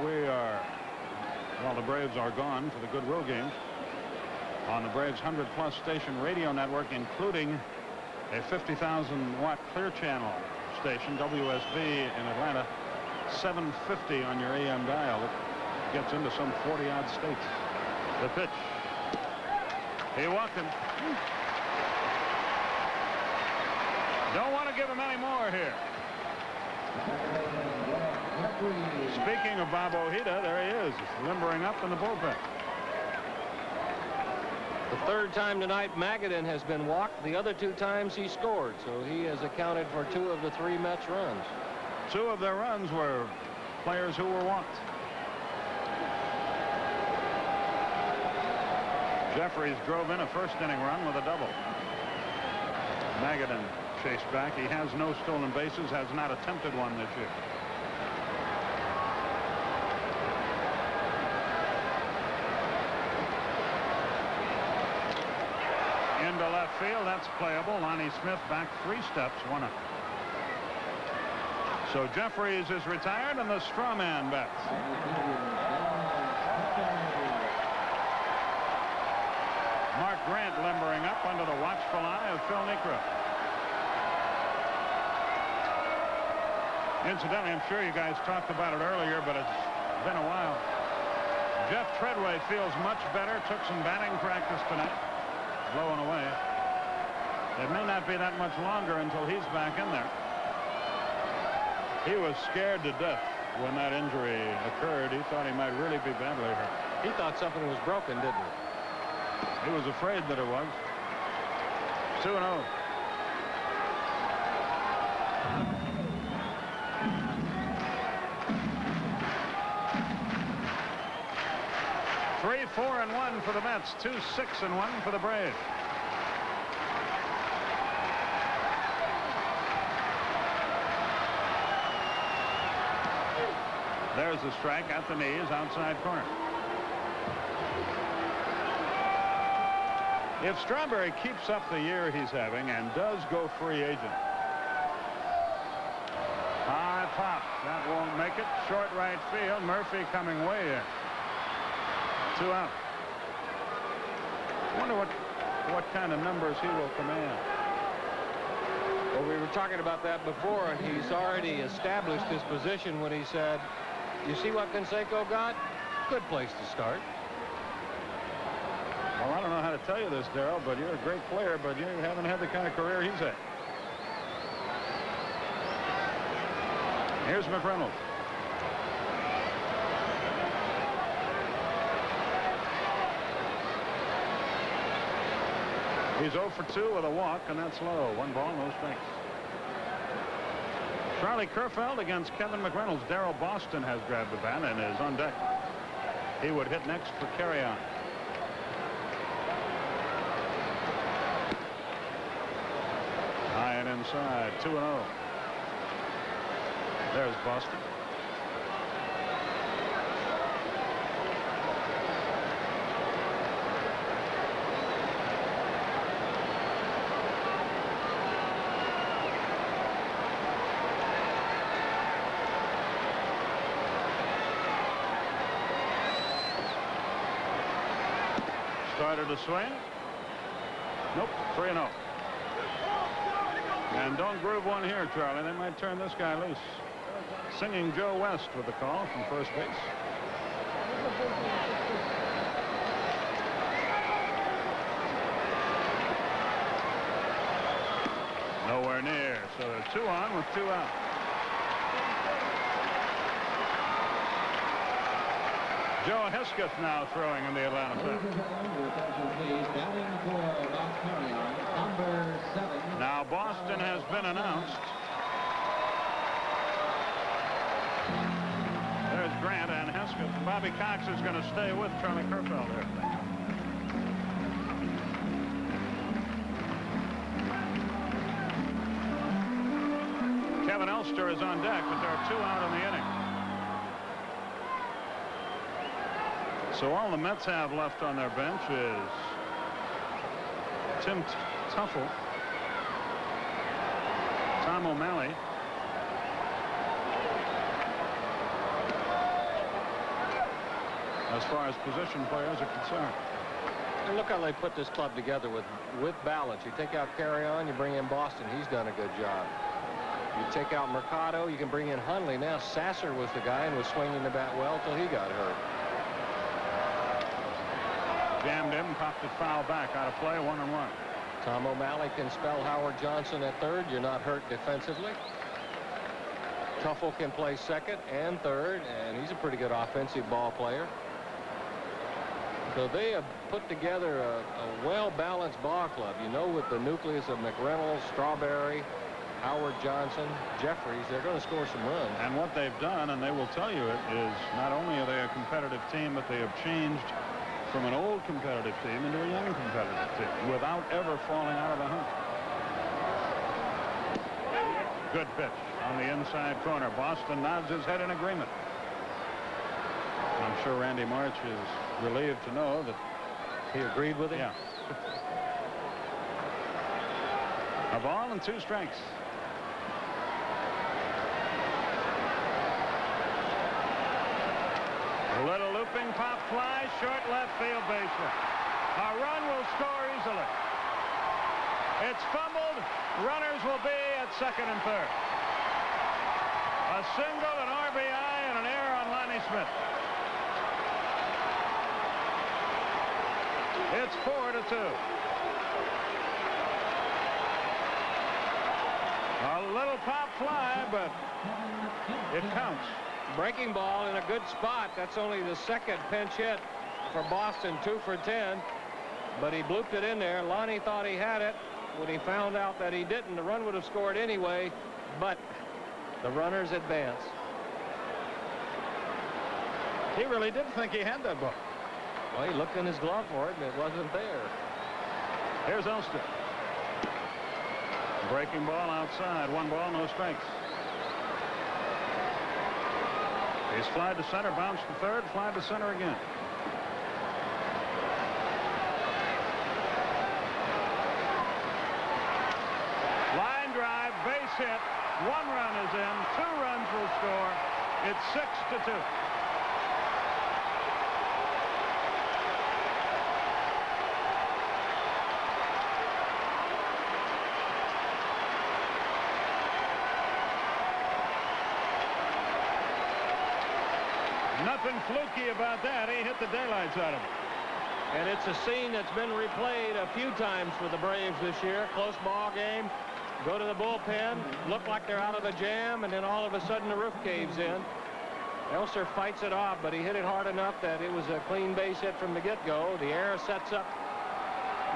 S5: the Braves are gone for the Goodwill games on the Braves 100+ station radio network, including a 50,000-watt Clear Channel station, WSB in Atlanta, 750 on your AM dial. It gets into some 40-odd states. The pitch. He walked him. Don't want to give him any more here. Speaking of Bob Ojeda, there he is, limbering up in the bullpen.
S2: The 3rd time tonight Magadan has been walked. The other 2 times he scored, so he has accounted for 2 of the 3 Mets runs.
S5: 2 of their runs were players who were walked. Jefferies drove in a first-inning run with a double. Magadan chased back. He has no stolen bases, has not attempted one this year. Into left field, that's playable. Lonnie Smith back 3 steps, 1 up. So Jefferies is retired and the straw man bats. Mark Grant limbering up under the watchful eye of Phil Niekro. Incidentally, I'm sure you guys talked about it earlier, but it's been a while. Jeff Treadway feels much better. Took some batting practice tonight. Blowing away. It may not be that much longer until he's back in there. He was scared to death when that injury occurred. He thought he might really be badly hurt.
S2: He thought something was broken, didn't he?
S5: He was afraid that it was. 2-0. Three, 4-1 for the Mets. 2, 6-1 for the Braves. There's the strike at the knees, outside corner. If Strawberry keeps up the year he's having and does go free agent. High pop. That won't make it. Short right field. Murphy coming way in. 2 out. I wonder what kind of numbers he will command.
S1: Well, we were talking about that before, and he's already established his position when he said, you see what Canseco got? Good place to start.
S5: Well, I don't know how to tell you this, Darrell, but you're a great player, but you haven't had the kind of career he's had. Here's McReynolds. He's 0 for 2 with a walk, and that's low. 1 ball, no strikes. Charlie Kerfeld against Kevin McReynolds. Darrell Boston has grabbed the bat and is on deck. He would hit next for carry-on. High and inside. 2-0. There's Boston. Started to swing. Nope. 3-0. And don't groove one here, Charlie. They might turn this guy loose. Singing Joe West with the call from first base. Nowhere near. So they're 2 on with 2 out. Joe Hesketh now throwing in the Atlanta pen. Now Boston has been announced. There's Grant and Hesketh. Bobby Cox is going to stay with Charlie Kerfeld here. Kevin Elster is on deck, but there are 2 out in the inning. So all the Mets have left on their bench is Tim Tuffle, Tom O'Malley, as far as position players are concerned.
S1: And look how they put this club together with balance. You take out Carry-On, you bring in Boston. He's done a good job. You take out Mercado, you can bring in Hundley. Now Sasser was the guy and was swinging the bat well till he got hurt.
S5: Jammed him, popped it foul back, out of play, 1-1.
S1: Tom O'Malley can spell Howard Johnson at third. You're not hurt defensively. Tuffle can play second and third, and he's a pretty good offensive ball player. So they have put together a well-balanced ball club. You know, with the nucleus of McReynolds, Strawberry, Howard Johnson, Jefferies, they're going to score some runs.
S5: And what they've done, and they will tell you it, is not only are they a competitive team, but they have changed from an old competitive team into a young competitive team without ever falling out of the hunt. Good pitch on the inside corner. Boston nods his head in agreement. I'm sure Randy March is relieved to know that
S1: he agreed with it.
S5: Yeah. A ball and 2 strikes. A little looping pop fly, short left field base hit. A run will score easily. It's fumbled. Runners will be at second and third. A single, an RBI, and an error on Lonnie Smith. It's 4-2. A little pop fly, but it counts.
S1: Breaking ball in a good spot. That's only the second pinch hit for Boston, 2 for 10. But he blooped it in there. Lonnie thought he had it. When he found out that he didn't, the run would have scored anyway. But the runners advance.
S5: He really did think he had that ball.
S1: Well, he looked in his glove for it, and it wasn't there.
S5: Here's Elster. Breaking ball outside. 1 ball, no strikes. He's flied to center, bounced to third, fly to center again. Line drive, base hit. 1 run is in. 2 runs will score. It's 6-2. Nothing fluky about that. He hit the daylights out of it.
S1: And it's a scene that's been replayed a few times for the Braves this year. Close ball game. Go to the bullpen. Look like they're out of the jam, and then all of a sudden the roof caves in. Elster fights it off, but he hit it hard enough that it was a clean base hit from the get-go. The error sets up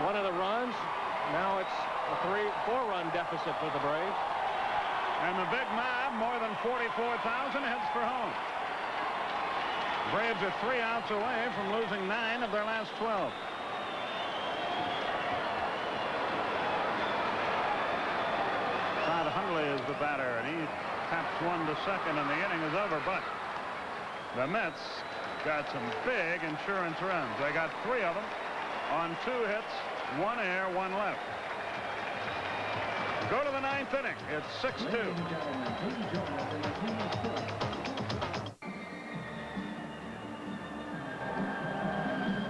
S1: one of the runs. Now it's a 4-run deficit for the Braves.
S5: And the big mob, more than 44,000, heads for home. Braves are 3 outs away from losing 9 of their last 12. Todd Hundley is the batter, and he taps 1 to second, and the inning is over. But the Mets got some big insurance runs. They got 3 of them on 2 hits, 1 error, 1 left. Go to the 9th inning. It's 6-2.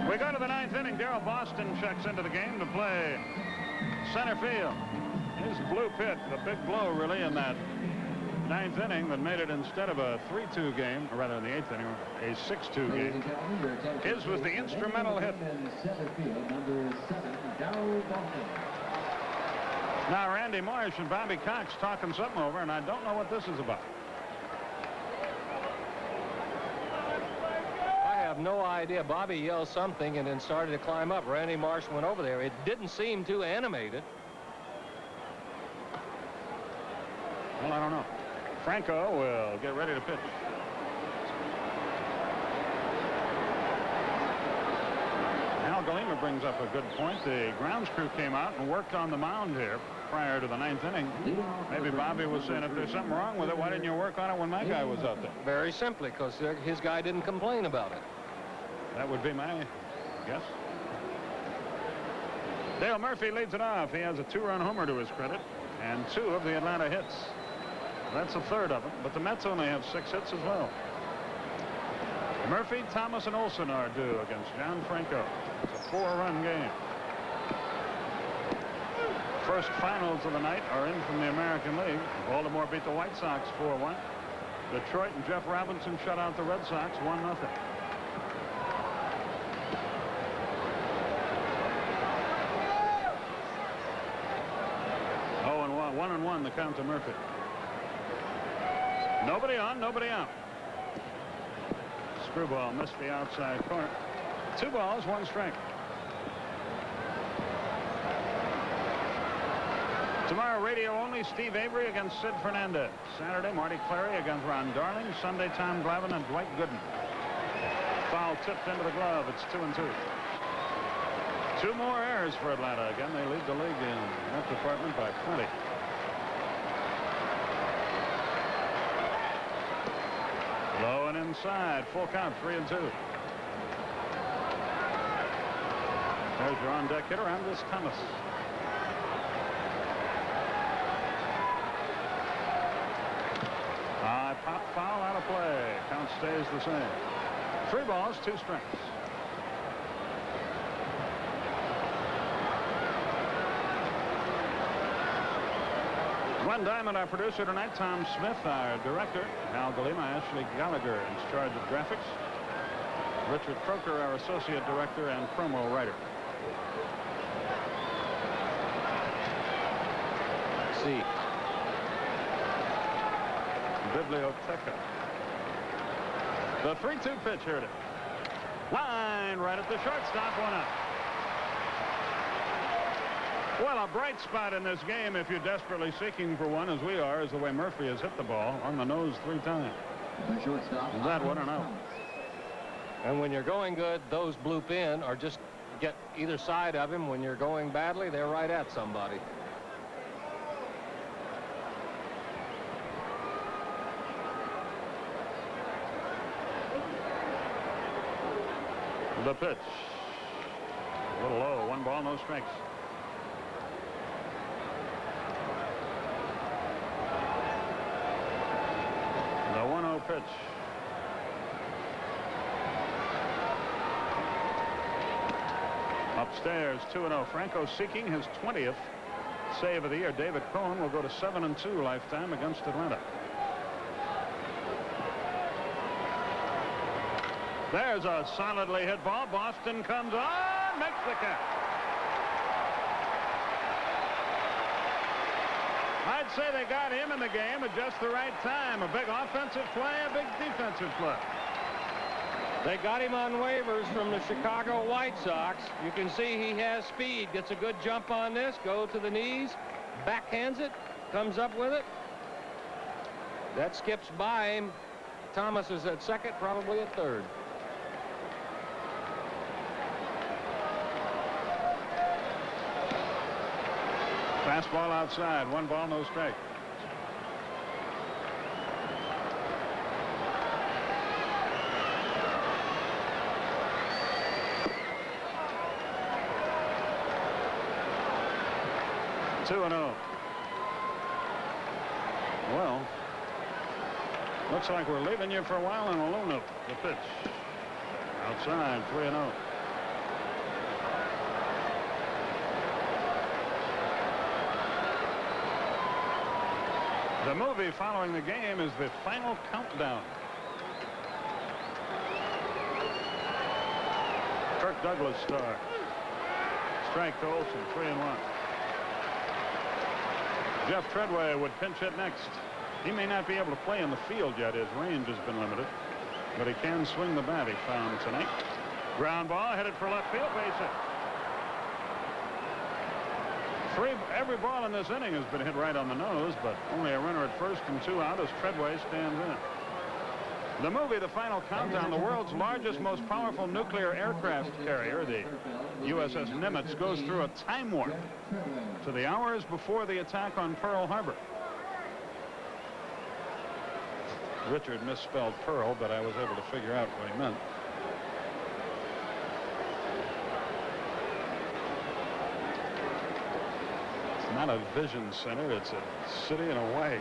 S5: We go to the 9th inning. Darrell Boston checks into the game to play center field. His blue pit, the big blow really in that 9th inning that made it, instead of a 3-2 game, or rather in the 8th inning, a 6-2 game. His was the instrumental hit. Now Randy Marsh and Bobby Cox talking something over, and I don't know what this is about.
S1: I have no idea. Bobby yelled something and then started to climb up. Randy Marsh went over there. It didn't seem too animated.
S5: Well, I don't know. Franco will get ready to pitch. Al Galima brings up a good point. The grounds crew came out and worked on the mound here prior to the 9th inning. Maybe Bobby was saying, if there's something wrong with it, why didn't you work on it when my guy was out there?
S1: Very simply, because his guy didn't complain about it.
S5: That would be my guess. Dale Murphy leads it off. He has a 2-run homer to his credit and 2 of the Atlanta hits. That's a 3rd of them, but the Mets only have 6 hits as well. Murphy, Thomas, and Olson are due against John Franco. It's a 4-run game. First finals of the night are in from the American League. Baltimore beat the White Sox 4-1. Detroit and Jeff Robinson shut out the Red Sox 1-0. Oh, and 1-1 the count to Murphy. Nobody on, nobody out. Screwball missed the outside corner. 2 balls, 1 strike. Tomorrow, radio only, Steve Avery against Sid Fernandez. Saturday, Marty Clary against Ron Darling. Sunday, Tom Glavine and Dwight Gooden. Foul tipped into the glove. It's 2-2. 2 more errors for Atlanta. Again, they lead the league in that department by 20. Low and inside. Full count, 3-2. There's your on-deck hitter, Andres Thomas. Pop foul, out of play. Count stays the same. 3 balls, 2 strikes. Glenn Diamond, our producer tonight. Tom Smith, our director. Al Galima, Ashley Gallagher in charge of graphics. Richard Croker, our associate director and promo writer.
S1: See.
S5: Biblioteca. The 3-2 pitch, heard it. Line right at the shortstop, 1 out. Well, a bright spot in this game, if you're desperately seeking for one, as we are, is the way Murphy has hit the ball on the nose 3 times. Is that 1 or no?
S1: And when you're going good, those bloop in or just get either side of him. When you're going badly, they're right at somebody.
S5: The pitch. A little low. 1 ball, no strikes. The 1-0 pitch. Upstairs, 2-0. Franco seeking his 20th save of the year. David Cohn will go to 7-2 lifetime against Atlanta. There's a solidly hit ball. Boston comes on, makes the catch. I'd say they got him in the game at just the right time. A big offensive play, a big defensive play.
S1: They got him on waivers from the Chicago White Sox. You can see he has speed. Gets a good jump on this. Go to the knees. Backhands it. Comes up with it. That skips by him. Thomas is at second, probably at third.
S5: Fastball outside. 1 ball, no strike. Two and 0. Well, looks like we're leaving you for a while in a low note. The pitch. Outside, 3-0. The movie following the game is The Final Countdown. Kirk Douglas star. Strike to Olsen, 3-1. Jeff Treadway would pinch hit next. He may not be able to play in the field yet. His range has been limited, but he can swing the bat, he found tonight. Ground ball headed for left field, base hit. Every ball in this inning has been hit right on the nose, but only a runner at first and 2 out as Treadway stands in. The movie, The Final Countdown, the world's largest, most powerful nuclear aircraft carrier, the USS Nimitz, goes through a time warp to the hours before the attack on Pearl Harbor. Richard misspelled Pearl, but I was able to figure out what he meant. It's not a vision center, it's a city in a way.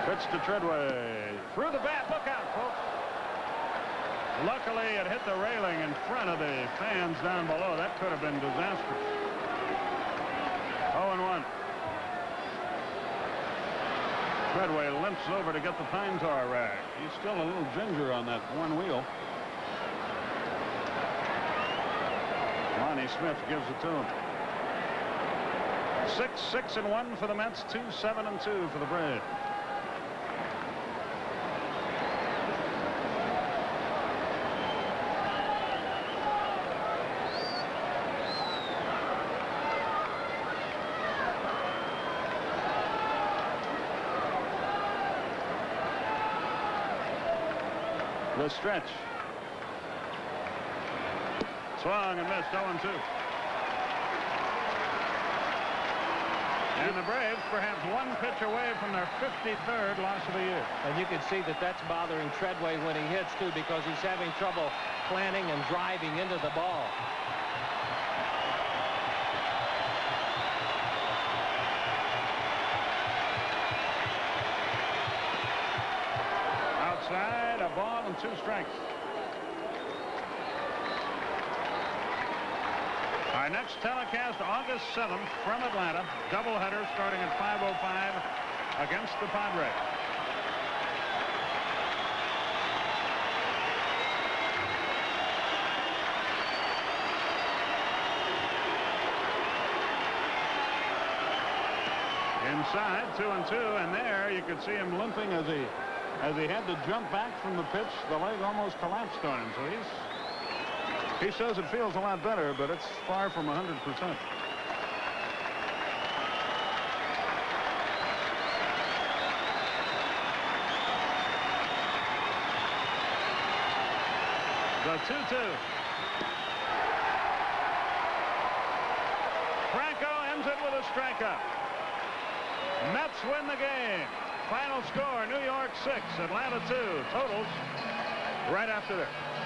S5: Pitch to Treadway. Through the bat. Look out, folks. Luckily, it hit the railing in front of the fans down below. That could have been disastrous. 0-1. Treadway limps over to get the pine tar rag. He's still a little ginger on that one wheel. Lonnie Smith gives it to him. 6-6-1 for the Mets. 2-7-2 for the Braves. The stretch. Swung and missed. 0-2. And the Braves perhaps one pitch away from their 53rd loss of the year.
S1: And you can see that that's bothering Treadway when he hits, too, because he's having trouble planting and driving into the ball.
S5: Outside, a ball and 2 strikes. Our next telecast, August 7th from Atlanta. Doubleheader starting at 5:05 against the Padres. Inside, 2-2, and there you could see him limping as he had to jump back from the pitch. The leg almost collapsed on him, so he says it feels a lot better, but it's far from 100%. The 2-2. Franco ends it with a strikeout. Mets win the game. Final score, New York 6, Atlanta 2. Totals right after this.